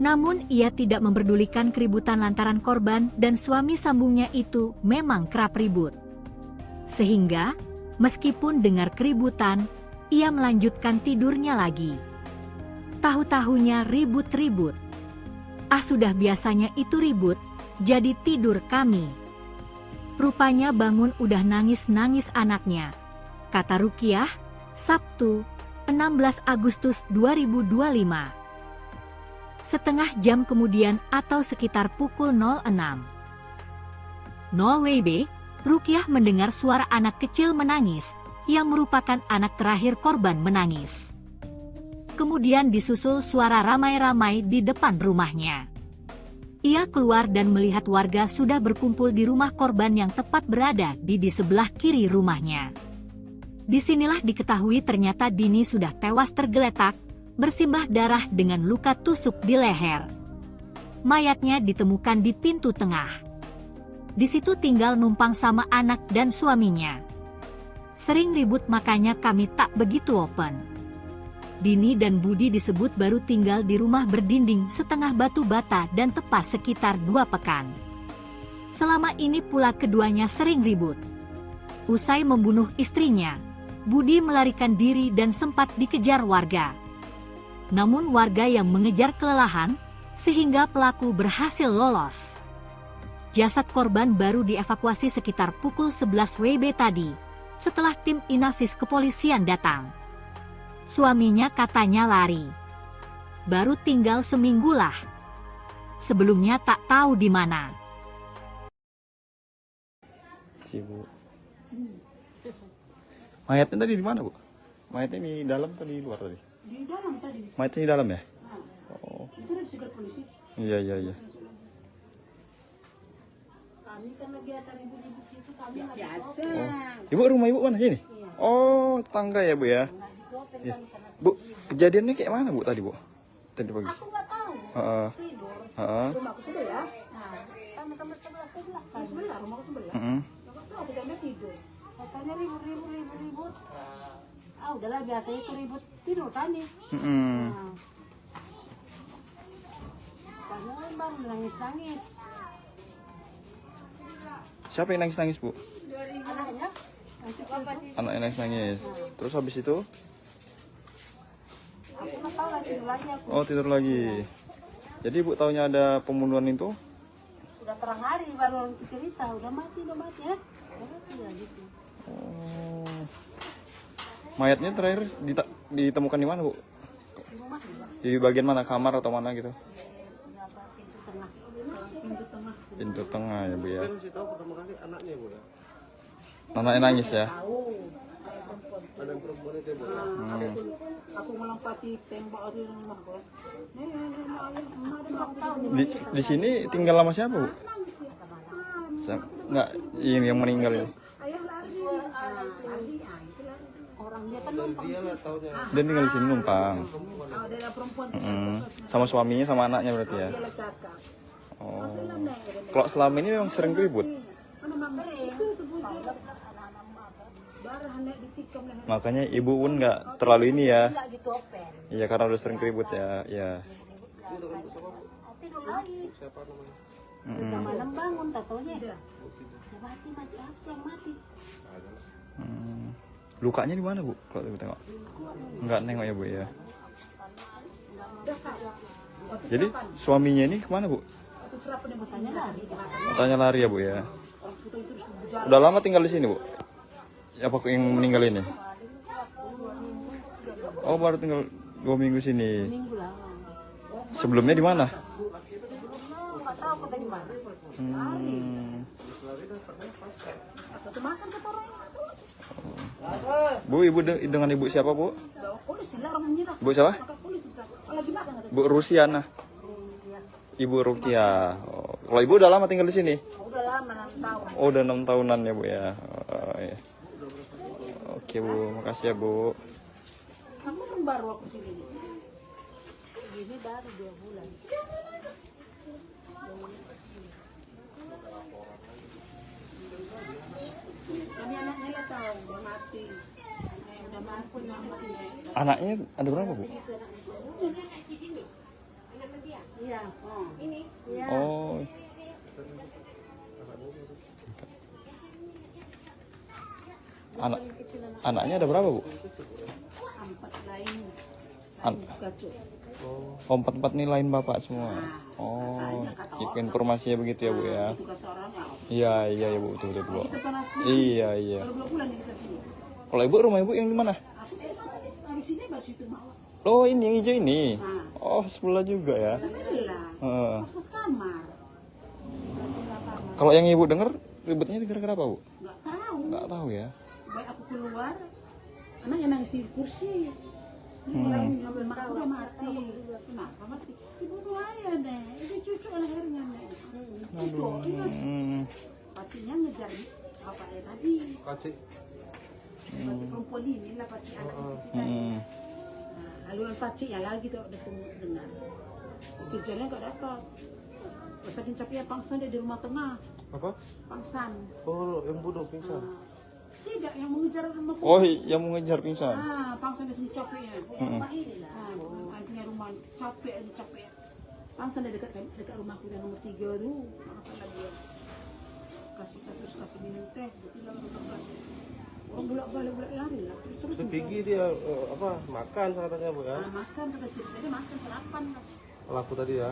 Namun ia tidak memperdulikan keributan lantaran korban dan suami sambungnya itu memang kerap ribut. Sehingga, meskipun dengar keributan, ia melanjutkan tidurnya lagi. Tahu-tahunya ribut-ribut. Ah, sudah biasanya itu ribut, jadi tidur kami. Rupanya bangun udah nangis-nangis anaknya, kata Rukiah, Sabtu, 16 Agustus 2025. Setengah jam kemudian atau sekitar pukul 06.00 WIB, Rukiah mendengar suara anak kecil menangis, yang merupakan anak terakhir korban menangis. Kemudian disusul suara ramai-ramai di depan rumahnya. Ia keluar dan melihat warga sudah berkumpul di rumah korban yang tepat berada di sebelah kiri rumahnya. Disinilah diketahui ternyata Dini sudah tewas tergeletak, bersimbah darah dengan luka tusuk di leher. Mayatnya ditemukan di pintu tengah. Di situ tinggal numpang sama anak dan suaminya. Sering ribut makanya kami tak begitu open. Dini dan Budi disebut baru tinggal di rumah berdinding setengah batu bata dan tepas sekitar 2 pekan. Selama ini pula keduanya sering ribut. Usai membunuh istrinya, Budi melarikan diri dan sempat dikejar warga. Namun warga yang mengejar kelelahan, sehingga pelaku berhasil lolos. Jasad korban baru dievakuasi sekitar pukul 11 WIB tadi, setelah tim Inafis kepolisian datang. Suaminya katanya lari. Baru tinggal seminggu lah. Sebelumnya tak tahu di mana. Bu. Mayatnya tadi di mana, Bu? Mayatnya di dalam atau di luar tadi? Di dalam tadi. Mayatnya di dalam ya? Oh. Itu udah disegat polisi. Iya. Kami kan biasa ribut-ribut situ, kami nggak Biasa. Ibu, rumah ibu mana sini? Oh, tangga ya, Bu ya? Ya. Bu, kejadiannya kayak mana, Bu, tadi, Bu? Tadi pagi. Aku nggak tahu. Tidur. Rumahku sebelah. Nah, sama-sama sebelah kan. Sebelah, rumahku sebelah. Nggak tahu, tidak tidur. Katanya ribut. Ah, udahlah biasa itu ribut, tidur kan nih. Nah. Bangun bang, nangis-nangis. Siapa yang nangis-nangis, Bu? Anaknya. Anaknya nangis-nangis. Terus habis itu? Aku nggak tahu lah, tidur lagi aku. Oh, tidur lagi. Jadi Bu taunya ada pembunuhan itu? Udah terang hari baru orang cerita, udah mati ya. Udah mati ya gitu. Oh. Mayatnya terakhir ditemukan di mana, Bu? Di rumah juga. Di bagian mana, kamar atau mana gitu? Apa, pintu tengah. Pintu tengah ya, Bu ya. Saya masih tahu pertama kali anaknya, Bu ya. Anaknya nangis ya? Tahu. Ada yang perempuan itu, Bu. Aku melompati tembok di rumahku. Di sini tinggal lama siapa, Bu? Enggak, ini yang meninggal ini. Ayah lari. Orang dia kan numpang Dia lah taunya. Dia tinggal di sini numpang. Ada perempuan. Sama suaminya sama anaknya berarti ya. Dia cakap. Oh. Kalau selama ini memang sering ribut. Makanya ibu pun nggak terlalu ini ya. nggak gitu open. Iya, karena udah sering ribut ya. Iya. Biasa. Tidur lagi. Siapa namanya? Udah malam bangun, tak taunya. Ya mati apa sih yang mati? Lukanya di mana, Bu? Kalau ibu tengok. Nggak nengok ya, Bu ya. Jadi suaminya ini kemana, Bu? Katanya lari. Katanya lari ya, Bu ya. Udah lama tinggal di sini, Bu? Apa yang meninggal ini? Oh, baru tinggal 2 minggu sini. Minggu lah. Sebelumnya di mana? Sebelumnya nggak tahu, aku tadi keluar. Atau makan ke orang. Bu, ibu dengan ibu siapa, Bu? Bu siapa? Bu Rusiana. Ibu Rukia. Oh, kalau ibu udah lama tinggal di sini? Udah lama 6 tahun. Oh, udah 6 tahunan ya, Bu ya. Oh, ya. Oke, Bu, makasih ya, Bu. Kamu kan baru aku sini. Ini baru 2 bulan. Kami anaknya lah tahu udah mati. Udah mati mama sini. Anaknya ada berapa, Bu? Iya. Ini. Iya. Oh. Anaknya ada berapa, Bu? 4 lain. Kacau. Oh, 4 nih lain bapak semua. Oh, informasinya begitu ya, Bu ya. Tugas orang Iya, iya ya, Bu, betul Bu. kita kan asli. Iya, iya. Kalau 2 bulan kita sini. Kalau ibu, rumah ibu yang di mana? Aku di sini baru itu mau. Oh, ini yang hijau ini. Oh, sebelah juga ya. Sebelah. Pas kamar. Kalau yang ibu dengar ribetnya gara-gara apa, Bu? Nggak tahu. Nggak tahu ya. Baik aku keluar, anaknya nangis di kursi. Orang ngambil makan udah mati. Kenapa mati? Ibu tuh ayah deh. Itu cucu lehernya nih. Cucu. Pacinya ngejar bapaknya tadi. Paci. Paci perempuan ini lah paci anak kecil tadi. Haluan pacinya lagi tuh udah dengar. Kerjanya nggak dapat. Saking capeknya pangsan dia di rumah tengah. Apa? Pangsan. Oh, yang bunuh pingsan. Tidak, yang mengejar rumah. Oh, yang mau ngejar pingsan. Pangsan di sini capeknya. Rumah ini lah. Punya rumah capek. Pangsan dia dekat rumahku yang nomor 3 tuh. Pangsan dia kasih minum teh. Bilang orang bolak-balik lari lah. Terus Sepigi dia makan katanya, Bu ya. makan kata cerita dia makan sarapan. Pelaku tadi ya.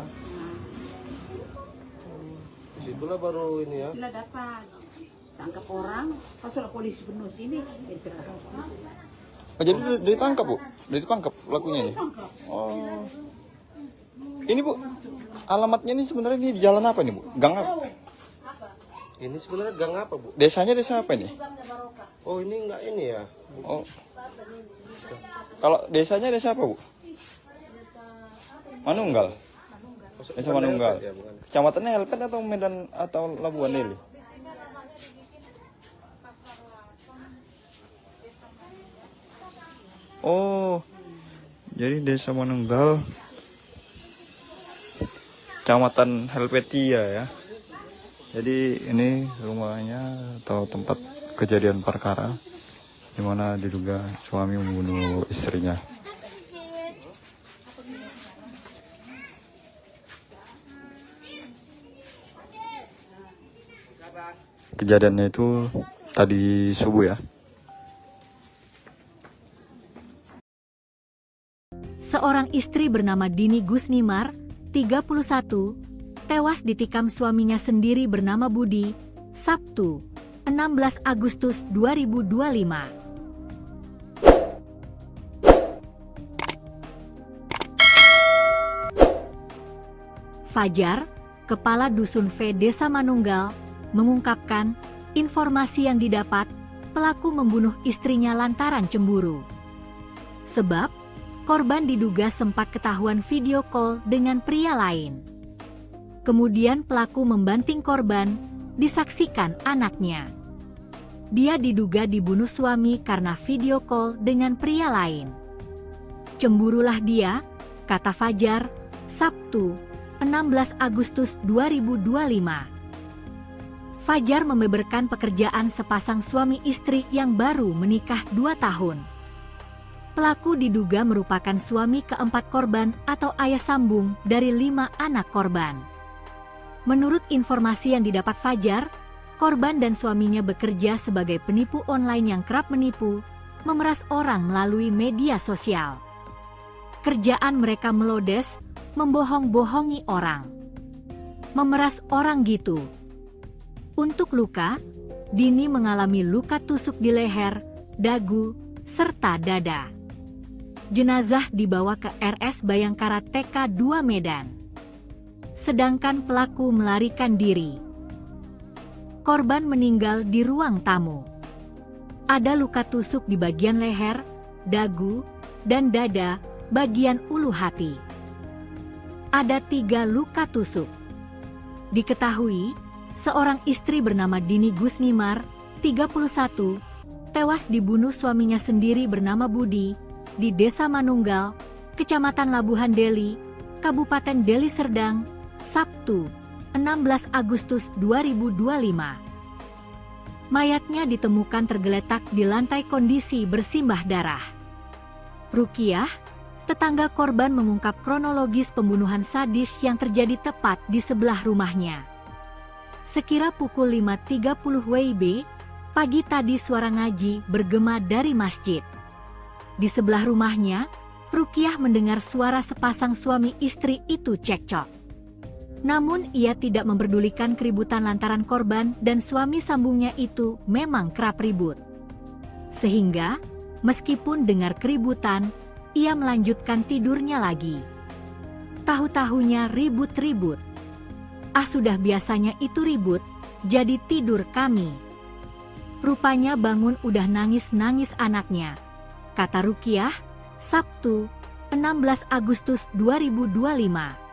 Disitulah baru ini ya. Bila dapat tangkap orang, pasal polisi penuh ini diserahkan polisi. Oh, jadi ditangkap, Bu? Ditangkap pelakunya ini? Tangkap. Oh. Ini, Bu, alamatnya ini sebenarnya ini di jalan apa nih, Bu? Gang apa? Ini sebenarnya gang apa, Bu? Desanya desa apa ini? Oh, ini enggak ini ya. Oh. Kalau desanya desa apa, Bu? Manunggal. Desa Manunggal. Ya, bukan. Kecamatannya Helpet atau Medan atau Labuan Deli? Oh, jadi desa Manunggal, Kecamatan Helvetia ya. Jadi ini rumahnya atau tempat kejadian perkara di mana diduga suami membunuh istrinya. Kejadiannya itu tadi subuh ya. Seorang istri bernama Dini Gusnimar, 31, tewas ditikam suaminya sendiri bernama Budi, Sabtu, 16 Agustus 2025. Fajar, Kepala Dusun V Desa Manunggal, mengungkapkan informasi yang didapat pelaku membunuh istrinya lantaran cemburu. Sebab korban diduga sempat ketahuan video call dengan pria lain. Kemudian pelaku membanting korban, disaksikan anaknya. Dia diduga dibunuh suami karena video call dengan pria lain. Cemburulah dia, kata Fajar, Sabtu, 16 Agustus 2025. Fajar membeberkan pekerjaan sepasang suami istri yang baru menikah 2 tahun. Pelaku diduga merupakan suami keempat korban atau ayah sambung dari 5 anak korban. Menurut informasi yang didapat Fajar, korban dan suaminya bekerja sebagai penipu online yang kerap menipu, memeras orang melalui media sosial. Kerjaan mereka melodes, membohong-bohongi orang. Memeras orang gitu. Untuk luka, Dini mengalami luka tusuk di leher, dagu, serta dada. Jenazah dibawa ke RS Bayangkara TK 2 Medan. sedangkan pelaku melarikan diri. Korban meninggal di ruang tamu. Ada luka tusuk di bagian leher, dagu, dan dada, bagian ulu hati. Ada 3 luka tusuk. Diketahui, seorang istri bernama Dini Gusmimar, 31, tewas dibunuh suaminya sendiri bernama Budi, di Desa Manunggal, Kecamatan Labuhan Deli, Kabupaten Deli Serdang, Sabtu, 16 Agustus 2025. Mayatnya ditemukan tergeletak di lantai kondisi bersimbah darah. Rukiah, tetangga korban mengungkap kronologis pembunuhan sadis yang terjadi tepat di sebelah rumahnya. Sekira pukul 5.30 WIB, pagi tadi suara ngaji bergema dari masjid. Di sebelah rumahnya, Rukiah mendengar suara sepasang suami istri itu cekcok. Namun ia tidak memperdulikan keributan lantaran korban dan suami sambungnya itu memang kerap ribut. Sehingga, meskipun dengar keributan, ia melanjutkan tidurnya lagi. Tahu-tahunya ribut-ribut. Ah, sudah biasanya itu ribut, jadi tidur kami. Rupanya bangun udah nangis-nangis anaknya, kata Rukiah, Sabtu, 16 Agustus 2025.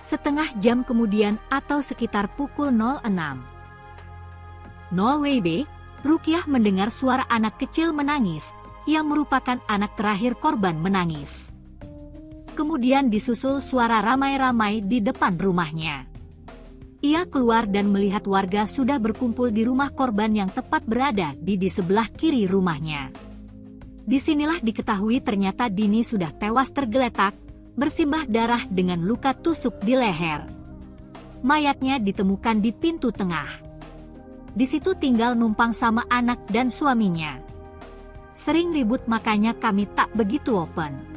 Setengah jam kemudian atau sekitar pukul 06.00 WIB, Rukiah mendengar suara anak kecil menangis, yang merupakan anak terakhir korban menangis. Kemudian disusul suara ramai-ramai di depan rumahnya. Ia keluar dan melihat warga sudah berkumpul di rumah korban yang tepat berada di sebelah kiri rumahnya. Disinilah diketahui ternyata Dini sudah tewas tergeletak, bersimbah darah dengan luka tusuk di leher. Mayatnya ditemukan di pintu tengah. Di situ tinggal numpang sama anak dan suaminya. Sering ribut makanya kami tak begitu open.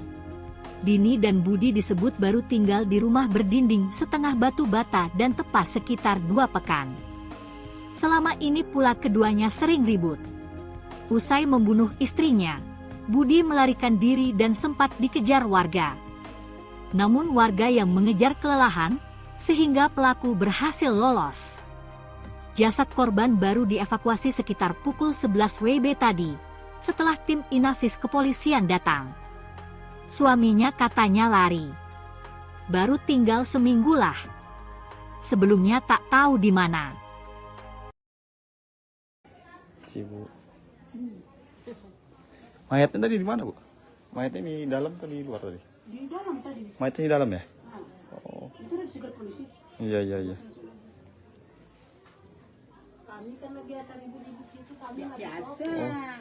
Dini dan Budi disebut baru tinggal di rumah berdinding setengah batu bata dan tepas sekitar 2 pekan. Selama ini pula keduanya sering ribut. Usai membunuh istrinya, Budi melarikan diri dan sempat dikejar warga. Namun warga yang mengejar kelelahan, sehingga pelaku berhasil lolos. Jasad korban baru dievakuasi sekitar pukul 11 WIB tadi, setelah tim Inafis kepolisian datang. Suaminya katanya lari. Baru tinggal seminggu lah. Sebelumnya tak tahu di mana. Bu. Mayatnya tadi di mana, Bu? Mayatnya di dalam atau di luar tadi? Di dalam tadi. Mayatnya di dalam ya? Nah, Oh. itu udah disegat polisi. Iya. Kami karena biasa ribut-ribut situ, kami nggak Biasa.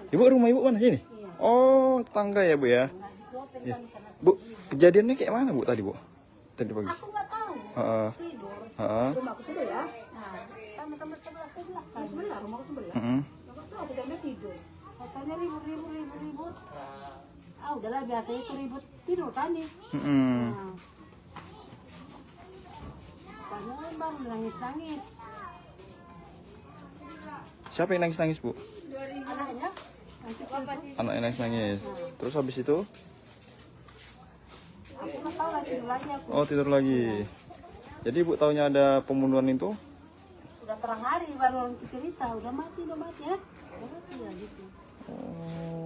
Ibu, rumah ibu mana sini? Oh, tangga ya, Bu ya? dituopin Ya. kami karena Bu, kejadiannya kayak mana, Bu, tadi, Bu? Tadi pagi. aku nggak tahu. Heeh. Tidur. Heeh. Rumahku sebelah. Nah, sama-sama sebelah kan. Sebelah, rumahku sebelah. Heeh. Nggak tahu, tidak tidur. Katanya ribut. Ah, udahlah biasa itu ribut tidur kami. Heeh. Nah, bangun bang nangis-nangis. Siapa yang nangis-nangis, Bu? Anaknya. Anaknya nangis-nangis. Terus habis itu? Aku nggak tahu lagi tidur lagi aku. Oh, tidur lagi. Jadi Ibu taunya ada pembunuhan itu? Udah terang hari baru orang cerita, udah mati ya. Udah mati ya gitu. Oh.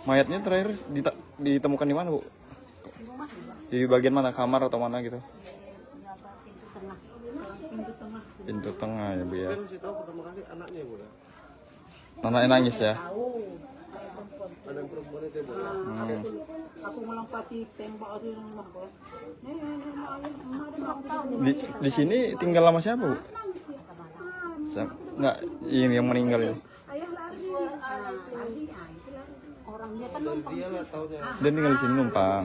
Mayatnya terakhir ditemukan di mana, Bu? Di rumah juga. Di bagian mana? Kamar atau mana gitu? Di apa pintu tengah. Pintu tengah ya, Bu ya. Kan sih tahu pertama kali anaknya ya, Bu. Anaknya nangis ya? Tahu. Anak perempuan itu ya, Bu. Aku melompati tembok di rumahku. Di sini tinggal sama siapa, Bu? Nggak, ini yang meninggal ini. Ayah lari. Orang dia kan numpang Dia nggak taunya. Dia tinggal di sini numpang.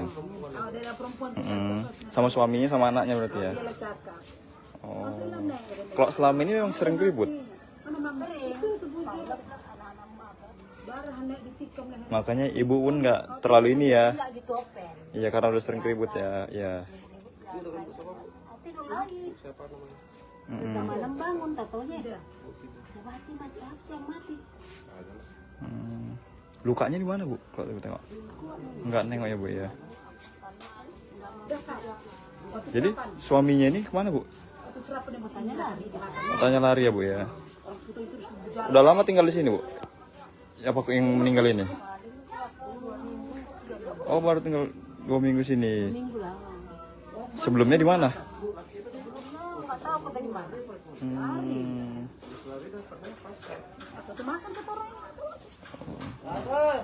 Ada perempuan Sama suaminya sama anaknya berarti ya. dia cakap. Oh. Kalau selama ini memang sering ribut. Makanya ibu pun nggak terlalu ini ya. nggak gitu open. Iya, karena udah sering ribut ya. Iya. Tidur lagi. Siapa namanya? Udah malam bangun, tak taunya. Udah mati apa sih yang mati? Lukanya di mana, Bu? Kalau ibu tengok. Nggak nengok ya, Bu ya. Jadi suaminya ini kemana Bu? Waktu serapan dia bertanya lari di belakang. Katanya lari ya Bu ya. Orang itu terus berjalan. Udah lama tinggal di sini Bu? Apa yang meninggal ini? Oh baru tinggal 2 minggu sini. Minggu lah. Sebelumnya di mana? Nggak tahu kota di mana. Waktu makan ke orang.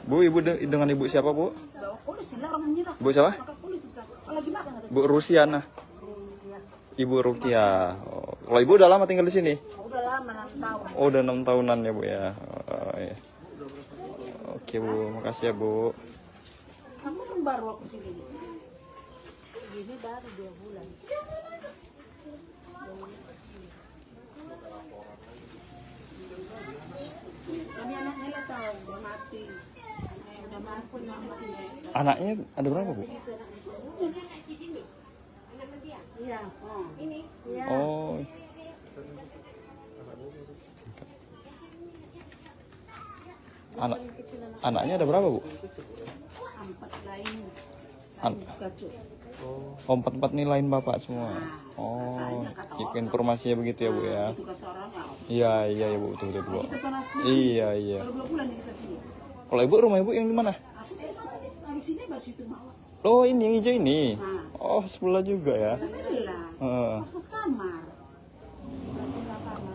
Bu, ibu dengan ibu siapa Bu? Polisi lah orang menyerah. Bu siapa? Maka polisi lagi makan kata. Bu Rusiana. Ibu Rukia. Oh, kalau ibu udah lama tinggal di sini? Udah lama 6 tahun. Oh, udah 6 tahunan ya Bu ya. Oh, iya. Oke Bu, makasih ya Bu. Kamu kan baru aku sini. Ini baru 2 bulan. Kami anaknya lah tahu dia mati. Anaknya udah mati mama sini. Anaknya ada berapa Bu? Iya. Ini. Iya. Oh. Anaknya ada berapa Bu? 4 lain. An- Gacu. Oh, 4 nih lain bapak semua. Oh, informasinya begitu ya Bu ya. Itu kata orangnya. Iya iya ya Bu, betul betul Bu. Kita kan asli. Iya iya. Baru 2 bulan kita sini. Kalau ibu rumah ibu yang di mana? Aku di sini baru situ mau. Oh ini yang hijau ini. Oh sebelah juga ya. Sebelah. Heeh. Pas kamar.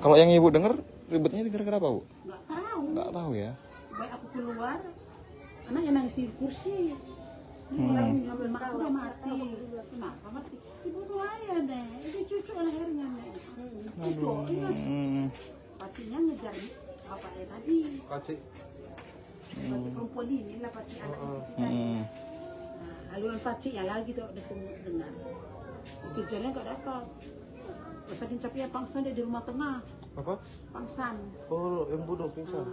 Kalau yang ibu dengar ribetnya gara-gara apa Bu? Nggak tahu. Nggak tahu ya. Baik aku keluar, anaknya nangis di kursi. Ini orang ngambil makan udah mati. Kenapa mati? Ibu tuh ayah deh. Ini cucu lehernya nih. Cucu, iya. Pacinya ngejar bapaknya tadi. Paci. Paci perempuan ini lah paci anak itu tadi. Nah, haluan pacinya lagi tuh dengar. Kejarnya nggak dapat. Saking capeknya pangsan dia di rumah tengah. Apa? Pangsan. Oh, yang bunuh pingsan.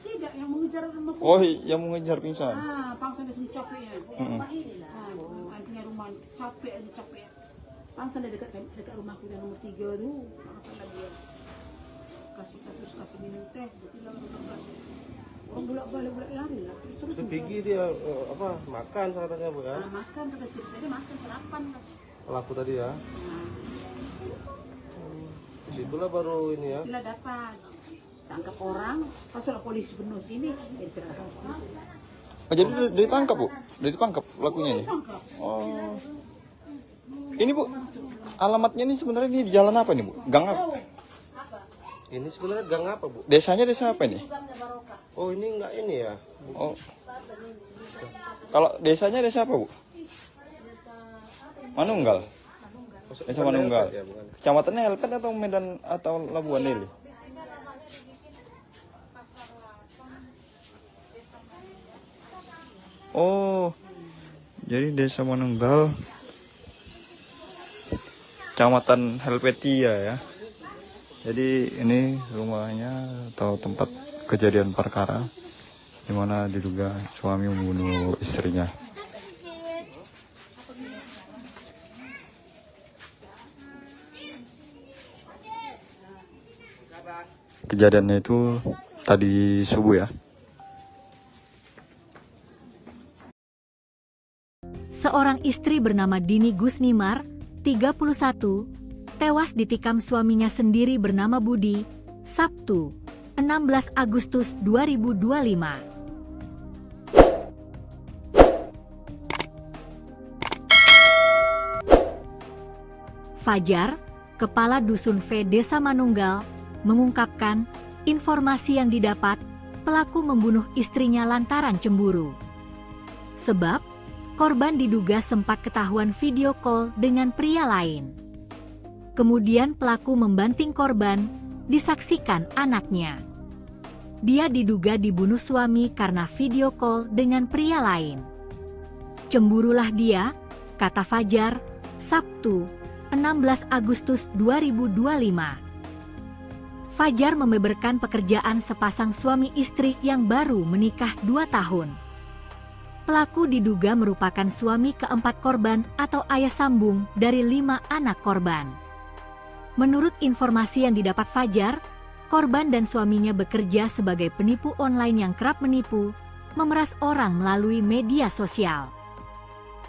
Tidak, yang mengejar rumah. Oh yang mengejar pingsan. Pangsan dia sendiri capek ya. Rumah ini lah. Punya rumah capek. Pangsan dia dekat rumahku yang nomor 3 tuh. Pangsan lah dia. Kasih minum teh. Bilang orang bolak-balik lari lah. Terus Sepigi dia apa makan katanya Bu ya? makan kata cerita dia makan sarapan. Pelaku tadi ya. Disitulah baru ini ya. Bila dapat tangkap orang, pas oleh polisi penuh sini, diserahkan polisi. Oh jadi udah ditangkap Bu? Udah ditangkap pelakunya ini? Tangkap. Oh. Ini Bu, alamatnya ini sebenarnya ini di jalan apa nih Bu? Gang apa? Ini sebenarnya gang apa Bu? Desanya desa apa ini? Oh ini enggak ini ya? Oh. Kalau desanya desa apa Bu? Manunggal. Desa Manunggal. Ya, bukan. Kecamatannya Helpet atau Medan atau Labuan Lili? Oh, jadi desa Manunggal, Kecamatan Helvetia ya. Jadi ini rumahnya atau tempat kejadian perkara di mana diduga suami membunuh istrinya. Kejadiannya itu tadi subuh ya. Seorang istri bernama Dini Gusnimar, 31, tewas ditikam suaminya sendiri bernama Budi, Sabtu, 16 Agustus 2025. Fajar, Kepala Dusun V Desa Manunggal, mengungkapkan informasi yang didapat pelaku membunuh istrinya lantaran cemburu. Sebab korban diduga sempat ketahuan video call dengan pria lain. Kemudian pelaku membanting korban, disaksikan anaknya. Dia diduga dibunuh suami karena video call dengan pria lain. Cemburulah dia, kata Fajar, Sabtu, 16 Agustus 2025. Fajar membeberkan pekerjaan sepasang suami istri yang baru menikah 2 tahun. Pelaku diduga merupakan suami keempat korban atau ayah sambung dari 5 anak korban. Menurut informasi yang didapat Fajar, korban dan suaminya bekerja sebagai penipu online yang kerap menipu, memeras orang melalui media sosial.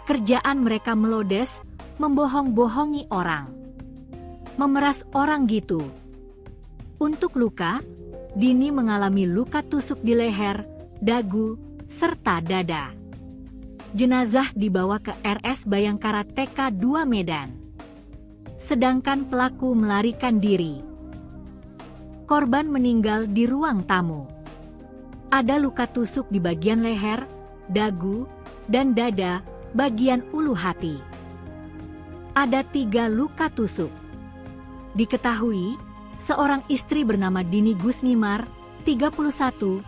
Kerjaan mereka melodes, membohong-bohongi orang, memeras orang gitu. Untuk luka, Dini mengalami luka tusuk di leher, dagu, serta dada. Jenazah dibawa ke RS Bayangkara TK2 Medan. Sedangkan pelaku melarikan diri. Korban meninggal di ruang tamu. Ada luka tusuk di bagian leher, dagu, dan dada, bagian ulu hati. Ada 3 luka tusuk. Diketahui, seorang istri bernama Dini Gusmimar, 31,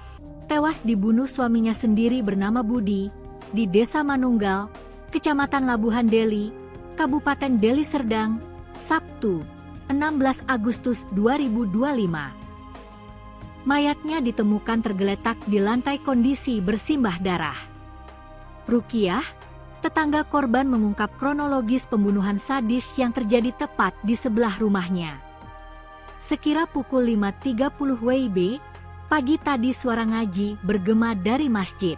tewas dibunuh suaminya sendiri bernama Budi, di Desa Manunggal, Kecamatan Labuhan Deli, Kabupaten Deli Serdang, Sabtu, 16 Agustus 2025. Mayatnya ditemukan tergeletak di lantai kondisi bersimbah darah. Rukiah, tetangga korban mengungkap kronologis pembunuhan sadis yang terjadi tepat di sebelah rumahnya. Sekira pukul 5.30 WIB, pagi tadi suara ngaji bergema dari masjid.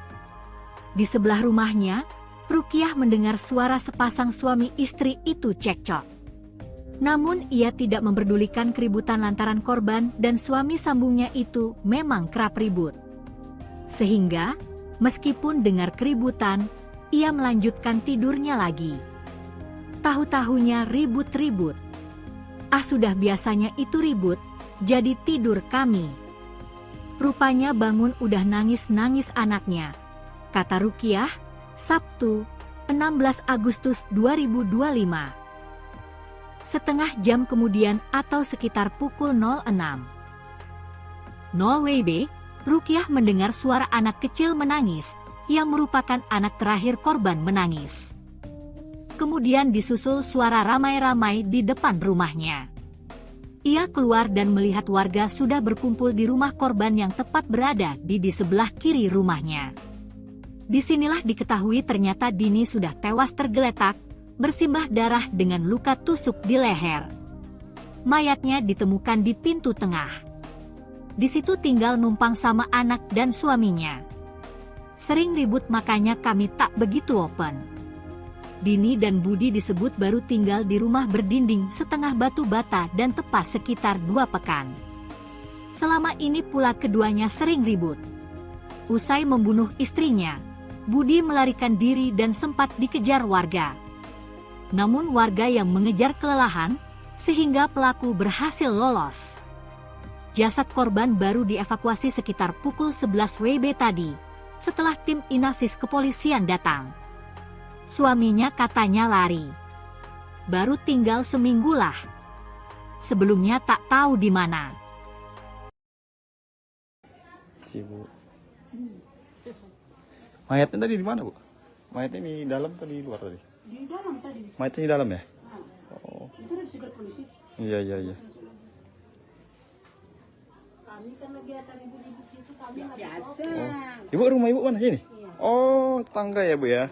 Di sebelah rumahnya, Rukiah mendengar suara sepasang suami istri itu cekcok. Namun ia tidak memperdulikan keributan lantaran korban dan suami sambungnya itu memang kerap ribut. Sehingga, meskipun dengar keributan, ia melanjutkan tidurnya lagi. Tahu-tahunya ribut-ribut. Ah, sudah biasanya itu ribut, jadi tidur kami. Rupanya bangun udah nangis-nangis anaknya, kata Rukiah, Sabtu, 16 Agustus 2025. Setengah jam kemudian atau sekitar pukul 06.00 WIB, Rukiah mendengar suara anak kecil menangis, yang merupakan anak terakhir korban menangis. Kemudian disusul suara ramai-ramai di depan rumahnya. Ia keluar dan melihat warga sudah berkumpul di rumah korban yang tepat berada di sebelah kiri rumahnya. Disinilah diketahui ternyata Dini sudah tewas tergeletak, bersimbah darah dengan luka tusuk di leher. Mayatnya ditemukan di pintu tengah. Di situ tinggal numpang sama anak dan suaminya. Sering ribut makanya kami tak begitu open. Dini dan Budi disebut baru tinggal di rumah berdinding setengah batu bata dan tepas sekitar 2 pekan. Selama ini pula keduanya sering ribut. Usai membunuh istrinya, Budi melarikan diri dan sempat dikejar warga. Namun warga yang mengejar kelelahan, sehingga pelaku berhasil lolos. Jasad korban baru dievakuasi sekitar pukul 11 WIB tadi, setelah tim Inafis kepolisian datang. Suaminya katanya lari. Baru tinggal seminggu lah. Sebelumnya tak tahu di mana. Si Bu. Mayatnya tadi di mana, Bu? Mayatnya di dalam atau di luar tadi? Di dalam tadi. Mayatnya di dalam ya? Nah, Oh. itu udah disegat polisi. Iya. Kami karena biasa ribut-ribut situ kami nggak Biasa. Ibu, rumah ibu mana sini? Iya. Oh, tetangga ya, Bu ya?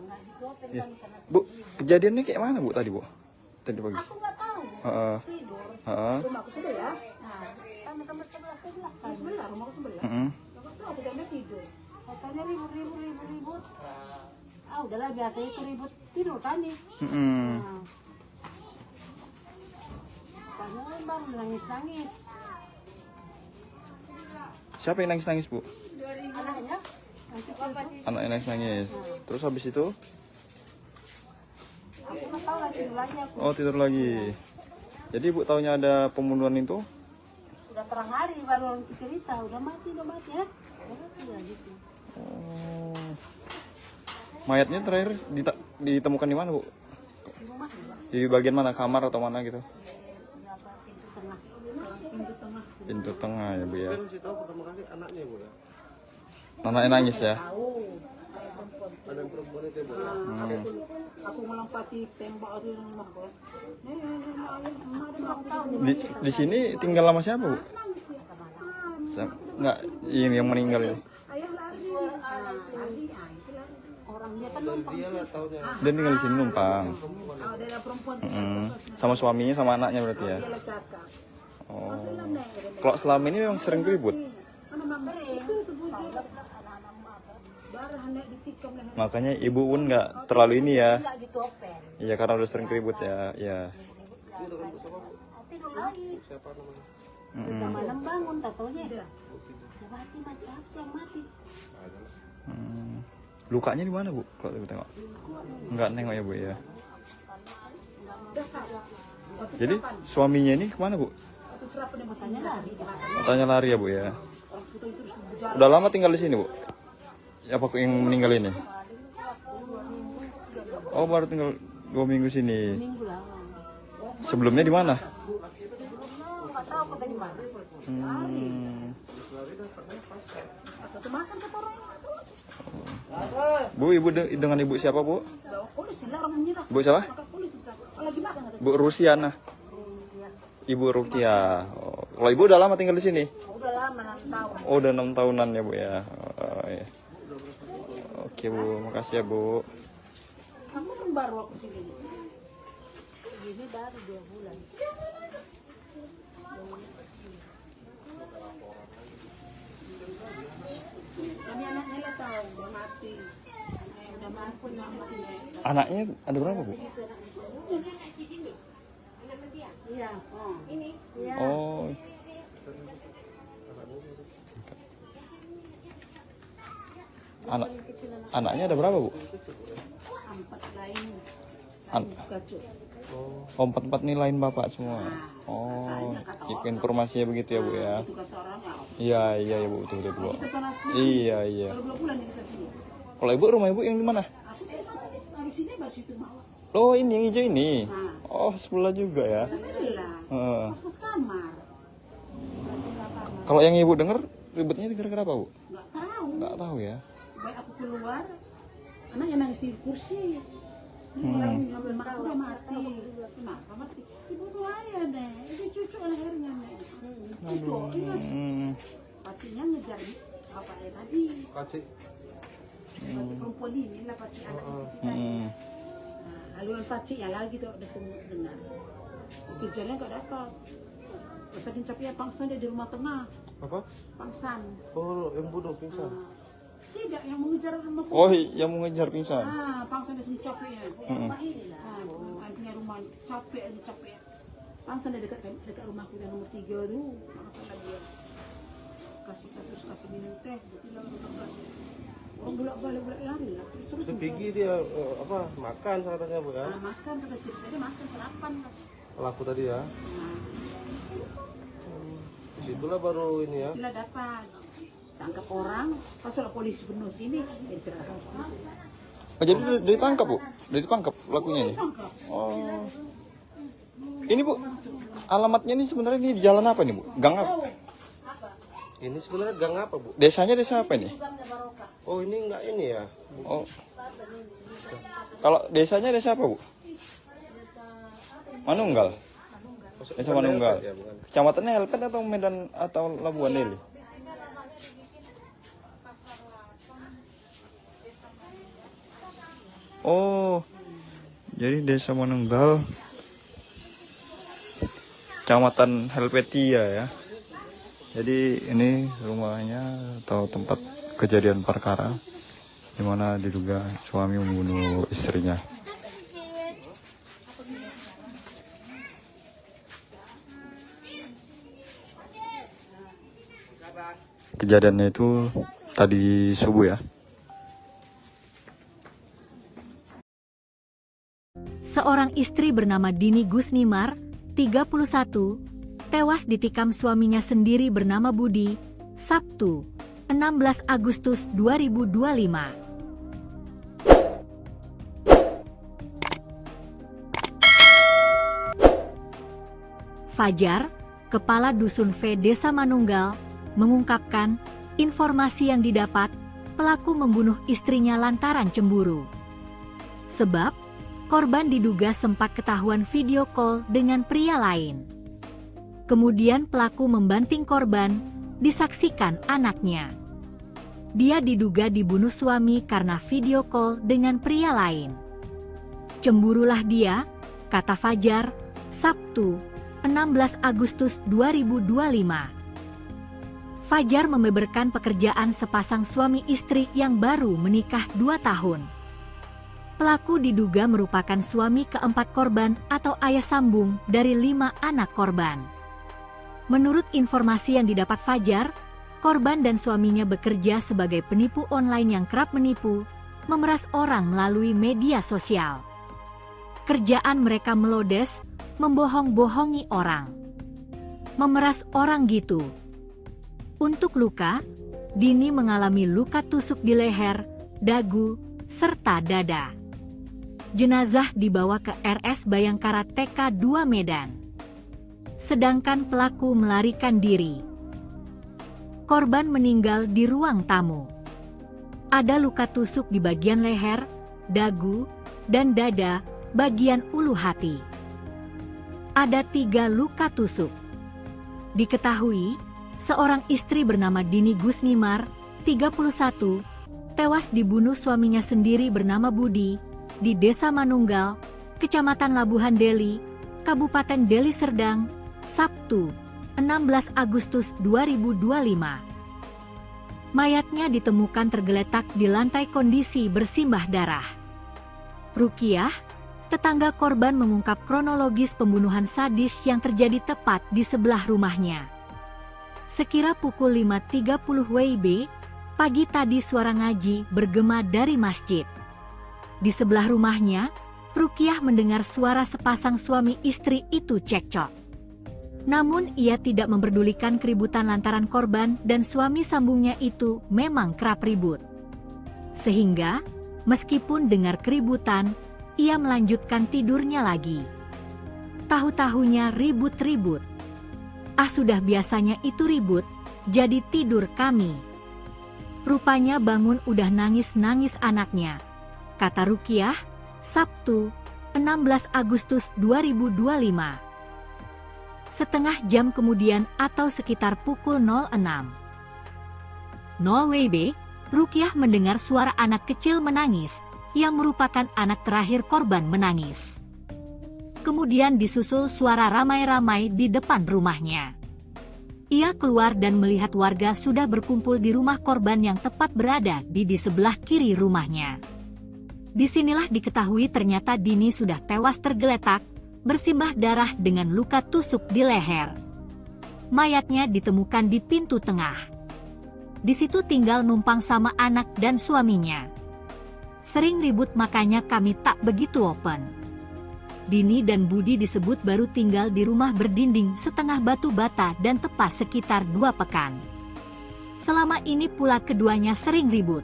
dituapen Iya. kami karena Bu, kejadiannya kayak mana, Bu, tadi, Bu? Tadi pagi. aku nggak tahu. Heeh. Tidur. Heeh. Rumahku sebelah. Nah, sama-sama sebelah kan. Sebelah, rumahku sebelah. Heeh. Aku tahu bedanya tidur. Katanya ribut. Ah, udahlah biasa itu ribut tidur kami. Heeh. Nah. Karena memang nangis-nangis. Siapa yang nangis-nangis, Bu? Anaknya, Anak yang nangis-nangis. Terus habis itu? aku nggak tahu lagi tidur lagi aku. Oh, tidur lagi. Jadi Ibu taunya ada pembunuhan itu? Udah terang hari baru orang itu cerita, udah mati ya. Udah mati ya gitu. Oh. Mayatnya terakhir ditemukan di mana, Bu? Di rumah juga. Di bagian mana? Kamar atau mana gitu? Di apa pintu tengah. Pintu tengah ya, Bu ya. Saya masih tahu pertama kali anaknya Bu ya. Anaknya nangis ya? Tahu. Ada yang perempuan itu Bu. Aku melompati tembok di rumahku. Di sini tinggal sama siapa, Bu? Enggak, ini yang meninggal ini. Ayah lari. Lari. Orang dia kan numpang Dia lah taunya. Dia tinggal di sini numpang. Ada perempuan. Sama suaminya sama anaknya berarti ya? Dia cakap. Oh. Kalau selama ini memang sering ribut? sering. darah hendak ditikam leher. Makanya ibu pun nggak terlalu ini ya. Enggak gitu open. Iya karena udah sering ribut ya. Iya. Tidur lagi. Siapa namanya? Udah malam bangun, tak taunya. Udah mati, apa sih yang mati? Lukanya di mana bu? Kalau ibu tengok? Nggak nengok ya bu ya. Jadi suaminya ini kemana bu? Matanya lari. Matanya lari ya bu ya. Orang kita itu terus berjalan. Udah lama tinggal di sini bu? Apa yang meninggal ini? Oh baru tinggal 2 minggu sini. Minggu lama. Sebelumnya di mana? Nggak tahu kata di mana. Atau makan ke orang. Bu, ibu dengan ibu siapa bu? Polisi lah orang menyerah. Bu siapa? Polisi lagi makan kata. Bu Rusiana. Ibu Rukia. Oh, kalau ibu udah lama tinggal di sini? Udah lama 6 tahun. Oh, udah 6 tahunan ya bu ya. Oh, iya. Oke bu, makasih ya bu. Kamu kan baru aku sini. Ini baru 2 bulan. Kami anaknya lah tahu udah mati. Anaknya udah mati pun mama sini. Anaknya ada berapa bu? Iya. Ini. Iya. Oh. Anaknya ada berapa bu? 4 lain. An- Kacau. Oh, 4 nih lain bapak semua. Oh, informasinya begitu ya bu ya. Tugas orang ya. Iya iya ya bu, betul betul bu. Kita kan asli. Iya iya. Baru 2 bulan kita sini. Kalau ibu rumah ibu yang di mana? Aku dari sini baru situ mau. Oh ini yang hijau ini. Oh sebelah juga ya. Sebelah. Heeh. Mas kamar. Kalau yang ibu dengar ribetnya gara-gara apa bu? Nggak tahu. Nggak tahu ya. Baik aku keluar, anaknya nangis di kursi. Ini orang ngambil makan udah mati. Kenapa mati? Ibu tuh ayah deh. Itu cucu lehernya nih. Cucu, iya. Pacinya ngejar bapaknya tadi. Paci. Paci perempuan ini lah paci anak kecil tadi. Haluan pacinya lagi tuh udah dengar. Kejarnya nggak dapat. Saking capeknya pangsan dia di rumah tengah. Apa? Pangsan. Oh, yang bunuh pingsan. Tidak, yang mengejar rumah tengah. Oh yang mau ngejar pingsan. Pangsan dia sini capeknya. Rumah ini lah. Punya rumah capek aja capek. Pangsan dia dekat rumahku yang nomor 3 tuh. Pangsan lah dia. Kasih minum teh. Bilang orang bolak-balik lari lah. Terus Sepigi dia apa makan katanya bu ya? makan kata cerita dia makan sarapan. Pelaku tadi ya. Disitulah baru ini ya. Itulah dapat tangkap orang. Pas sudah polisi penuh sini, serahkan polisi. Oh jadi udah ditangkap bu? Udah ditangkap pelakunya ini? Tangkap. Oh. Ini bu, alamatnya ini sebenarnya ini di jalan apa nih bu? Gang apa? Ini sebenarnya gang apa bu? Desanya desa apa ini? Oh ini enggak ini ya? Oh. Kalau desanya desa apa bu? Manunggal. Desa Manunggal. Ya, bukan. Kecamatannya Helpet atau Medan atau Labuan Leli? Oh, jadi desa Manunggal, Kecamatan Helvetia ya. Jadi ini rumahnya atau tempat kejadian perkara di mana diduga suami membunuh istrinya. Kejadiannya itu tadi subuh ya. Seorang istri bernama Dini Gusnimar, 31, tewas ditikam suaminya sendiri bernama Budi, Sabtu, 16 Agustus 2025. Fajar, Kepala Dusun V Desa Manunggal, mengungkapkan informasi yang didapat pelaku membunuh istrinya lantaran cemburu. Sebab korban diduga sempat ketahuan video call dengan pria lain. Kemudian pelaku membanting korban, disaksikan anaknya. Dia diduga dibunuh suami karena video call dengan pria lain. Cemburulah dia, kata Fajar, Sabtu, 16 Agustus 2025. Fajar membeberkan pekerjaan sepasang suami istri yang baru menikah 2 tahun. Pelaku diduga merupakan suami keempat korban atau ayah sambung dari 5 anak korban. Menurut informasi yang didapat Fajar, korban dan suaminya bekerja sebagai penipu online yang kerap menipu, memeras orang melalui media sosial. Kerjaan mereka melodes, membohong-bohongi orang. Memeras orang gitu. Untuk luka, Dini mengalami luka tusuk di leher, dagu, serta dada. Jenazah dibawa ke RS Bayangkara TK 2 Medan. Sedangkan pelaku melarikan diri. Korban meninggal di ruang tamu. Ada luka tusuk di bagian leher, dagu, dan dada bagian ulu hati. Ada 3 luka tusuk. Diketahui, seorang istri bernama Dini Gusnimar, 31, tewas dibunuh suaminya sendiri bernama Budi, di Desa Manunggal, Kecamatan Labuhan Deli, Kabupaten Deli Serdang, Sabtu, 16 Agustus 2025. Mayatnya ditemukan tergeletak di lantai kondisi bersimbah darah. Rukiah, tetangga korban mengungkap kronologis pembunuhan sadis yang terjadi tepat di sebelah rumahnya. Sekira pukul 5.30 WIB, pagi tadi suara ngaji bergema dari masjid. Di sebelah rumahnya, Rukiah mendengar suara sepasang suami istri itu cekcok. Namun ia tidak memperdulikan keributan lantaran korban dan suami sambungnya itu memang kerap ribut. Sehingga, meskipun dengar keributan, ia melanjutkan tidurnya lagi. Tahu-tahunya ribut-ribut. Ah, sudah biasanya itu ribut, jadi tidur kami. Rupanya bangun udah nangis-nangis anaknya, kata Rukiah, Sabtu, 16 Agustus 2025. Setengah jam kemudian atau sekitar pukul 06.00 WIB, Rukiah mendengar suara anak kecil menangis, yang merupakan anak terakhir korban menangis. Kemudian disusul suara ramai-ramai di depan rumahnya. Ia keluar dan melihat warga sudah berkumpul di rumah korban yang tepat berada di sebelah kiri rumahnya. Disinilah diketahui ternyata Dini sudah tewas tergeletak, bersimbah darah dengan luka tusuk di leher. Mayatnya ditemukan di pintu tengah. Di situ tinggal numpang sama anak dan suaminya. Sering ribut makanya kami tak begitu open. Dini dan Budi disebut baru tinggal di rumah berdinding setengah batu bata dan tepas sekitar 2 pekan. Selama ini pula keduanya sering ribut.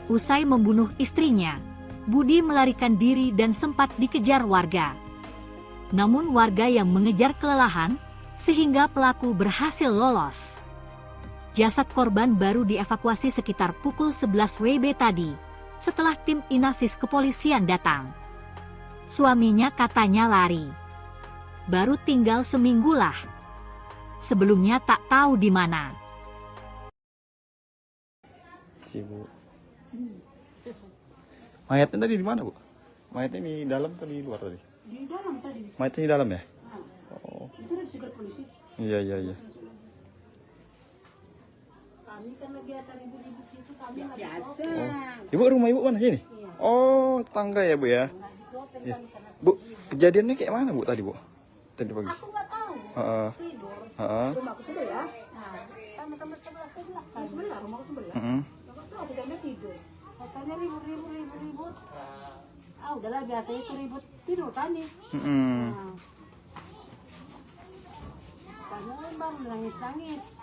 Usai membunuh istrinya, Budi melarikan diri dan sempat dikejar warga. Namun warga yang mengejar kelelahan, sehingga pelaku berhasil lolos. Jasad korban baru dievakuasi sekitar pukul 11 WIB tadi, setelah tim Inafis kepolisian datang. Suaminya katanya lari. Baru tinggal seminggu lah. Sebelumnya tak tahu di mana. Si Bu. Mayatnya tadi di mana, Bu? Mayatnya di dalam atau di luar tadi? Di dalam tadi. Mayatnya di dalam ya? Oh. Itu udah disegat polisi. Iya. Kami kan biasa ribut-ribut situ, kami nggak Biasa. Ibu, rumah ibu mana sini? Oh, tangga ya, Bu ya? Ya. Bu, kejadiannya kayak mana, Bu, tadi, Bu? Tadi pagi. Aku nggak tahu. Tidur. Rumahku sebelah. Nah, sama-sama sebelah kan. Sebelah, rumahku sebelah. Aku tidak tidur. Katanya ribut. Ah, udahlah biasa itu ribut tidur kan nih. Nah. Karena memang nangis-nangis.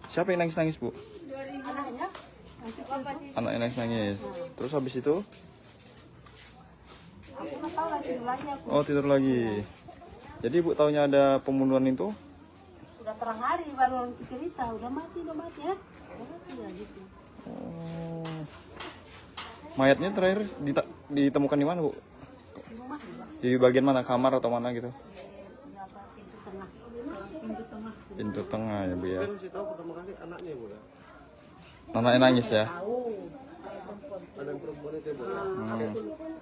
Siapa yang nangis-nangis, Bu? Anaknya. Anaknya nangis-nangis. Terus habis itu? Aku nggak tahu lah, tidur lagi aku. Oh, tidur lagi. Jadi Bu taunya ada pembunuhan itu? Udah terang hari baru orang cerita, udah mati ya. Udah mati ya gitu. Oh. Mayatnya terakhir ditemukan di mana, Bu? Di rumah juga. Di bagian mana? Kamar atau mana gitu? Di apa, pintu tengah. Pintu tengah ya, Bu ya. Saya masih tahu pertama kali anaknya, Bu ya. Anaknya nangis ya? Ada yang perempuan itu, Bu.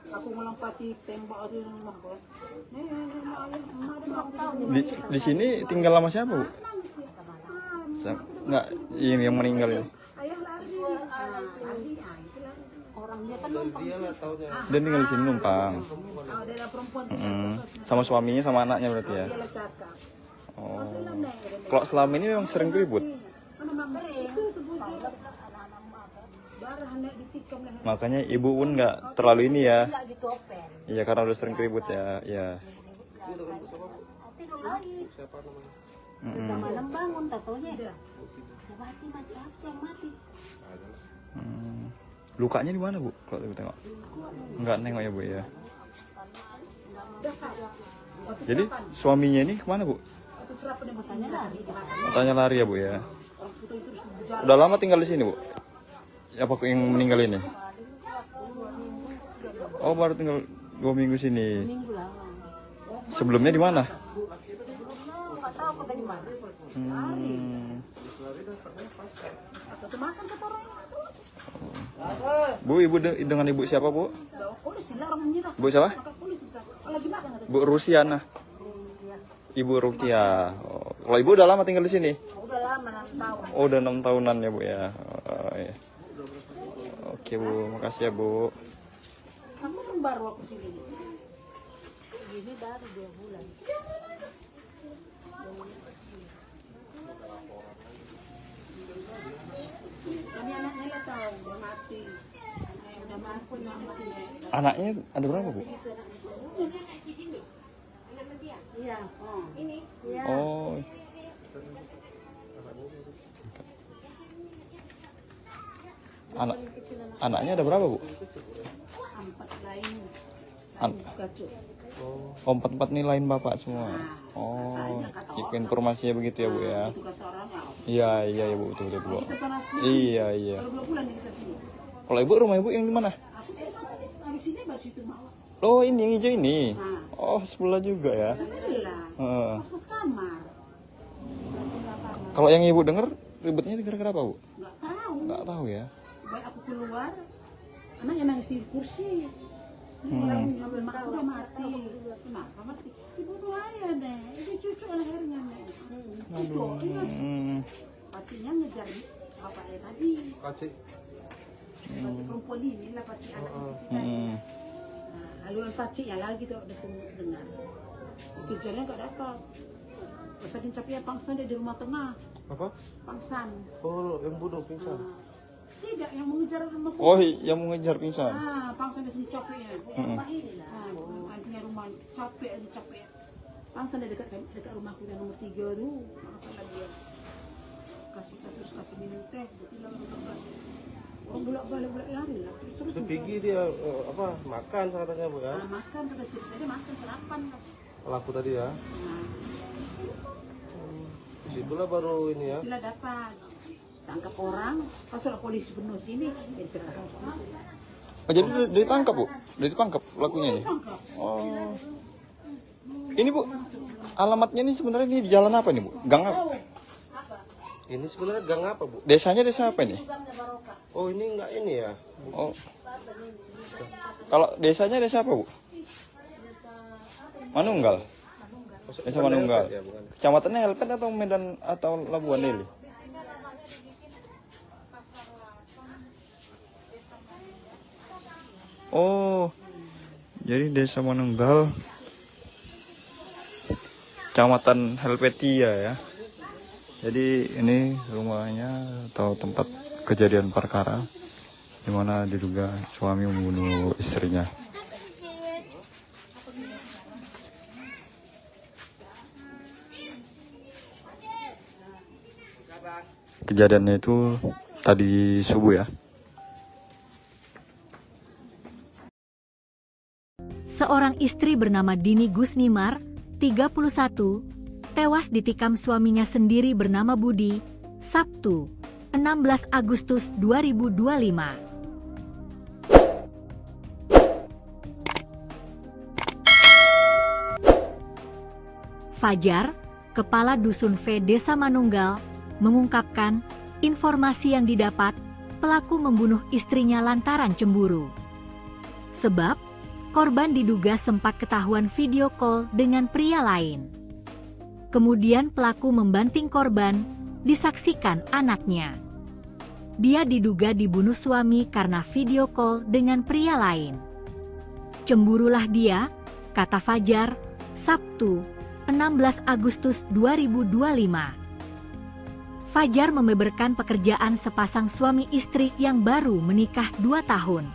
Aku melompati tembok di rumahku. Di sini tinggal sama siapa, Bu? Nggak, ini yang meninggal ini. Ayah lari, lari, itu lari. Orang dia kan numpang Dia lah taunya. Dia tinggal di sini numpang. Dia lah perempuan. Sama suaminya sama anaknya berarti ya. Dia lah cakap. Oh. Kalau selama ini memang sering ribut. Mana mama itu bocor. Darah nek ditikam leher. Makanya ibu pun nggak terlalu ini ya. nggak ditopeng. Iya karena udah sering ribut ya. Iya. Tidur lagi. Siapa namanya? Udah malam bangun, tatonya udah mati apa sih yang mati? Lukanya di mana bu? Kalau ibu tengok? Nggak nengok ya bu ya. Jadi suaminya ini kemana bu? Matanya lari. Katanya lari ya bu ya. Udah lama tinggal di sini bu? Apa yang meninggal ini? Oh baru tinggal 2 minggu sini. Minggu lama. Sebelumnya di mana? Nggak tahu kota di mana. Bu, ibu dengan ibu siapa bu? Bu siapa? Bu Rusiana. Ibu Rukia. Oh, kalau ibu udah lama tinggal di sini? Udah lama 6 tahun. Oh, udah 6 tahunan ya bu ya. Oh, iya. Oke bu, makasih ya bu. Kamu kan baru aku sini. Ini baru 2 bulan. Ini anaknya lah tahu udah mati. Udah mati mama sini. Anaknya ada berapa bu? Iya. Ini. Iya. Oh. Anaknya ada berapa bu? 4 lain. Kacau. Oh 4 nih lain bapak semua. Oh, informasinya begitu ya bu ya. Tugas orang ya. Iya iya ya bu betul betul bu. Kita kan asli. Iya iya. Kalau 2 bulan kita sini. Kalau ibu rumah ibu yang di mana? Aku di sini baju itu mau. Oh ini yang hijau ini. Oh sebelah juga ya. Sebelah. Heeh. Pas kamar. Kalau yang ibu dengar ribetnya gara-gara apa bu? Nggak tahu. Nggak tahu ya. Baik aku keluar, anaknya nangis di kursi. Orang ngambil makan udah mati. Kenapa mati? Ibu tuh ayah deh. Itu cucu lehernya nih. Cucu. Pacinya ngejar bapaknya tadi. Kacik. Paci perempuan ini lah paci anak kecil tadi. Haluan pacinya lagi tuh udah dengar. Kejarnya nggak dapat. Pasakin capeknya pangsan dia di rumah tengah. Apa? Pangsan. Oh, yang bunuh pingsan. Tidak, yang mengejar rumah. Oh yang mau ngejar pingsan. Pangsan di sini capeknya. Rumah ini lah. Punya rumah capek. Pangsan dia dekat rumahku yang nomor 3 tuh. Pangsan dia kasih minum teh. Bilang orang bolak-balik lari lah. Terus Sepigi dia apa makan katanya bu ya? makan kata cerita dia makan sarapan. Pelaku tadi ya. Disitulah baru ini ya. Bila dapat tangkap orang, pas sudah polisi penuh sini, diserahkan polisi. Oh jadi udah ditangkap bu? Udah ditangkap pelakunya ini? Tangkap. Oh. Ini bu, alamatnya ini sebenarnya ini di jalan apa nih bu? Gang apa? Ini sebenarnya gang apa bu? Desanya desa apa ini? Oh ini enggak ini ya? Oh. Kalau desanya desa apa bu? Manunggal. Desa Manunggal. Ya, bukan. Kecamatannya Helpet atau Medan atau Labuan Deli? Oh, jadi desa Manunggal, Kecamatan Helvetia ya. Jadi ini rumahnya atau tempat kejadian perkara di mana diduga suami membunuh istrinya. Kejadiannya itu tadi subuh ya. Seorang istri bernama Dini Gusnimar, 31, tewas ditikam suaminya sendiri bernama Budi, Sabtu, 16 Agustus 2025. Fajar, Kepala Dusun V Desa Manunggal, mengungkapkan informasi yang didapat pelaku membunuh istrinya lantaran cemburu. Sebab korban diduga sempat ketahuan video call dengan pria lain. Kemudian pelaku membanting korban disaksikan anaknya. Dia diduga dibunuh suami karena video call dengan pria lain. Cemburulah dia, kata Fajar, Sabtu, 16 Agustus 2025. Fajar membeberkan pekerjaan sepasang suami istri yang baru menikah 2 tahun.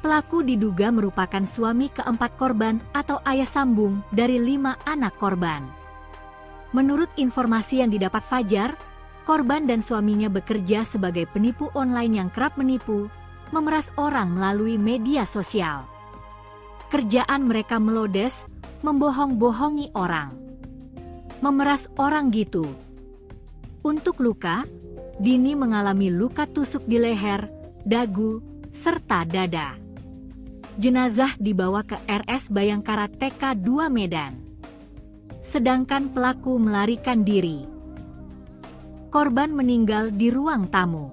Pelaku diduga merupakan suami keempat korban atau ayah sambung dari 5 anak korban. Menurut informasi yang didapat Fajar, korban dan suaminya bekerja sebagai penipu online yang kerap menipu, memeras orang melalui media sosial. Kerjaan mereka melodes, membohong-bohongi orang. Memeras orang gitu. Untuk luka, Dini mengalami luka tusuk di leher, dagu, serta dada. Jenazah dibawa ke RS Bayangkara TK2 Medan. Sedangkan pelaku melarikan diri. Korban meninggal di ruang tamu.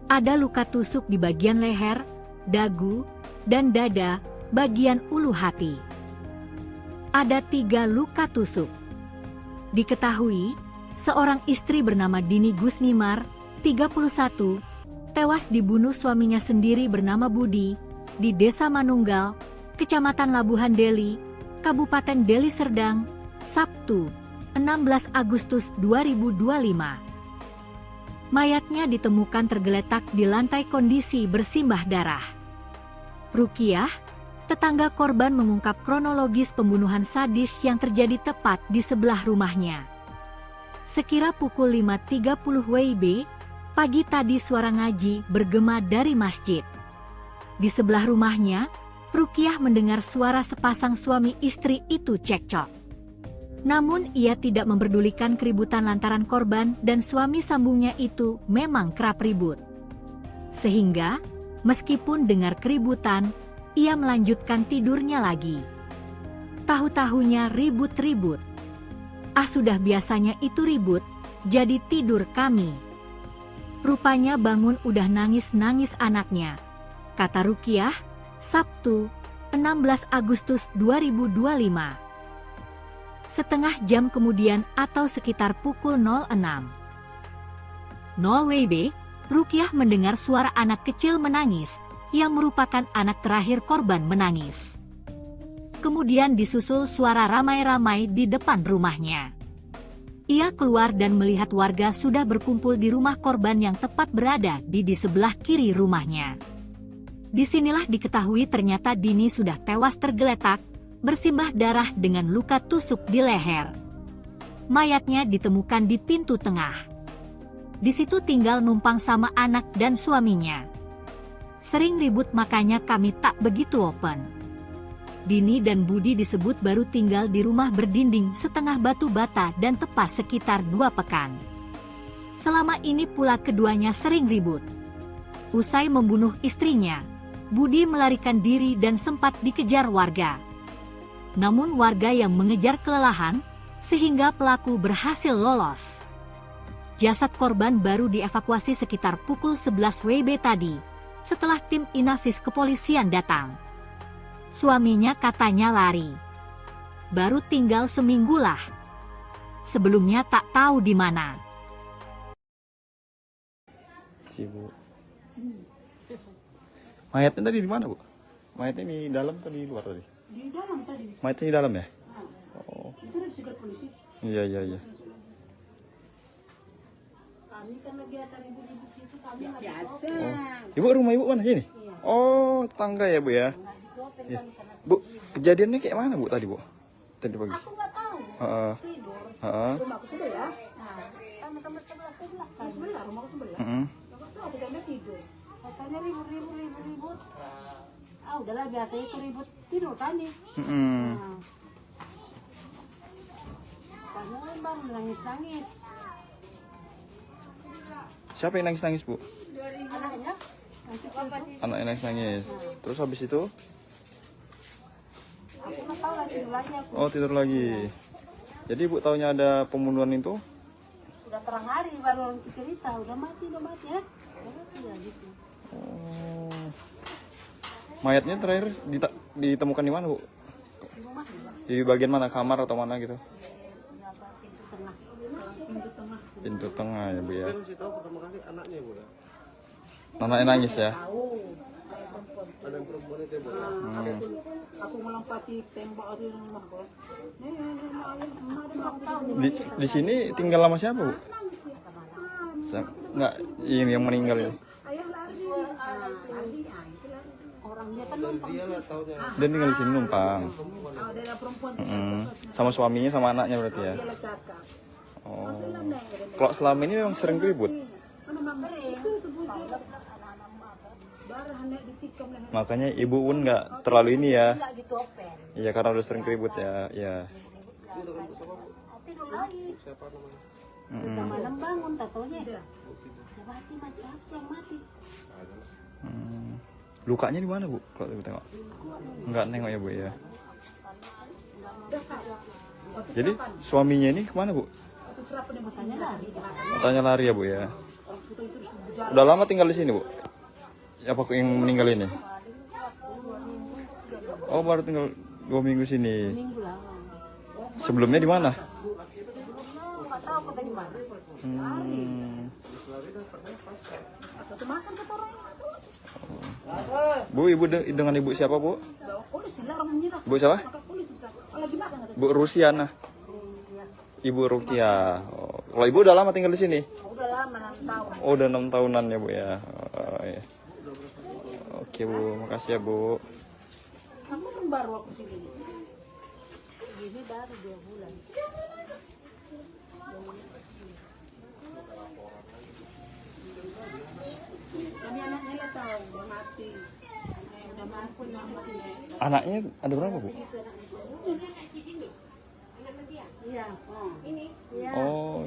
Ada luka tusuk di bagian leher, dagu, dan dada, bagian ulu hati. Ada 3 luka tusuk. Diketahui, seorang istri bernama Dini Gusnimar, 31, tewas dibunuh suaminya sendiri bernama Budi, di Desa Manunggal, Kecamatan Labuhan Deli, Kabupaten Deli Serdang, Sabtu, 16 Agustus 2025. Mayatnya ditemukan tergeletak di lantai kondisi bersimbah darah. Rukiah, tetangga korban mengungkap kronologis pembunuhan sadis yang terjadi tepat di sebelah rumahnya. Sekira pukul 5.30 WIB, pagi tadi suara ngaji bergema dari masjid. Di sebelah rumahnya, Rukiah mendengar suara sepasang suami istri itu cekcok. Namun ia tidak memperdulikan keributan lantaran korban dan suami sambungnya itu memang kerap ribut. Sehingga, meskipun dengar keributan, ia melanjutkan tidurnya lagi. Tahu-tahunya ribut-ribut. Ah, sudah biasanya itu ribut, jadi tidur kami. Rupanya bangun udah nangis-nangis anaknya, kata Rukiah, Sabtu, 16 Agustus 2025. Setengah jam kemudian atau sekitar pukul 06.00 WIB, Rukiah mendengar suara anak kecil menangis, yang merupakan anak terakhir korban menangis. Kemudian disusul suara ramai-ramai di depan rumahnya. Ia keluar dan melihat warga sudah berkumpul di rumah korban yang tepat berada di sebelah kiri rumahnya. Disinilah diketahui ternyata Dini sudah tewas tergeletak, bersimbah darah dengan luka tusuk di leher. Mayatnya ditemukan di pintu tengah. Di situ tinggal numpang sama anak dan suaminya. Sering ribut makanya kami tak begitu open. Dini dan Budi disebut baru tinggal di rumah berdinding setengah batu bata dan tepas sekitar 2 pekan. Selama ini pula keduanya sering ribut. Usai membunuh istrinya, Budi melarikan diri dan sempat dikejar warga. Namun warga yang mengejar kelelahan, sehingga pelaku berhasil lolos. Jasad korban baru dievakuasi sekitar pukul 11 WIB tadi, setelah tim Inafis kepolisian datang. Suaminya katanya lari. Baru tinggal seminggu lah. Sebelumnya tak tahu di mana. Sibuk. Mayatnya tadi di mana, Bu? Mayatnya di dalam atau di luar tadi? Di dalam tadi. Mayatnya di dalam ya? Oh. Itu udah disegat polisi. Iya, iya, iya. Kami karena biasa ribut-ribut situ, kami nggak Biasa. Oh. Ibu, rumah ibu mana sini? Oh, tangga ya, Bu ya? Ya. Bu, kejadiannya kayak mana, Bu, tadi, Bu? Tadi pagi. Aku nggak tahu. Heeh. Tidur. Heeh. Rumahku sebelah. Nah, sama-sama sebelah-sebelah kan. Sebelah, rumahku sebelah. Heeh. Aku tuh aku dan dia tidur. Katanya ribut. Ah, udahlah biasa itu ribut tidur kami. Heeh. Nah. Karena bang nangis-nangis. Siapa yang nangis-nangis, Bu? Anaknya. Anak yang nangis-nangis. Terus habis itu? Aku nggak tahu lagi tidur lagi aku. Oh, tidur lagi. Jadi Ibu taunya ada pembunuhan itu? Udah terang hari baru cerita, udah mati ya. Udah mati ya gitu. Oh. Mayatnya terakhir ditemukan di mana, Bu? Di rumah juga. Di bagian mana? Kamar atau mana gitu? Di apa pintu tengah. Pintu tengah ya bu ya. Saya kasih tahu pertama kali anaknya bu ya. Anaknya nangis ya. Ada yang perempuan itu ya bu. Aku melompati tembok di rumah kok. Di sini tinggal sama siapa bu? Nggak, ini yang meninggal ini. Ayah lari. Orangnya kan numpang Dia lah taunya. Dia tinggal di sini numpang. Ada perempuan Sama suaminya sama anaknya berarti ya. dia cakap. Oh. Kalau selama ini memang sering ribut. Makanya ibu pun nggak terlalu ini ya. nggak gitu open. Iya karena udah sering ribut ya. Ya. Tidur lagi. Siapa namanya? Udah malam bangun, tatonya udah mati apa sih yang mati? Lukanya di mana bu? Kalau ibu tengok? Nggak nengok ya bu ya. Jadi suaminya ini kemana bu? Matanya lari. Tanya lari ya bu ya. Udah lama tinggal di sini bu? Apa yang meninggal ini? Oh baru tinggal 2 minggu sini. Minggu lama. Sebelumnya di mana? Nggak tahu kata di mana. Makan kata orang. Bu, ibu dengan ibu siapa bu? Polisi lah orang menyerah. Bu siapa? Polisi. Lagi makan kata. Bu Rusiana. Ibu Rukia. Oh, kalau ibu udah lama tinggal di sini? Udah lama 6 tahun. Oh, udah 6 tahunan ya bu ya. Oh, iya. Oke bu, makasih ya bu. Kamu kan baru aku sini. Ini baru 2 bulan. Kami anaknya lah tahu udah mati. Udah mati mama sini. Anaknya ada berapa bu? Iya. Ini. Iya. Oh.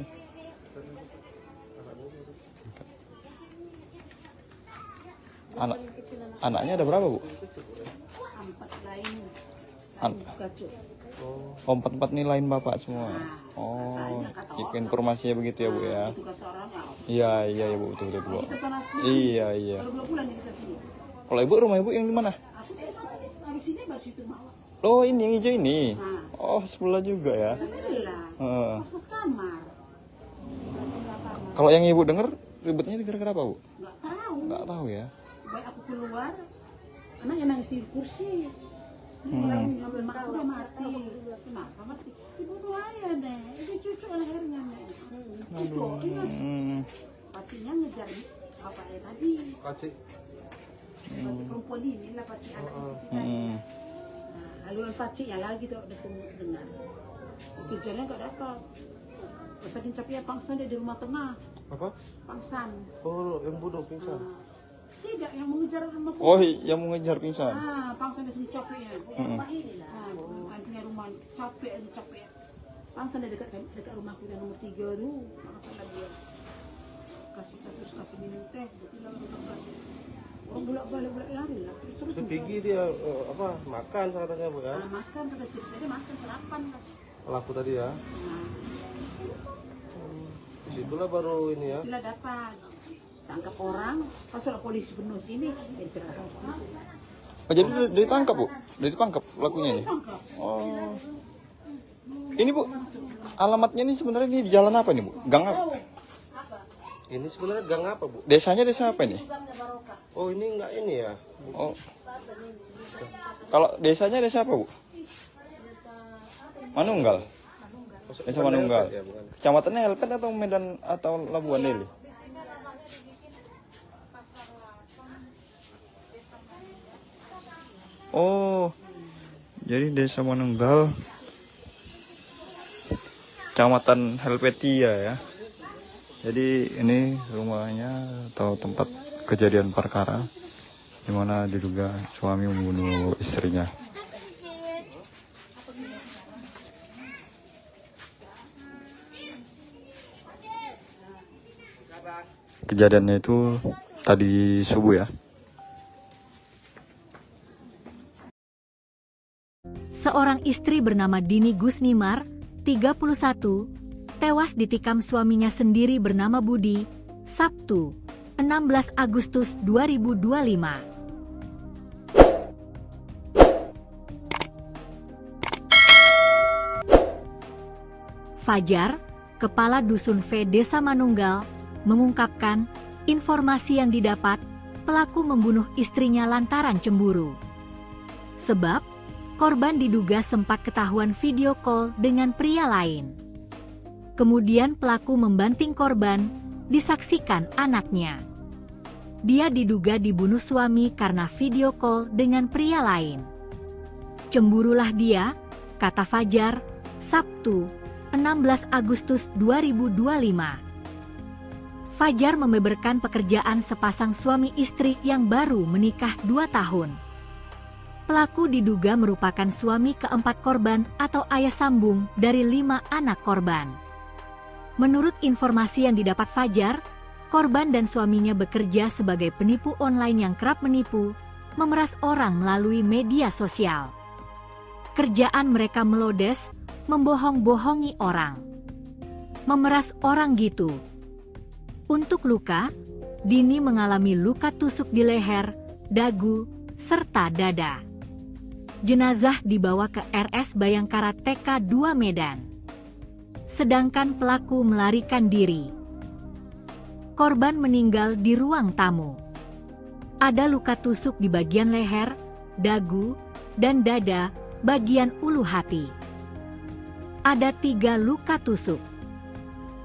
Anaknya ada berapa bu? 4 lain. Kacau. Oh 4 nih lain bapak semua. Oh, informasinya begitu ya bu ya. Itu kata orang Iya ya bu betul bu. kita kan asli. Iya iya. Kalau 2 bulan kita sini. Kalau ibu rumah ibu yang di mana? Aku habis sini baru itu mau. Oh ini yang hijau ini. Oh sebelah juga ya. Sebelah. Heeh. Pas kamar. Kalau yang ibu dengar ribetnya gara-gara apa bu? Enggak tahu. Nggak tahu ya. Baik aku keluar, anaknya nangis di kursi. Ini orang ngambil makan udah mati. Kenapa mati? Ibu tuh ayah deh. Itu cucu lehernya nih. Cucu, ingat. Pacinya ngejar bapaknya tadi. Kaci. Paci perempuan ini lah paci anak kecil tadi. Nah, haluan pacinya lagi tuh dengar. Kerjanya nggak dapat. Saking capeknya pangsan dia di rumah tengah. Apa? Pangsan. Oh yang bodoh pingsan. Tidak, yang mengejar rumah tengah. Oh yang mau ngejar pingsan. Pangsan dia sini capeknya. Rumah ini lah. Bukan punya rumah capek. Pangsan dia dekat rumahku yang nomor 3 tuh. Pangsan lah dia. Kasih minum teh. Bilang orang bolak-balik lari lah. Terus Pergi dia apa makan katanya bu ya. makan kata cerita dia makan sarapan lah. Pelaku tadi ya. Disitulah baru ini ya. Itulah dapat tangkap orang. Pas sudah polisi penuh sini, diserahkan polisi. Oh jadi udah ditangkap bu? Udah ditangkap pelakunya ini? Tangkap. Oh. Ini bu, alamatnya ini sebenarnya di jalan apa nih bu? Gang apa? Ini sebenarnya gang apa bu? Desanya desa apa ini? Oh ini enggak ini ya. Oh. Kalau desanya desa apa bu? Manunggal. Desa Manunggal. Ya, bukan. Kecamatannya Helpet atau Medan atau Labuan Deli? Oh, jadi desa Manunggal, Kecamatan Helvetia ya. Jadi ini rumahnya atau tempat kejadian perkara di mana diduga suami membunuh istrinya. Kejadiannya itu tadi subuh ya. Seorang istri bernama Dini Gusnimar, 31, tewas ditikam suaminya sendiri bernama Budi, Sabtu, 16 Agustus 2025. Fajar, Kepala Dusun V Desa Manunggal, mengungkapkan informasi yang didapat, pelaku membunuh istrinya lantaran cemburu. Sebab, korban diduga sempat ketahuan video call dengan pria lain. Kemudian pelaku membanting korban, disaksikan anaknya. Dia diduga dibunuh suami karena video call dengan pria lain. Cemburulah dia, kata Fajar, Sabtu, 16 Agustus 2025. Fajar membeberkan pekerjaan sepasang suami istri yang baru menikah 2 tahun. Pelaku diduga merupakan suami keempat korban atau ayah sambung dari 5 anak korban. Menurut informasi yang didapat Fajar, korban dan suaminya bekerja sebagai penipu online yang kerap menipu, memeras orang melalui media sosial. Kerjaan mereka melodes, membohong-bohongi orang. Memeras orang gitu. Untuk luka, Dini mengalami luka tusuk di leher, dagu, serta dada. Jenazah dibawa ke RS Bayangkara TK 2 Medan. Sedangkan pelaku melarikan diri. Korban meninggal di ruang tamu. Ada luka tusuk di bagian leher, dagu, dan dada, bagian ulu hati. Ada 3 luka tusuk.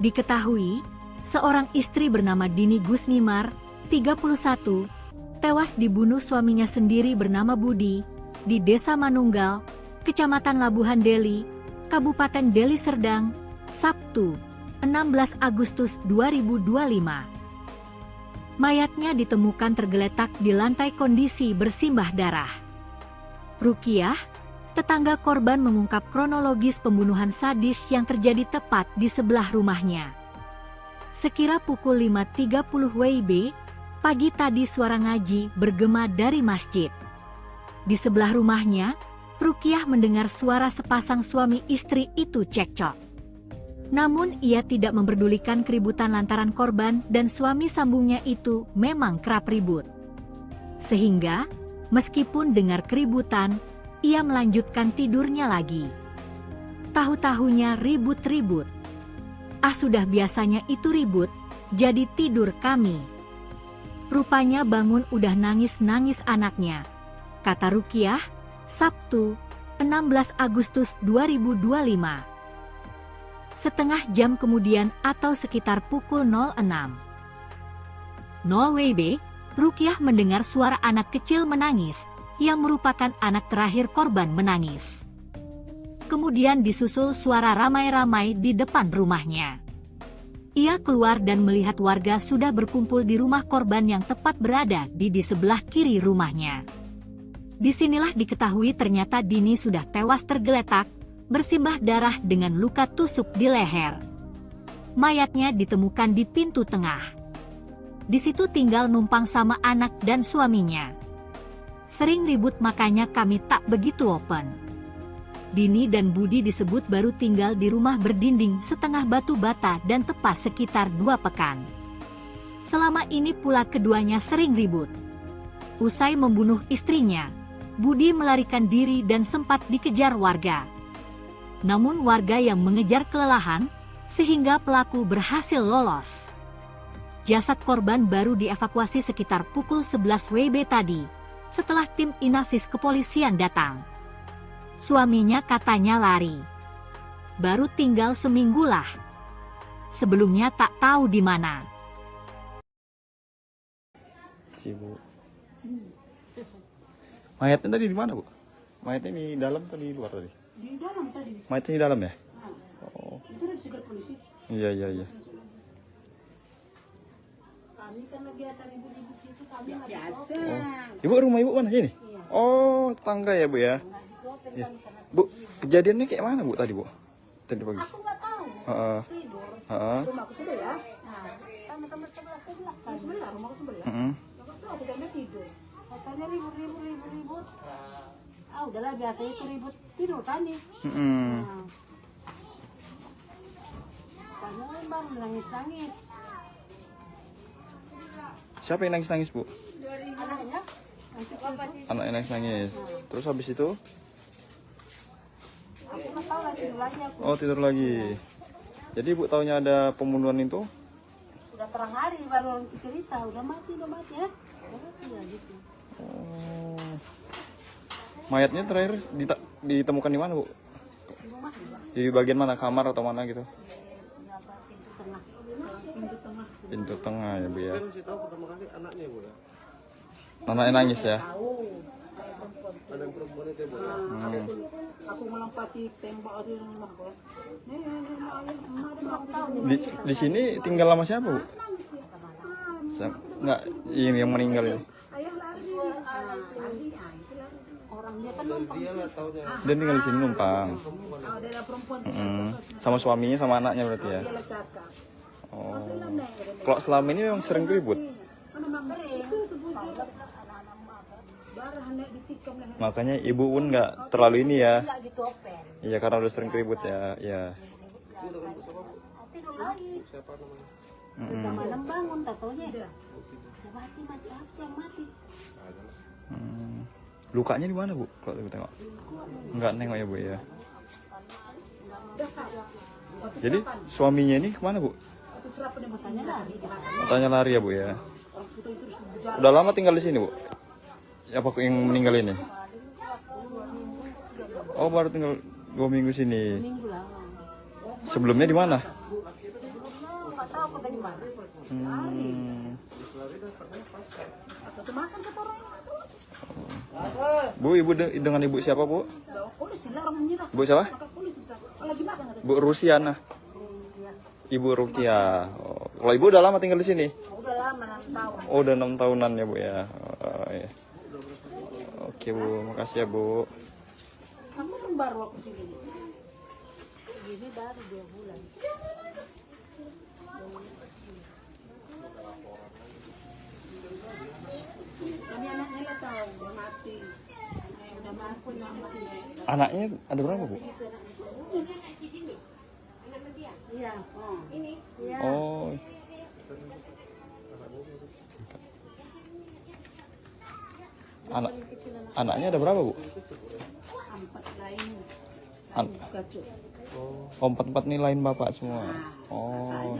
Diketahui, seorang istri bernama Dini Gusnimar, 31, tewas dibunuh suaminya sendiri bernama Budi, di Desa Manunggal, Kecamatan Labuhan Deli, Kabupaten Deli Serdang, Sabtu, 16 Agustus 2025. Mayatnya ditemukan tergeletak di lantai kondisi bersimbah darah. Rukiah, tetangga korban mengungkap kronologis pembunuhan sadis yang terjadi tepat di sebelah rumahnya. Sekira pukul 5.30 WIB, pagi tadi suara ngaji bergema dari masjid. Di sebelah rumahnya, Rukiah mendengar suara sepasang suami istri itu cekcok. Namun ia tidak memperdulikan keributan lantaran korban dan suami sambungnya itu memang kerap ribut. Sehingga, meskipun dengar keributan, ia melanjutkan tidurnya lagi. Tahu-tahunya ribut-ribut. Ah, sudah biasanya itu ribut, jadi tidur kami. Rupanya bangun udah nangis-nangis anaknya, kata Rukiah, Sabtu, 16 Agustus 2025. Setengah jam kemudian atau sekitar pukul 06.00 WIB, Rukiah mendengar suara anak kecil menangis, yang merupakan anak terakhir korban menangis. Kemudian disusul suara ramai-ramai di depan rumahnya. Ia keluar dan melihat warga sudah berkumpul di rumah korban yang tepat berada di sebelah kiri rumahnya. Disinilah diketahui ternyata Dini sudah tewas tergeletak, bersimbah darah dengan luka tusuk di leher. Mayatnya ditemukan di pintu tengah. Di situ tinggal numpang sama anak dan suaminya. Sering ribut makanya kami tak begitu open. Dini dan Budi disebut baru tinggal di rumah berdinding setengah batu bata dan tepas sekitar 2 pekan. Selama ini pula keduanya sering ribut. Usai membunuh istrinya, Budi melarikan diri dan sempat dikejar warga. Namun warga yang mengejar kelelahan, sehingga pelaku berhasil lolos. Jasad korban baru dievakuasi sekitar pukul 11 WIB tadi, setelah tim Inafis kepolisian datang. Suaminya katanya lari. Baru tinggal seminggulah. Sebelumnya tak tahu di mana. Bu. Mayatnya tadi di mana, Bu? Mayatnya di dalam atau di luar tadi? Di dalam tadi. Mayatnya di dalam ya? Nah, Oh. itu udah disegat polisi. Iya. Kami karena biasa ribut-ribut situ kami nggak Biasa. Ibu rumah ibu mana sini? Iya. Oh, tetangga ya, Bu ya? diopen Iya. kami karena Bu, kejadiannya kayak mana, Bu, tadi, Bu? Tadi pagi. aku nggak tahu. Heeh. Tidur. Heeh. Rumahku sebelah. Nah, sama-sama sebelah kan. Sebelah, rumahku sebelah. Heeh. Aku udah tidur. Katanya ribut. Ah, udahlah biasa itu ribut tidur kami. Heeh. Nah. Karena memang nangis-nangis. Siapa yang nangis-nangis, Bu? Anaknya. Anak yang nangis-nangis. Terus habis itu? Aku nggak tahu lah tidur lagi aku. Oh, tidur lagi. Jadi ibu taunya ada pembunuhan itu? Udah terang hari baru orang cerita, udah mati ya. Udah mati ya gitu. Oh. Mayatnya terakhir ditemukan di mana, Bu? Di rumah juga. Di bagian mana? Kamar atau mana gitu? Ya, apa, pintu tengah. Pintu tengah ya, Bu ya. Kan masih tahu pertama kali anaknya bu ya. Anaknya nangis ya? Tahu. Ada yang perempuan itu ya bu. Aku melompati tembok di rumah gua. Di sini tinggal sama siapa, Bu? Enggak, ini yang meninggal ini. Ayah lari. Orangnya kan numpang Dia lah taunya. Dia tinggal di sini numpang. Ada perempuan Sama suaminya sama anaknya berarti ya. dia cakap. Oh. Kalau selama ini memang sering ribut. Makanya ibu pun nggak terlalu ini ya. nggak gitu open. Iya karena udah sering ribut ya. Iya. Tidur lagi. Siapa namanya? Udah malam bangun, tak taunya. Udah mati apa sih yang mati? Lukanya di mana, Bu? Kalau ibu tengok. Nggak nengok ya, Bu ya. Jadi suaminya ini kemana, Bu? Matanya lari. Katanya lari ya, Bu ya. Udah lama tinggal di sini, Bu? Apa yang meninggal ini? Oh, baru tinggal 2 minggu sini. Minggu lama. Sebelumnya di mana? Nggak tahu kota di mana. Bu, ibu dengan ibu siapa, Bu? Bu siapa? Bu Rusiana. Ibu Rukia. Oh, kalau ibu udah lama tinggal di sini? Udah lama 6 tahun. Oh, udah 6 tahunan ya, Bu ya. Oh, iya. Oke, Bu. Makasih ya, Bu. Kamu kan baru aku sini. Ini baru 2 bulan. Ini anaknya lah tahu udah mati. Udah mati nama sini. Anaknya ada berapa, Bu? Iya. Ini. Iya. Oh. Anaknya ada berapa, Bu? 4 lain. Kacau. Oh, 4 nih lain bapak semua. Oh,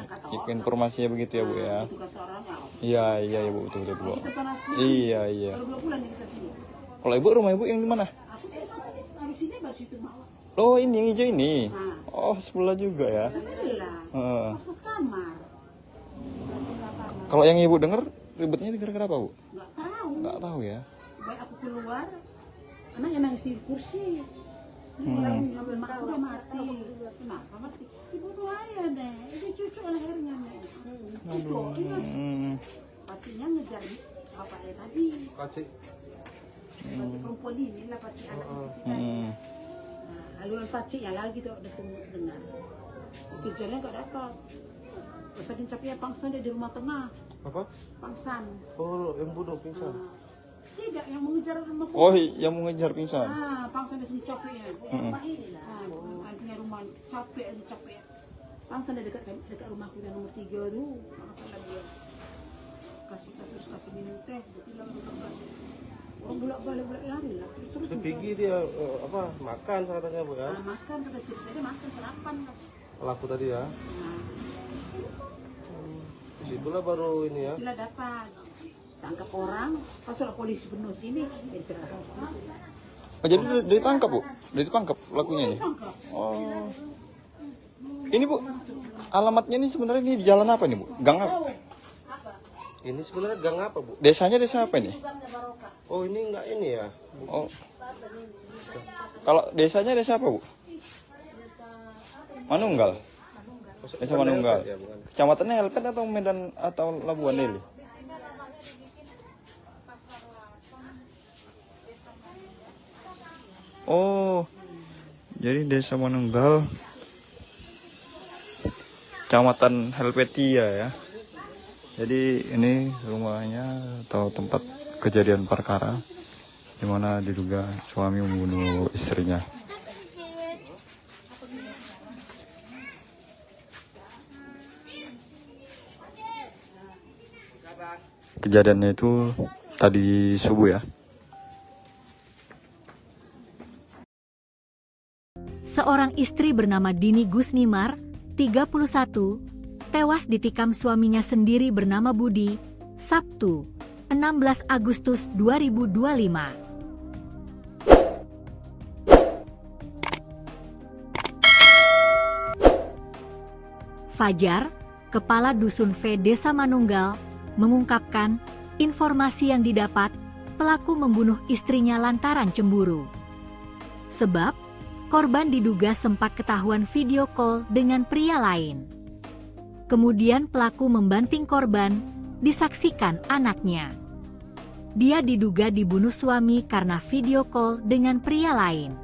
informasinya begitu ya, Bu ya. Tugas orang ya. Iya, iya ya, Bu, betul betul, Bu. Kita panas. Iya, iya. Baru 2 bulan kita sini. Kalau ibu rumah ibu yang di mana? Aku di sini baru itu mau. Oh, ini yang hijau ini. Oh, sebelah juga ya. Sebelah. Heeh. Pas kamar. Kalau yang ibu dengar ribetnya gara-gara apa, Bu? Nggak tahu. Nggak tahu ya. Baik aku keluar, anaknya nangis di kursi. Orang ngambil mak udah mati. Kenapa mati? Ibu tuh ayah deh. Itu cucu lehernya nih. Cucu. Pacinya ngejar bapaknya tadi. Kacik. Paci perempuan ini lah paci anak kecil tadi. Haluan pacinya lagi tuh dengar. Kejarnya nggak dapat. Saking capeknya pangsan dia di rumah tengah. Apa? Pangsan. Oh, yang bunuh pingsan. Tidak, yang mengejar rumah. Oh, yang mau ngejar pingsan. Pangsan di sini capeknya. Rumah ini lah. Punya rumah capek. Pangsan dia dekat rumahku yang nomor 3 tuh. Pangsan lah dia. Kasih minum teh. Bilang orang bolak-balik lari lah. Terus Sepigi dia apa makan katanya bu ya? makan kata cerita dia makan sarapan. Pelaku tadi ya. Disitulah baru ini ya. Bila dapat tangkap orang, pas sudah polisi penuh ini diserahkan. Oh, jadi ditangkap, Bu? Ditangkap pelakunya ini? Tangkap. Oh. Ini, Bu, alamatnya ini sebenarnya ini di jalan apa nih, Bu? Gang apa? Ini sebenarnya gang apa bu? Desanya desa apa ini? Oh ini enggak ini ya? Oh. Kalau desanya desa apa, Bu? Manunggal. Desa Manunggal. Ya, bukan. Kecamatannya Helpet atau Medan atau Labuan Leli? Oh. Jadi Desa Manunggal. Kecamatan Helvetia ya. Jadi ini rumahnya atau tempat kejadian perkara di mana diduga suami membunuh istrinya. Kejadiannya itu tadi subuh ya. Seorang istri bernama Dini Gusnimar 31, tewas ditikam suaminya sendiri bernama Budi, Sabtu, 16 Agustus 2025. Fajar, Kepala Dusun V Desa Manunggal, mengungkapkan informasi yang didapat, pelaku membunuh istrinya lantaran cemburu. Sebab, korban diduga sempat ketahuan video call dengan pria lain. Kemudian pelaku membanting korban, disaksikan anaknya. Dia diduga dibunuh suami karena video call dengan pria lain.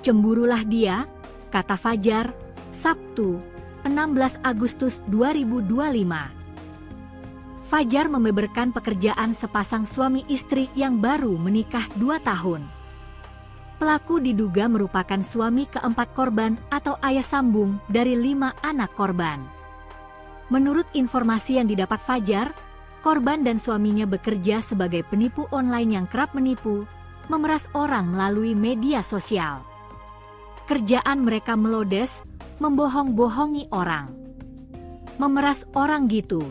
Cemburulah dia, kata Fajar, Sabtu, 16 Agustus 2025. Fajar membeberkan pekerjaan sepasang suami istri yang baru menikah 2 tahun. Pelaku diduga merupakan suami keempat korban atau ayah sambung dari 5 anak korban. Menurut informasi yang didapat Fajar, korban dan suaminya bekerja sebagai penipu online yang kerap menipu, memeras orang melalui media sosial. Kerjaan mereka melodes, membohong-bohongi orang. Memeras orang gitu.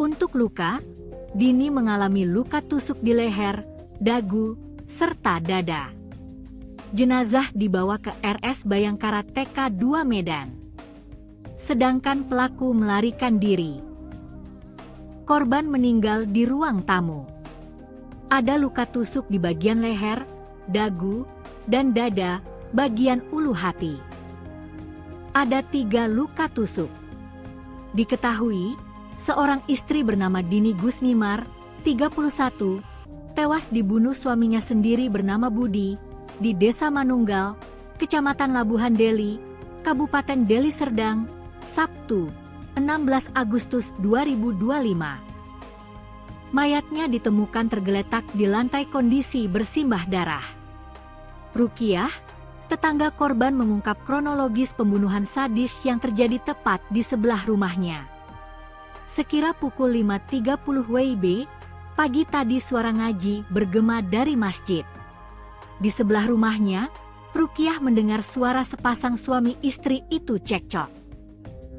Untuk luka, Dini mengalami luka tusuk di leher, dagu, serta dada. Jenazah dibawa ke RS Bayangkara TK 2 Medan. Sedangkan pelaku melarikan diri. Korban meninggal di ruang tamu. Ada luka tusuk di bagian leher, dagu, dan dada, bagian ulu hati. Ada 3 luka tusuk. Diketahui, seorang istri bernama Dini Gusmimar, 31, tewas dibunuh suaminya sendiri bernama Budi, di Desa Manunggal, Kecamatan Labuhan Deli, Kabupaten Deli Serdang, Sabtu, 16 Agustus 2025. Mayatnya ditemukan tergeletak di lantai kondisi bersimbah darah. Rukiah, tetangga korban mengungkap kronologis pembunuhan sadis yang terjadi tepat di sebelah rumahnya. Sekira pukul 5.30 WIB, pagi tadi suara ngaji bergema dari masjid. Di sebelah rumahnya, Rukiah mendengar suara sepasang suami istri itu cekcok.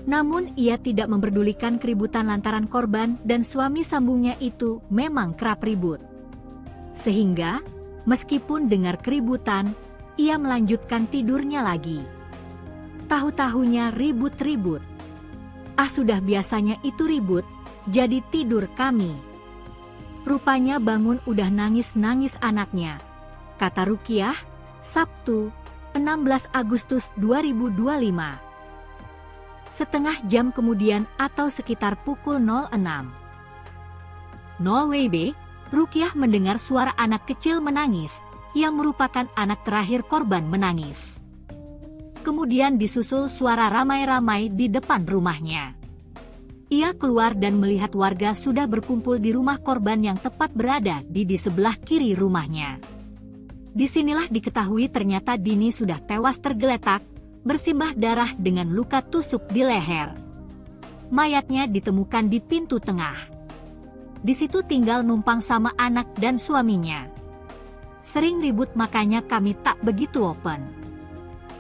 Namun ia tidak memperdulikan keributan lantaran korban dan suami sambungnya itu memang kerap ribut. Sehingga, meskipun dengar keributan, ia melanjutkan tidurnya lagi. Tahu-tahunya ribut-ribut. Ah, sudah biasanya itu ribut, jadi tidur kami. Rupanya bangun udah nangis-nangis anaknya, kata Rukiah, Sabtu, 16 Agustus 2025. Setengah jam kemudian atau sekitar pukul 06.00 WIB, Rukiah mendengar suara anak kecil menangis, yang merupakan anak terakhir korban menangis. Kemudian disusul suara ramai-ramai di depan rumahnya. Ia keluar dan melihat warga sudah berkumpul di rumah korban yang tepat berada di sebelah kiri rumahnya. Disinilah diketahui ternyata Dini sudah tewas tergeletak, bersimbah darah dengan luka tusuk di leher. Mayatnya ditemukan di pintu tengah. Di situ tinggal numpang sama anak dan suaminya. Sering ribut makanya kami tak begitu open.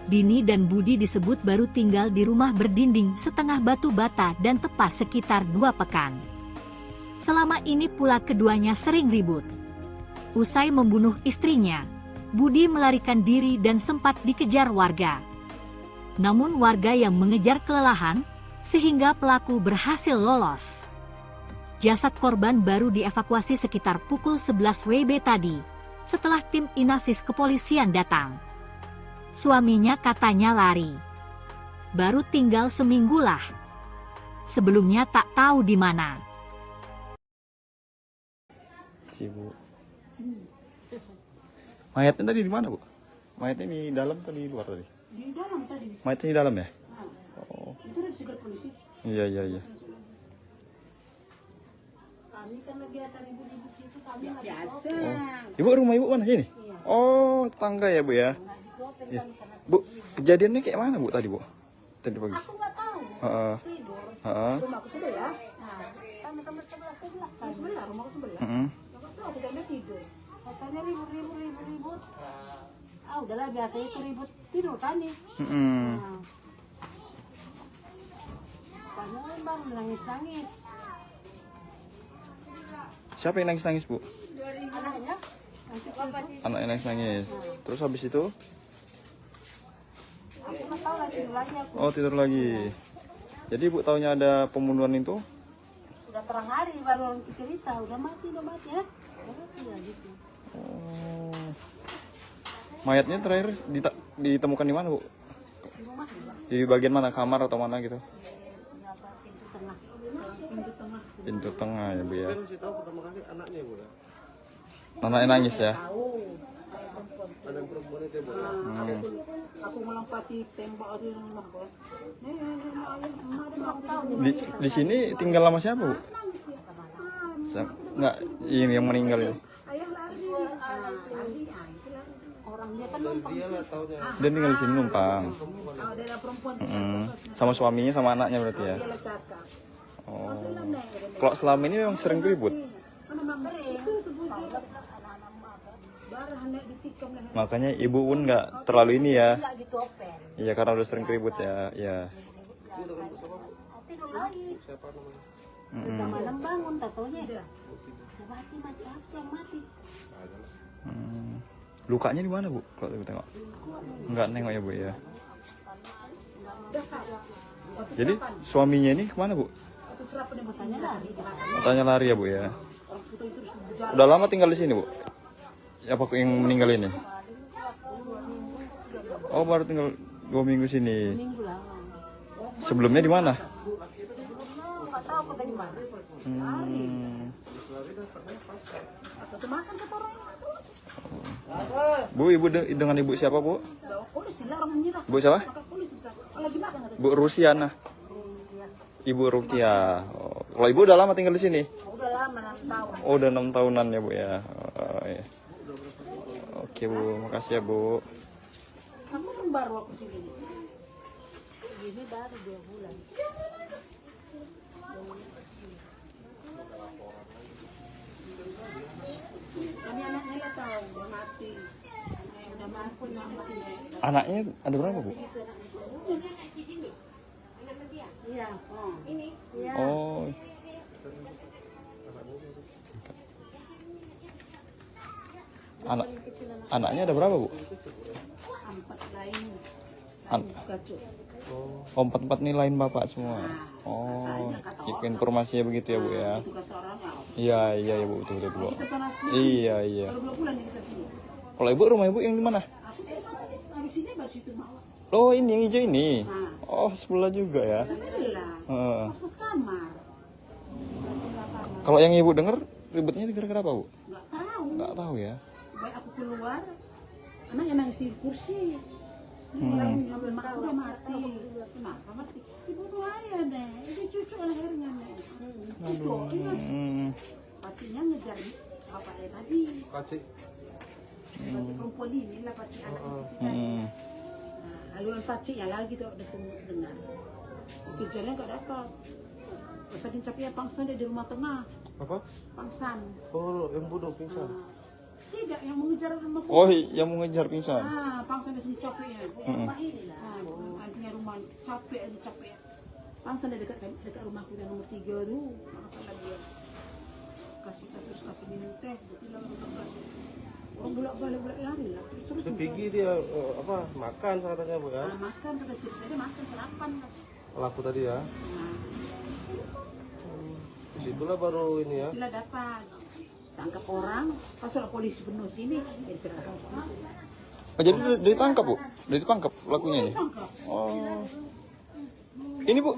Dini dan Budi disebut baru tinggal di rumah berdinding setengah batu bata dan tepas sekitar 2 pekan. Selama ini pula keduanya sering ribut. Usai membunuh istrinya, Budi melarikan diri dan sempat dikejar warga. Namun warga yang mengejar kelelahan, sehingga pelaku berhasil lolos. Jasad korban baru dievakuasi sekitar pukul 11 WIB tadi, setelah tim Inafis kepolisian datang. Suaminya katanya lari. Baru tinggal seminggu lah. Sebelumnya tak tahu di mana. Bu. Mayatnya tadi di mana, Bu? Mayatnya di dalam atau di luar tadi? Di dalam tadi. Mayatnya di dalam ya? Oh. Itu udah disegat polisi. Iya. Kami kan biasa ribut-ribut situ, kami nggak Biasa. Ibu, rumah ibu mana sini? Oh, tangga ya, Bu ya? Ya. Bu, kejadiannya kayak mana, Bu, tadi, Bu? Tadi pagi. Aku nggak tahu. Tidur. Rumahku sebelah. Nah, sama-sama sebelah kan. Sebelah, rumahku sebelah. Nggak tahu, aku udah tidur. Katanya ribut. Ah, udahlah biasa itu ribut tidur kan nih. bangun nangis-nangis. Siapa yang nangis-nangis, Bu? Anaknya. Anaknya nangis-nangis. Terus habis itu? Aku nggak tahu lagi tidur lagi aku. Oh, tidur lagi. Jadi Ibu taunya ada pembunuhan itu? Udah terang hari baru orang cerita, udah mati ya. Udah mati ya gitu. Oh. Mayatnya terakhir ditemukan di mana, Bu? Di rumah juga. Di bagian mana? Kamar atau mana gitu? Di apa, pintu tengah. Pintu tengah ya, Bu ya. Saya masih tahu pertama kali anaknya ya, Bu ya. Anaknya nangis ya? Anak perempuan itu ya, Bu. Aku melompati tembok di rumah kok. Di sini tinggal lama siapa, Bu? Enggak, ini yang meninggal ini. Orang dia kan numpang Dia lah taunya. Dia tinggal di sini numpang. Daerah perempuan Sama suaminya sama anaknya berarti ya. dia cakap. Oh. Kalau selama ini memang sering ribut. Mana mama itu darah nek ditikam leher. Makanya ibu pun nggak terlalu ini ya. nggak gitu open. Iya karena udah sering ribut ya. Iya. Tidur lagi. Siapa namanya? Udah malam bangun, tak taunya. Udah mati apa sih yang mati? Lukanya di mana, Bu? Kalau ibu tengok. Nggak nengok ya, Bu ya. Jadi suaminya ini kemana, Bu? Tanya lari. Katanya lari ya, Bu ya. Udah lama tinggal di sini, Bu? Apa yang meninggal ini? Oh, baru tinggal 2 minggu sini. Minggu lama. Sebelumnya di mana? Nggak tahu aku dari mana. Atau makan ke orang. Bu, ibu dengan ibu siapa, Bu? Polisi larang menyerah. Bu siapa? Polisi lagi makan kata. Bu Rusiana. Ibu Rukia. Oh, kalau ibu udah lama tinggal di sini? Udah lama 6 tahun. Oh, udah 6 tahunan ya, Bu ya. Oh, iya. Oke, Bu. Makasih ya, Bu. Kamu kan baru aku sini. Ini baru 2 bulan. Kami anaknya lah tahu udah mati. Udah mati mama sini. Anaknya ada berapa, Bu? Iya. Ini. Iya. Oh. Anaknya ada berapa, Bu? 4 lain. Kacau. Oh, 4 nih lain Bapak semua. Oh, informasinya begitu ya, Bu ya. Tugas orang Iya, iya ya, Bu, betul betul, Bu. kita kan asli. Iya, iya. Kalau 2 bulan kita sini. Kalau Ibu rumah Ibu yang di mana? Aku habis ini baru situ mau. Oh, ini yang hijau ini. Oh, sebelah juga ya. Sebelah. Heeh. Pas kamar. Kalau yang Ibu dengar ribetnya gara-gara apa, Bu? Enggak tahu. Nggak tahu ya. Baik aku keluar, anaknya nangis di kursi. Orang ngambil makan udah mati. Kenapa mati? Ibu tuh ayah deh. Itu cucu lehernya nih. Cucu, ingat. Pacinya ngejar bapak dia tadi. Paci. Paci perempuan ini lah paci anak kecil tadi. Nah, lalu pacinya lagi tuh dengar. Kejarnya nggak dapat. Saking capeknya pangsan dia di rumah tengah. Apa? Pangsan. Oh, yang bunuh pingsan. Tidak, yang mengejar rumah. Oh, yang mau ngejar pingsan. Pangsan dia sini capeknya. Rumah ini lah. Punya rumah capek, capek. Pangsan dia dekat rumahku yang nomor 3 dulu. Pangsan dia kasih minum teh, bilang orang bolak-balik lari lah. Terus Pergi dia apa makan katanya, Bu ya. makan kata cerita dia makan sarapan. Pelaku tadi ya. Disitulah baru ini ya. Bila dapat tangkap orang, pas sudah polisi penuh sini, diserahkan polisi. Oh, jadi udah ditangkap, Bu? Udah ditangkap pelakunya ini? Tangkap. Oh. Ini, Bu,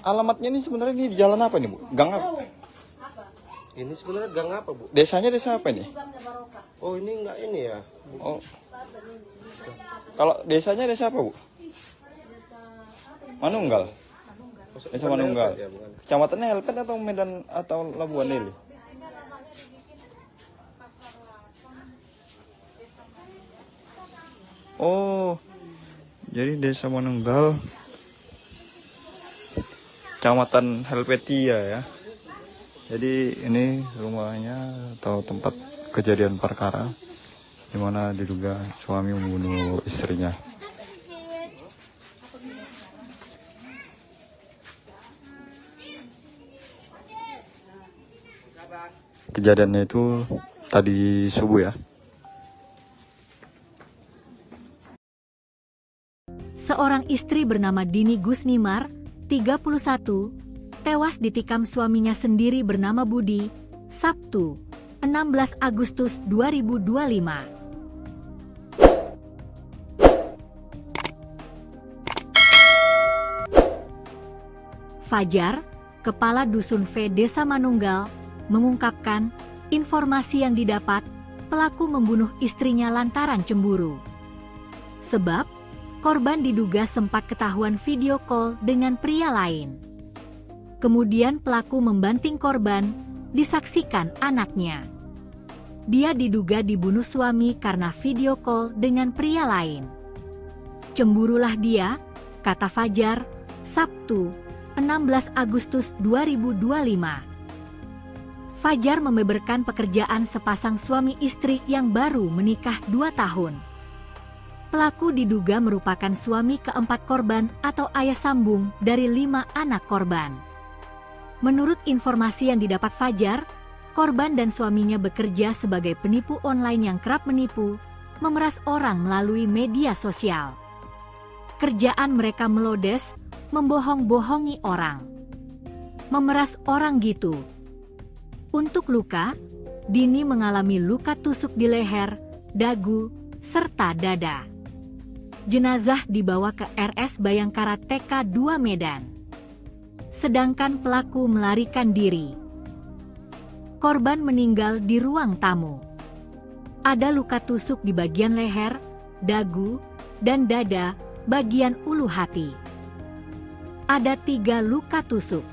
alamatnya ini sebenarnya ini di jalan apa nih, Bu? Gang apa? Ini sebenarnya gang apa, Bu? Desanya desa apa ini? Oh, ini enggak ini ya. Oh. Kalau desanya desa apa, Bu? Manunggal. Desa Manunggal. Ya, bukan. Kecamatannya Helpet atau Medan atau Labuan Lili? Oh. Jadi Desa Manunggal. Kecamatan Helvetia ya. Jadi ini rumahnya atau tempat kejadian perkara di mana diduga suami membunuh istrinya. Kejadiannya itu tadi subuh ya. Seorang istri bernama Dini Gusnimar, 31, tewas ditikam suaminya sendiri bernama Budi, Sabtu, 16 Agustus 2025. Fajar, Kepala Dusun V Desa Manunggal, mengungkapkan informasi yang didapat, pelaku membunuh istrinya lantaran cemburu. Sebab, korban diduga sempat ketahuan video call dengan pria lain. Kemudian pelaku membanting korban, disaksikan anaknya. Dia diduga dibunuh suami karena video call dengan pria lain. Cemburulah dia, kata Fajar, Sabtu, 16 Agustus 2025. Fajar membeberkan pekerjaan sepasang suami istri yang baru menikah 2 tahun. Pelaku diduga merupakan suami keempat korban atau ayah sambung dari 5 anak korban. Menurut informasi yang didapat Fajar, korban dan suaminya bekerja sebagai penipu online yang kerap menipu, memeras orang melalui media sosial. Kerjaan mereka melodes, membohong-bohongi orang. Memeras orang gitu. Untuk luka, Dini mengalami luka tusuk di leher, dagu, serta dada. Jenazah dibawa ke RS Bayangkara TK 2 Medan. Sedangkan pelaku melarikan diri. Korban meninggal di ruang tamu. Ada luka tusuk di bagian leher, dagu, dan dada, bagian ulu hati. Ada 3 luka tusuk.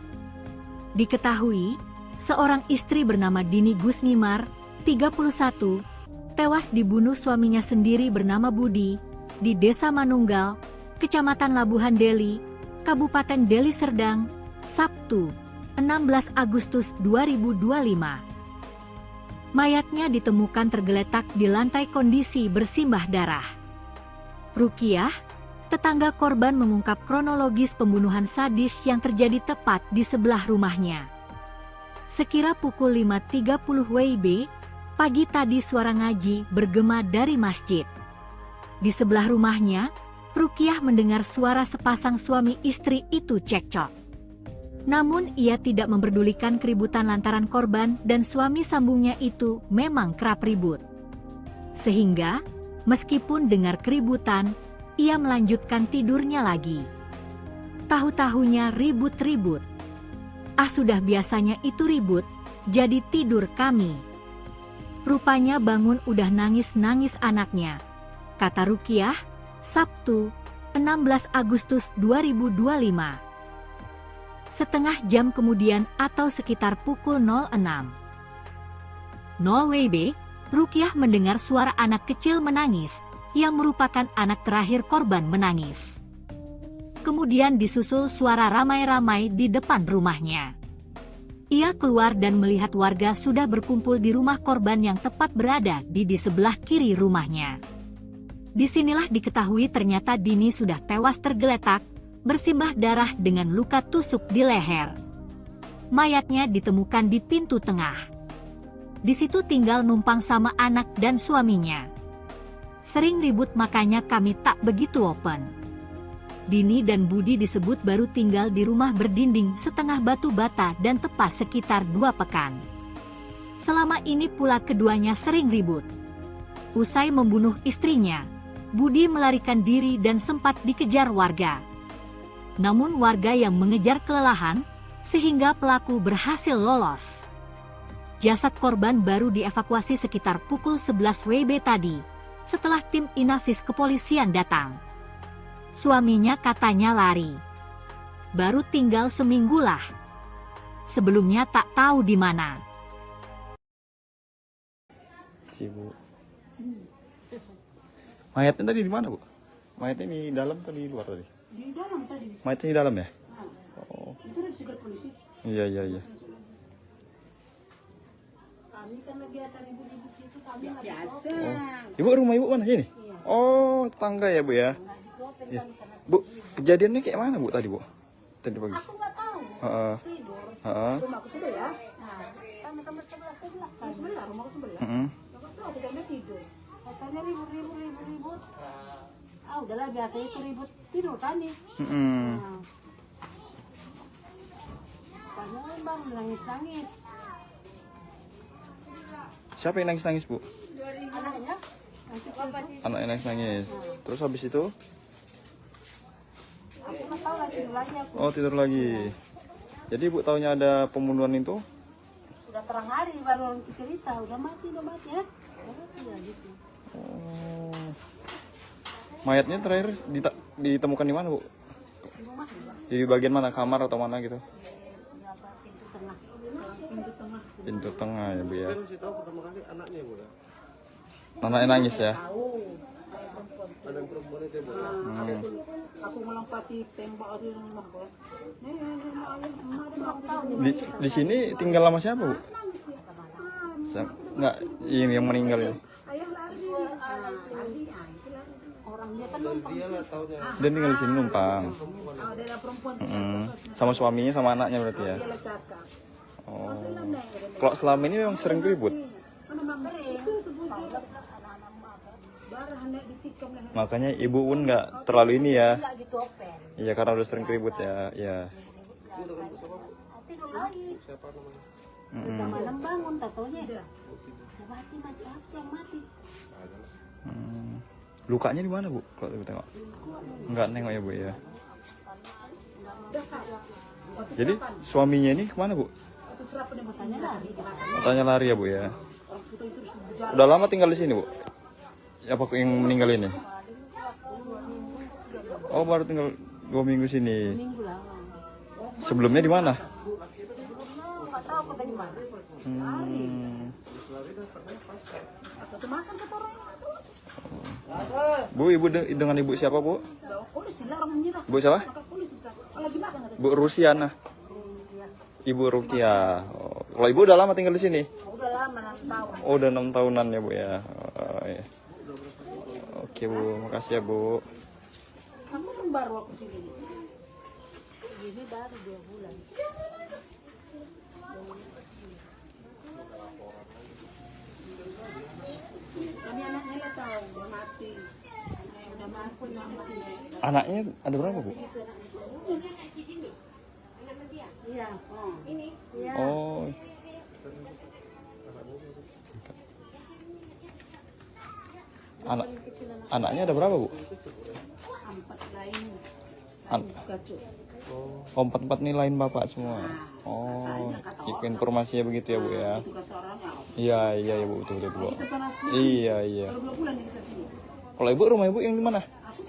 Diketahui, seorang istri bernama Dini Gusnimar, 31, tewas dibunuh suaminya sendiri bernama Budi, di Desa Manunggal, Kecamatan Labuhan Deli, Kabupaten Deli Serdang, Sabtu, 16 Agustus 2025. Mayatnya ditemukan tergeletak di lantai kondisi bersimbah darah. Rukiah, tetangga korban mengungkap kronologis pembunuhan sadis yang terjadi tepat di sebelah rumahnya. Sekira pukul 5.30 WIB, pagi tadi suara ngaji bergema dari masjid. Di sebelah rumahnya, Rukiah mendengar suara sepasang suami istri itu cekcok. Namun ia tidak memperdulikan keributan lantaran korban dan suami sambungnya itu memang kerap ribut. Sehingga, meskipun dengar keributan, ia melanjutkan tidurnya lagi. Tahu-tahunya ribut-ribut. Ah, sudah biasanya itu ribut, jadi tidur kami. Rupanya bangun udah nangis-nangis anaknya, kata Rukiah, Sabtu, 16 Agustus 2025. Setengah jam kemudian atau sekitar pukul 06.00 WIB, Rukiah mendengar suara anak kecil menangis, yang merupakan anak terakhir korban menangis. Kemudian disusul suara ramai-ramai di depan rumahnya. Ia keluar dan melihat warga sudah berkumpul di rumah korban yang tepat berada di sebelah kiri rumahnya. Disinilah diketahui ternyata Dini sudah tewas tergeletak, bersimbah darah dengan luka tusuk di leher. Mayatnya ditemukan di pintu tengah. Di situ tinggal numpang sama anak dan suaminya. Sering ribut makanya kami tak begitu open. Dini dan Budi disebut baru tinggal di rumah berdinding setengah batu bata dan tepas sekitar 2 pekan. Selama ini pula keduanya sering ribut. Usai membunuh istrinya, Budi melarikan diri dan sempat dikejar warga. Namun warga yang mengejar kelelahan, sehingga pelaku berhasil lolos. Jasad korban baru dievakuasi sekitar pukul 11 WIB tadi, setelah tim Inafis kepolisian datang. Suaminya katanya lari. Baru tinggal seminggu lah. Sebelumnya tak tahu di mana. Bu. Mayatnya tadi di mana, Bu? Mayatnya di dalam atau di luar tadi? Di dalam tadi. Mayatnya di dalam ya? Nah, Oh. itu udah disegat polisi. Iya. Kami karena biasa ribut-ribut situ, kami nggak Biasa. Oh. Ibu, rumah ibu mana sini? Iya. Oh, tangga ya, Bu ya? dipotong Iya. kami karena Bu, kejadiannya kayak mana, Bu, tadi, Bu? Tadi pagi. aku nggak tahu Heeh. tidur. Heeh. Rumahku sudah ya. Nah, sama sebelah kan. Sebelah, rumahku sebelah. Mm-mm. Tuh ada dana tidur. Katanya ribut. Ah udahlah biasa itu ribut tidur tadi. Mm-mm. Nah. Katanya bang nangis. Siapa yang nangis-nangis, Bu? Anaknya. Anak yang nangis-nangis. Terus habis itu? Aku nggak tahu lah tidur lagi aku. Oh, tidur lagi. Jadi Ibu taunya ada pembunuhan itu? Udah terang hari baru orang cerita udah mati ya. Udah mati ya gitu. Oh. Mayatnya terakhir ditemukan di mana, Bu? Di rumah juga. Di bagian mana? Kamar atau mana gitu? Di apa pintu tengah. Pintu tengah ya, Bu ya. Saya masih tahu pertama kali anaknya ya, Bu ya. Anaknya nangis ya? Ada yang perempuan itu ya, Bu. Aku melompati tembok di rumah gua. Di sini tinggal sama siapa, Bu? Enggak, ini yang meninggal ini. Ayah lari. Orang dia kan numpang Dia lah taunya. Dia tinggal di sini numpang. Ada perempuan Sama suaminya sama anaknya berarti ya? dia cakap. Oh. Kalau selama ini memang sering ribut. Makanya ibu pun nggak terlalu ini ya. nggak gitu open. Iya karena udah sering ribut ya. Ya. Tidur lagi. Siapa namanya? Udah malam bangun tatonya. Udah mati apa sih yang mati? Lukanya di mana, Bu? Kalau ibu tengok. Enggak nengok ya, Bu ya. Jadi suaminya ini kemana, Bu? Matanya lari. Katanya lari ya, Bu ya. Udah lama tinggal di sini, Bu? Apa yang meninggal ini? Oh, baru tinggal 2 minggu sini. Minggu lah. Sebelumnya di mana? Nggak tahu kota di mana. Makan kata orang. Bu, ibu dengan ibu siapa, Bu? Polisi lah orang menyerah. Bu siapa? Polisi lagi makan kata. Bu Rusiana. Ibu Rukia. Oh, kalau ibu udah lama tinggal di sini? Udah lama 6 tahun. Oh, udah 6 tahunan ya, Bu ya. Oh, iya. Oke, Bu. Makasih ya, Bu. Kamu kan baru aku sini. Ini baru 2 bulan. Kami anaknya lah tahu udah mati. Udah mati. Anaknya ada berapa, Bu? Iya. Ini. Iya. Oh. Anaknya ada berapa, Bu? 4 lain. Kacau. Oh, 4 nih lain bapak semua. Oh, informasinya begitu ya, Bu ya. Itu kata orang Iya, ya, Bu, betul Bu. kita kan asli. Iya. Kalau 2 bulan kita sini. Kalau ibu rumah ibu yang di mana? Aku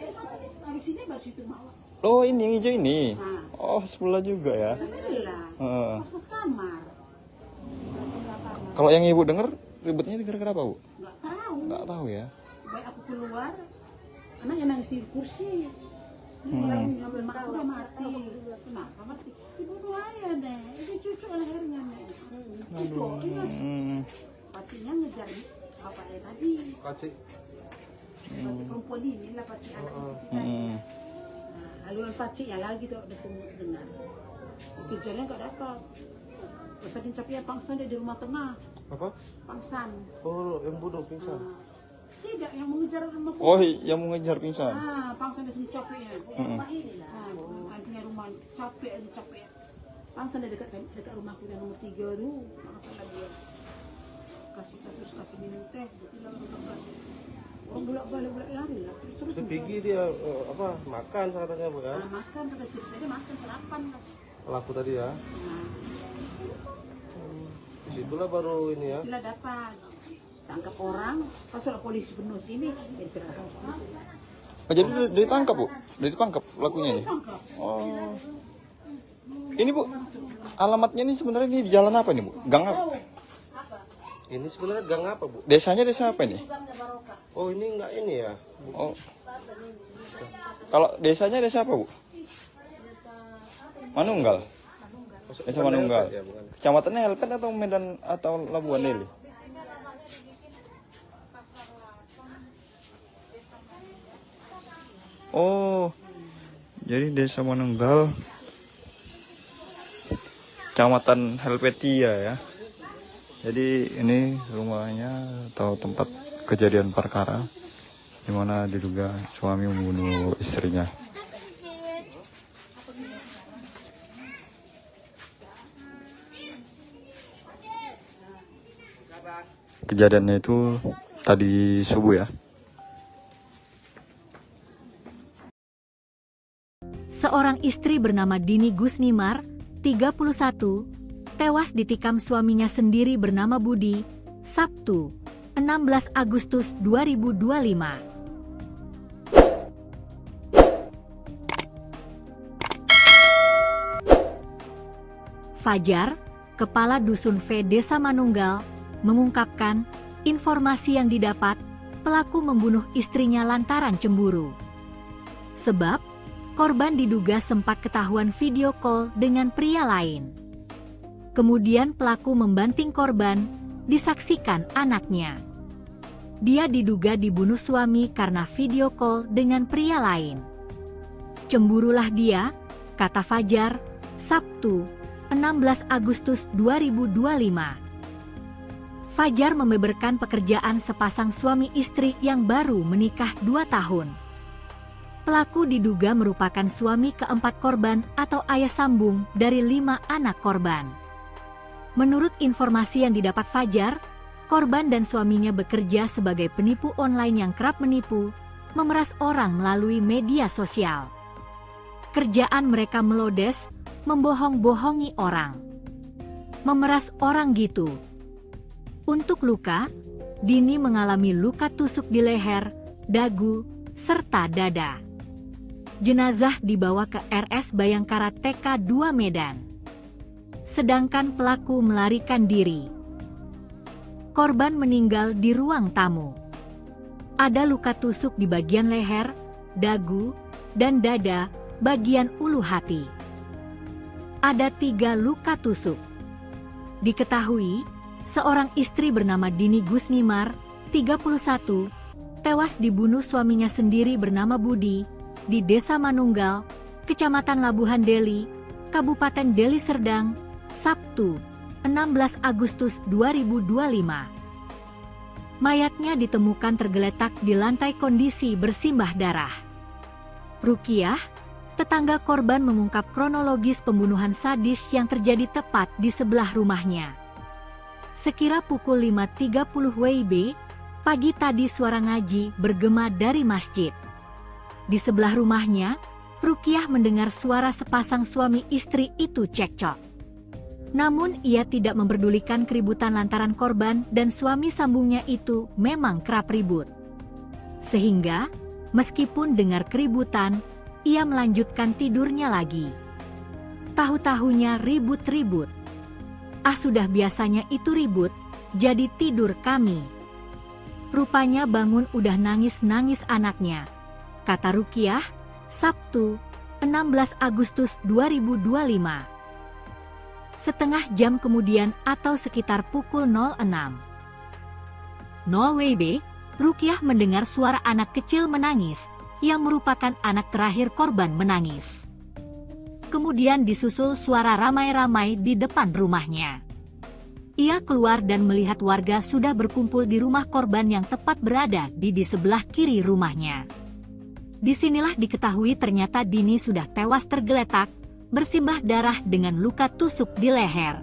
di sini baru itu mau. Oh, ini yang hijau ini. Oh, sebelah juga ya. Sebelah. Heeh. Pas kamar. Kalau yang ibu dengar ribetnya gara-gara apa, Bu? Nggak tahu. Nggak tahu ya. Baik aku keluar, anaknya nangis di kursi. Ini orang ngambil makan udah mati. Kenapa mati? Dibunuh aja deh. Itu cucu lehernya nih. Cucu, iya. Pacinya ngejar bapak dia tadi. Kaci. Paci perempuan ini lah paci anak itu tadi. Nah, haluan pacinya lagi tuh dengar. Kejarnya nggak dapat. Saking capeknya pangsan dia di rumah tengah. Apa? Pangsan. Oh, yang bunuh pingsan. Tidak, yang mengejar rumah. Oh, yang mau ngejar pingsan. Pangsan dia sini capeknya. Rumah ini lah. Antinya rumah capek. Pangsan dia dekat rumahku yang nomor 3 tuh. Pangsan lah dia. Kasih minum teh. Orang bolak-balik lari lah. Terus Pergi dia apa? Makan katanya, Bu ya. makan kata cerita dia makan sarapan lah. Pelaku tadi ya. Disitulah baru ini ya. Itulah dapat tangkap orang, pas sudah polisi penuh sini, diserahkan polisi. Oh, jadi udah ditangkap, Bu? Udah ditangkap pelakunya ini? Tangkap. Oh. Ini, Bu, alamatnya ini sebenarnya di jalan apa nih, Bu? Gang apa? Ini sebenarnya gang apa, Bu? Desanya desa apa ini? Oh, ini enggak ini ya. Oh. Kalau desanya desa apa, Bu? Manunggal. Desa Manunggal. Ya, bukan. Kecamatannya Helpet atau Medan atau Labuan Deli? Oh. Jadi Desa Manunggal, Kecamatan Helvetia ya. Jadi ini rumahnya atau tempat kejadian perkara di mana diduga suami membunuh istrinya. Kejadiannya itu tadi subuh ya. Seorang istri bernama Dini Gusnimar, 31, tewas ditikam suaminya sendiri bernama Budi, Sabtu, 16 Agustus 2025. Fajar, Kepala Dusun V Desa Manunggal, mengungkapkan informasi yang didapat pelaku membunuh istrinya lantaran cemburu. Sebab, korban diduga sempat ketahuan video call dengan pria lain. Kemudian pelaku membanting korban, disaksikan anaknya. Dia diduga dibunuh suami karena video call dengan pria lain. Cemburulah dia, kata Fajar, Sabtu, 16 Agustus 2025. Fajar membeberkan pekerjaan sepasang suami istri yang baru menikah 2 tahun. Pelaku diduga merupakan suami keempat korban atau ayah sambung dari 5 anak korban. Menurut informasi yang didapat Fajar, korban dan suaminya bekerja sebagai penipu online yang kerap menipu, memeras orang melalui media sosial. Kerjaan mereka melodes, membohong-bohongi orang. Memeras orang gitu. Untuk luka, Dini mengalami luka tusuk di leher, dagu, serta dada. Jenazah dibawa ke RS Bayangkara TK 2 Medan. Sedangkan pelaku melarikan diri. Korban meninggal di ruang tamu. Ada luka tusuk di bagian leher, dagu, dan dada bagian ulu hati. Ada 3 luka tusuk. Diketahui, seorang istri bernama Dini Gusnimar, 31, tewas dibunuh suaminya sendiri bernama Budi, di Desa Manunggal, Kecamatan Labuhan Deli, Kabupaten Deli Serdang, Sabtu, 16 Agustus 2025. Mayatnya ditemukan tergeletak di lantai kondisi bersimbah darah. Rukiah, tetangga korban mengungkap kronologis pembunuhan sadis yang terjadi tepat di sebelah rumahnya. Sekira pukul 5.30 WIB, pagi tadi suara ngaji bergema dari masjid. Di sebelah rumahnya, Rukiah mendengar suara sepasang suami istri itu cekcok. Namun ia tidak memperdulikan keributan lantaran korban dan suami sambungnya itu memang kerap ribut. Sehingga, meskipun dengar keributan, ia melanjutkan tidurnya lagi. Tahu-tahunya ribut-ribut. Ah, sudah biasanya itu ribut, jadi tidur kami. Rupanya bangun udah nangis-nangis anaknya, kata Rukiah, Sabtu, 16 Agustus 2025. Setengah jam kemudian atau sekitar pukul 06.00 WIB, Rukiah mendengar suara anak kecil menangis, yang merupakan anak terakhir korban menangis. Kemudian disusul suara ramai-ramai di depan rumahnya. Ia keluar dan melihat warga sudah berkumpul di rumah korban yang tepat berada di sebelah kiri rumahnya. Disinilah diketahui ternyata Dini sudah tewas tergeletak, bersimbah darah dengan luka tusuk di leher.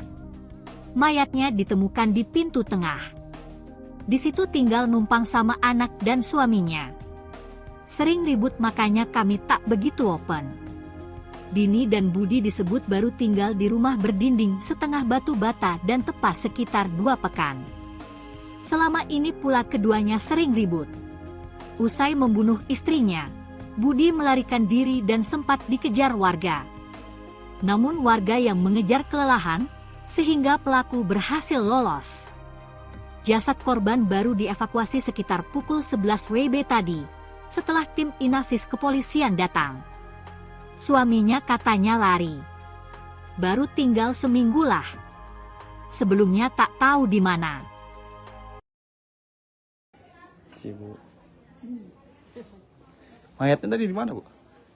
Mayatnya ditemukan di pintu tengah. Di situ tinggal numpang sama anak dan suaminya. Sering ribut makanya kami tak begitu open. Dini dan Budi disebut baru tinggal di rumah berdinding setengah batu bata dan tepas sekitar 2 pekan. Selama ini pula keduanya sering ribut. Usai membunuh istrinya, Budi melarikan diri dan sempat dikejar warga. Namun warga yang mengejar kelelahan, sehingga pelaku berhasil lolos. Jasad korban baru dievakuasi sekitar pukul 11 WIB tadi, setelah tim Inafis kepolisian datang. Suaminya katanya lari. Baru tinggal seminggu lah. Sebelumnya tak tahu di mana. Si Bu. Mayatnya tadi di mana, Bu?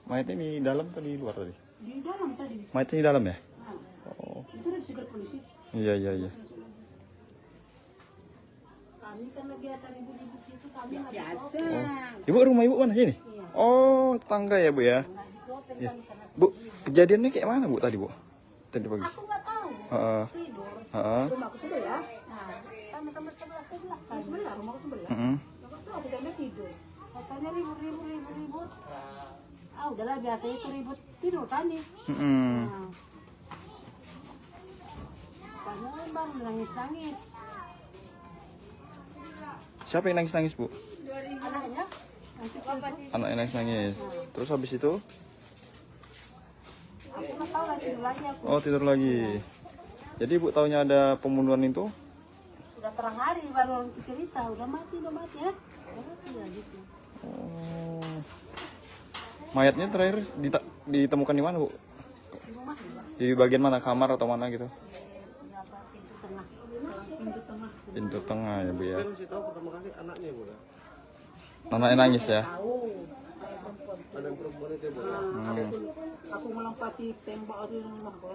Mayatnya di dalam atau di luar tadi? Di dalam tadi. Mayatnya di dalam ya? Nah, Oh. itu udah disegat polisi. Iya. Kami kan biasa ribut-ribut situ, kami nggak Biasa. Ibu rumah ibu mana sini? Oh, tangga ya bu ya. diopen Ya. kami karena Bu, kejadiannya kayak mana bu tadi bu? Tadi pagi. aku nggak tahu. Heeh. Tidur. Heeh. Rumahku sebelah. Nah, sama-sama sebelah kan. Sebelah, rumahku sebelah. Heeh. Nggak tahu, aku udah tidur. Katanya ribut. Ah udahlah biasa itu ribut tidur kan nih. Heeh. Nah. Bangun bang nangis. Siapa yang nangis bu? Anaknya. Anaknya nangis. Terus habis itu? Aku nggak tahu lah tidur lagi aku. Oh tidur lagi. Jadi ibu taunya ada pembunuhan itu? Udah terang hari baru orang cerita udah mati ya. Udah mati ya gitu. Oh. Mayatnya terakhir ditemukan di mana bu? Di rumah juga. Di bagian mana? Kamar atau mana gitu? Di apa pintu tengah. Pintu tengah ya bu ya. Saya masih tahu pertama kali anaknya bu ya. Anaknya nangis ya? Tahu. Kayak perempuan. Ada yang perempuan itu bu ya. Aku melompati tembok di rumahku.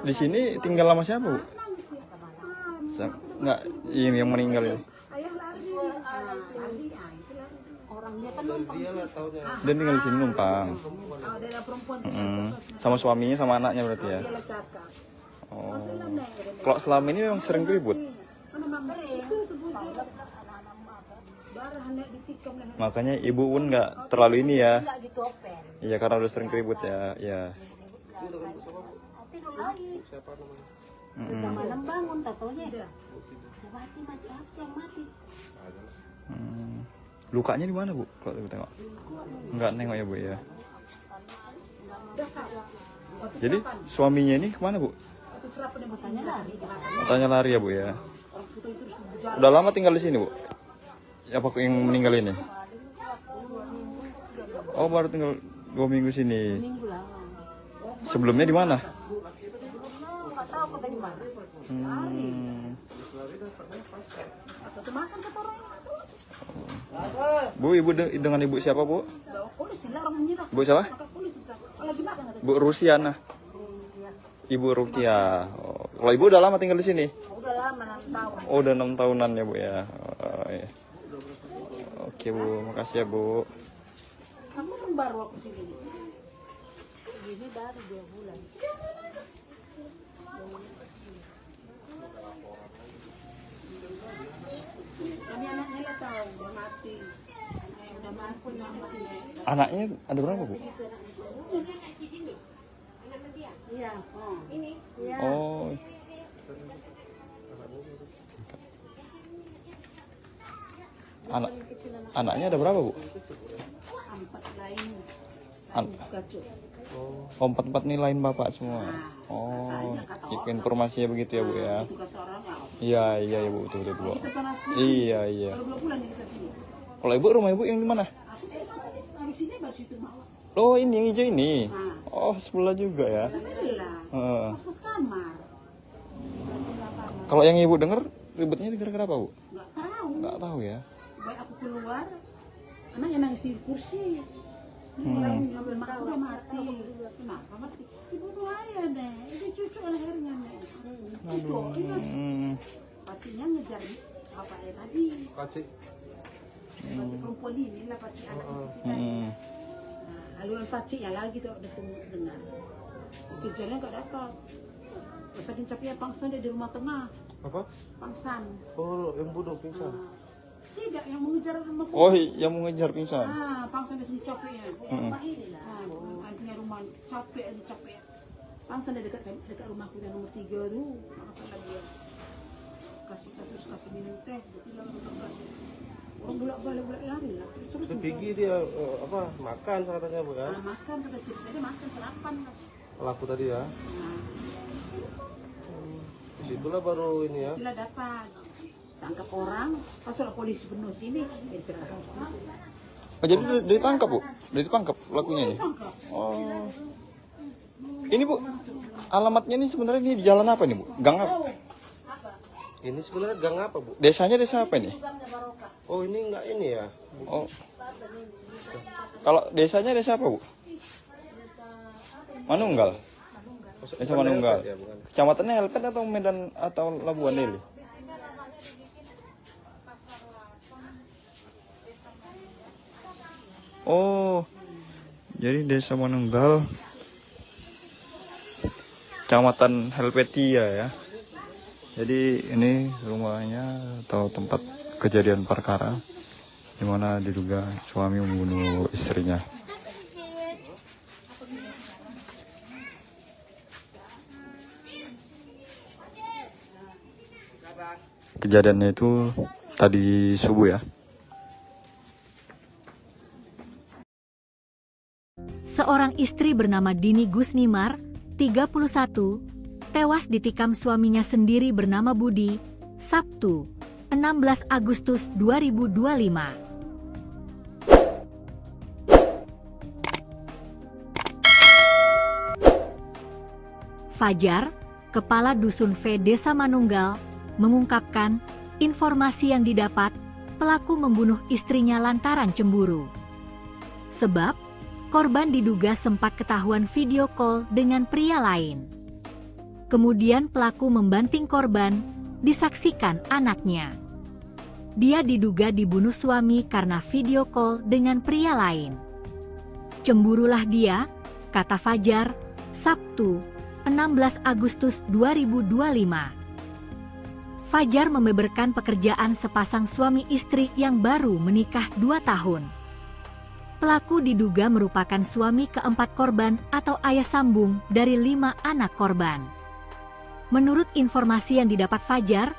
Di sini tinggal lama siapa bu? Nggak, ini yang meninggal ini. Ayah lari. Lari. Itu lari. Orang dia kan numpang Dia lah taunya. Dia tinggal di sini numpang. Ada perempuan. Sama suaminya sama anaknya berarti ya. Dia cakap. Oh. Kalau selama ini memang sering ribut. Mana mama itu darah nek ditikam leher. Makanya ibu pun nggak terlalu ini ya. nggak ditopen. Iya karena udah sering ribut ya. Iya. Tidur lagi. Siapa namanya? Udah malam bangun tatonya. Udah mati apa sih yang mati? Lukanya di mana bu? Kalau ibu tengok? Nggak nengok ya bu ya. Jadi suaminya ini kemana bu? Matanya lari. Katanya lari ya bu ya. Udah lama tinggal di sini bu? Apa yang meninggal ini? Oh baru tinggal 2 minggu sini. Minggu lama. Sebelumnya di mana? Nggak tahu kota di mana. Bu, ibu dengan ibu siapa bu? Bu siapa? Bu Rusiana. Ibu Rukia. Oh, kalau ibu udah lama tinggal di sini? Udah lama 6 tahun. Oh, udah 6 tahunan ya bu ya. Oh, iya. Oke bu, makasih ya bu. Kamu kan baru aku sini. Ini baru 2 bulan. Kami anaknya lah tahu udah mati. Udah mati mama sini. Anaknya ada berapa bu? Iya. Ini. Iya. Oh. Anaknya ada berapa bu? 4 lain. Kacau. Oh 4 nih lain bapak semua. Oh, informasinya begitu ya bu ya? Tugas orang Iya iya ya bu betul betul bu. kita kan asli. Iya iya. Baru 2 bulan nih kita sini. Kalau ibu rumah ibu yang di mana? Aku di sini baru situ mau. Oh ini yang hijau ini. Oh sebelah juga ya. Sebelah. Heeh. Pas kamar. Kalau yang ibu dengar ribetnya gara-gara apa bu? Nggak tahu. Nggak tahu ya. Baik aku keluar, anaknya nangis di kursi. Orang ngambil makan udah mati. Kenapa mati? Ibu tuh ayah deh. Itu cucu lehernya nih. Cucu. Pacinya ngejar apa ya tadi? Paci. Paci perempuan ini lah paci anak kecil tadi. Haluan pacinya lagi tuh dengar. Kejarnya nggak dapat. Saking capeknya pangsan dia di rumah tengah. Apa? Pangsan. Oh yang bunuh pingsan. Tidak, yang mengejar rumah. Oh yang mau ngejar pingsan. Pangsan dia sini capeknya. Rumah ini lah. Punya rumah capek. Pangsan dia dekat rumahku yang nomor 3 tuh. Makanya dia kasih minum teh. Dia bilang orang bolak-balik lari lah. Terus Sepigi dia apa makan katanya bu ya? makan kata cerita dia makan sarapan. Pelaku tadi ya. Disitulah baru ini ya. Bila dapat tangkap orang, pas sudah polisi penuh sini, diserahkan polisi. Oh jadi udah ditangkap bu? Udah ditangkap pelakunya ini? Tangkap. Oh. Ini bu, alamatnya ini sebenarnya ini di jalan apa nih bu? Gang apa? Ini sebenarnya gang apa bu? Desanya desa apa ini? Oh ini enggak ini ya? Oh. Kalau desanya desa apa bu? Manunggal. Desa Manunggal. Ya, bukan. Kecamatannya Helpet atau Medan atau Labuan Deli? Oh, jadi Desa Manunggal, Kecamatan Helvetia ya. Jadi ini rumahnya atau tempat kejadian perkara di mana diduga suami membunuh istrinya. Kejadiannya itu tadi subuh ya. Seorang istri bernama Dini Gusnimar, 31, tewas ditikam suaminya sendiri bernama Budi, Sabtu, 16 Agustus 2025. Fajar, Kepala Dusun V Desa Manunggal, mengungkapkan informasi yang didapat pelaku membunuh istrinya lantaran cemburu. Sebab, korban diduga sempat ketahuan video call dengan pria lain. Kemudian pelaku membanting korban, disaksikan anaknya. Dia diduga dibunuh suami karena video call dengan pria lain. Cemburulah dia, kata Fajar, Sabtu, 16 Agustus 2025. Fajar membeberkan pekerjaan sepasang suami istri yang baru menikah 2 tahun. Pelaku diduga merupakan suami keempat korban atau ayah sambung dari 5 anak korban. Menurut informasi yang didapat Fajar,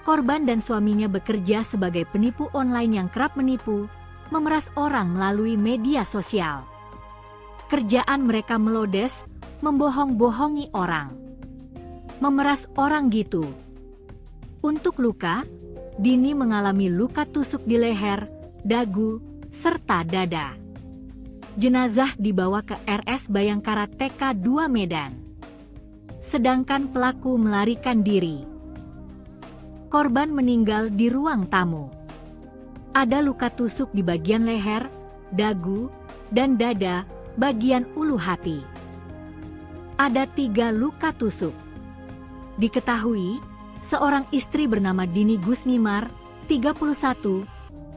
korban dan suaminya bekerja sebagai penipu online yang kerap menipu, memeras orang melalui media sosial. Kerjaan mereka melodes, membohong-bohongi orang. Memeras orang gitu. Untuk luka, Dini mengalami luka tusuk di leher, dagu, serta dada. Jenazah dibawa ke RS Bayangkara TK 2 Medan. Sedangkan pelaku melarikan diri. Korban meninggal di ruang tamu. Ada luka tusuk di bagian leher, dagu, dan dada bagian ulu hati. Ada 3 luka tusuk. Diketahui, seorang istri bernama Dini Gusnimar, 31,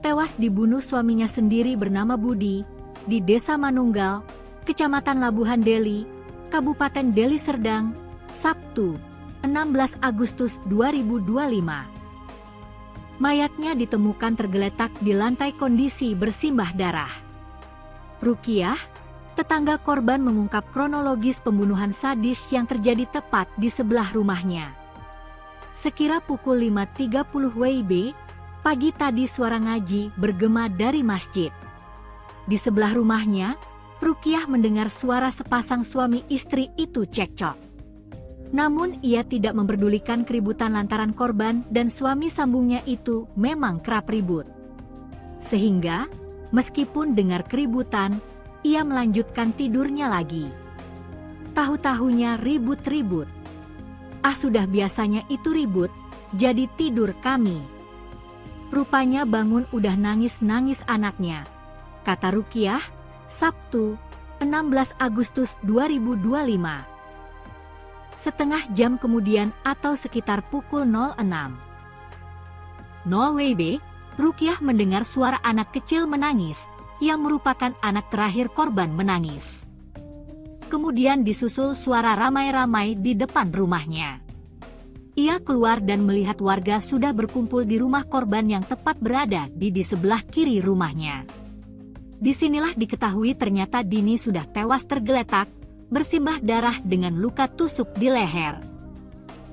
tewas dibunuh suaminya sendiri bernama Budi, di Desa Manunggal, Kecamatan Labuhan Deli, Kabupaten Deli Serdang, Sabtu, 16 Agustus 2025. Mayatnya ditemukan tergeletak di lantai kondisi bersimbah darah. Rukiah, tetangga korban mengungkap kronologis pembunuhan sadis yang terjadi tepat di sebelah rumahnya. Sekira pukul 5.30 WIB, pagi tadi suara ngaji bergema dari masjid. Di sebelah rumahnya, Rukiah mendengar suara sepasang suami istri itu cekcok. Namun ia tidak memperdulikan keributan lantaran korban dan suami sambungnya itu memang kerap ribut. Sehingga, meskipun dengar keributan, ia melanjutkan tidurnya lagi. Tahu-tahunya ribut-ribut. Ah, sudah biasanya itu ribut, jadi tidur kami. Rupanya bangun udah nangis-nangis anaknya, kata Rukiah, Sabtu, 16 Agustus 2025. Setengah jam kemudian atau sekitar pukul 06.00 WIB, Rukiah mendengar suara anak kecil menangis, yang merupakan anak terakhir korban menangis. Kemudian disusul suara ramai-ramai di depan rumahnya. Ia keluar dan melihat warga sudah berkumpul di rumah korban yang tepat berada di sebelah kiri rumahnya. Disinilah diketahui ternyata Dini sudah tewas tergeletak, bersimbah darah dengan luka tusuk di leher.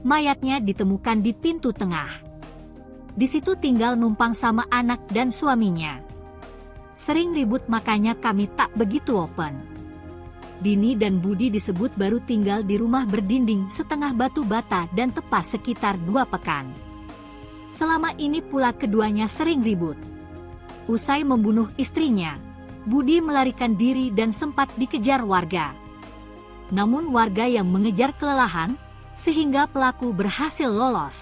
Mayatnya ditemukan di pintu tengah. Di situ tinggal numpang sama anak dan suaminya. Sering ribut makanya kami tak begitu open. Dini dan Budi disebut baru tinggal di rumah berdinding setengah batu bata dan tepas sekitar 2 pekan. Selama ini pula keduanya sering ribut. Usai membunuh istrinya, Budi melarikan diri dan sempat dikejar warga. Namun warga yang mengejar kelelahan, sehingga pelaku berhasil lolos.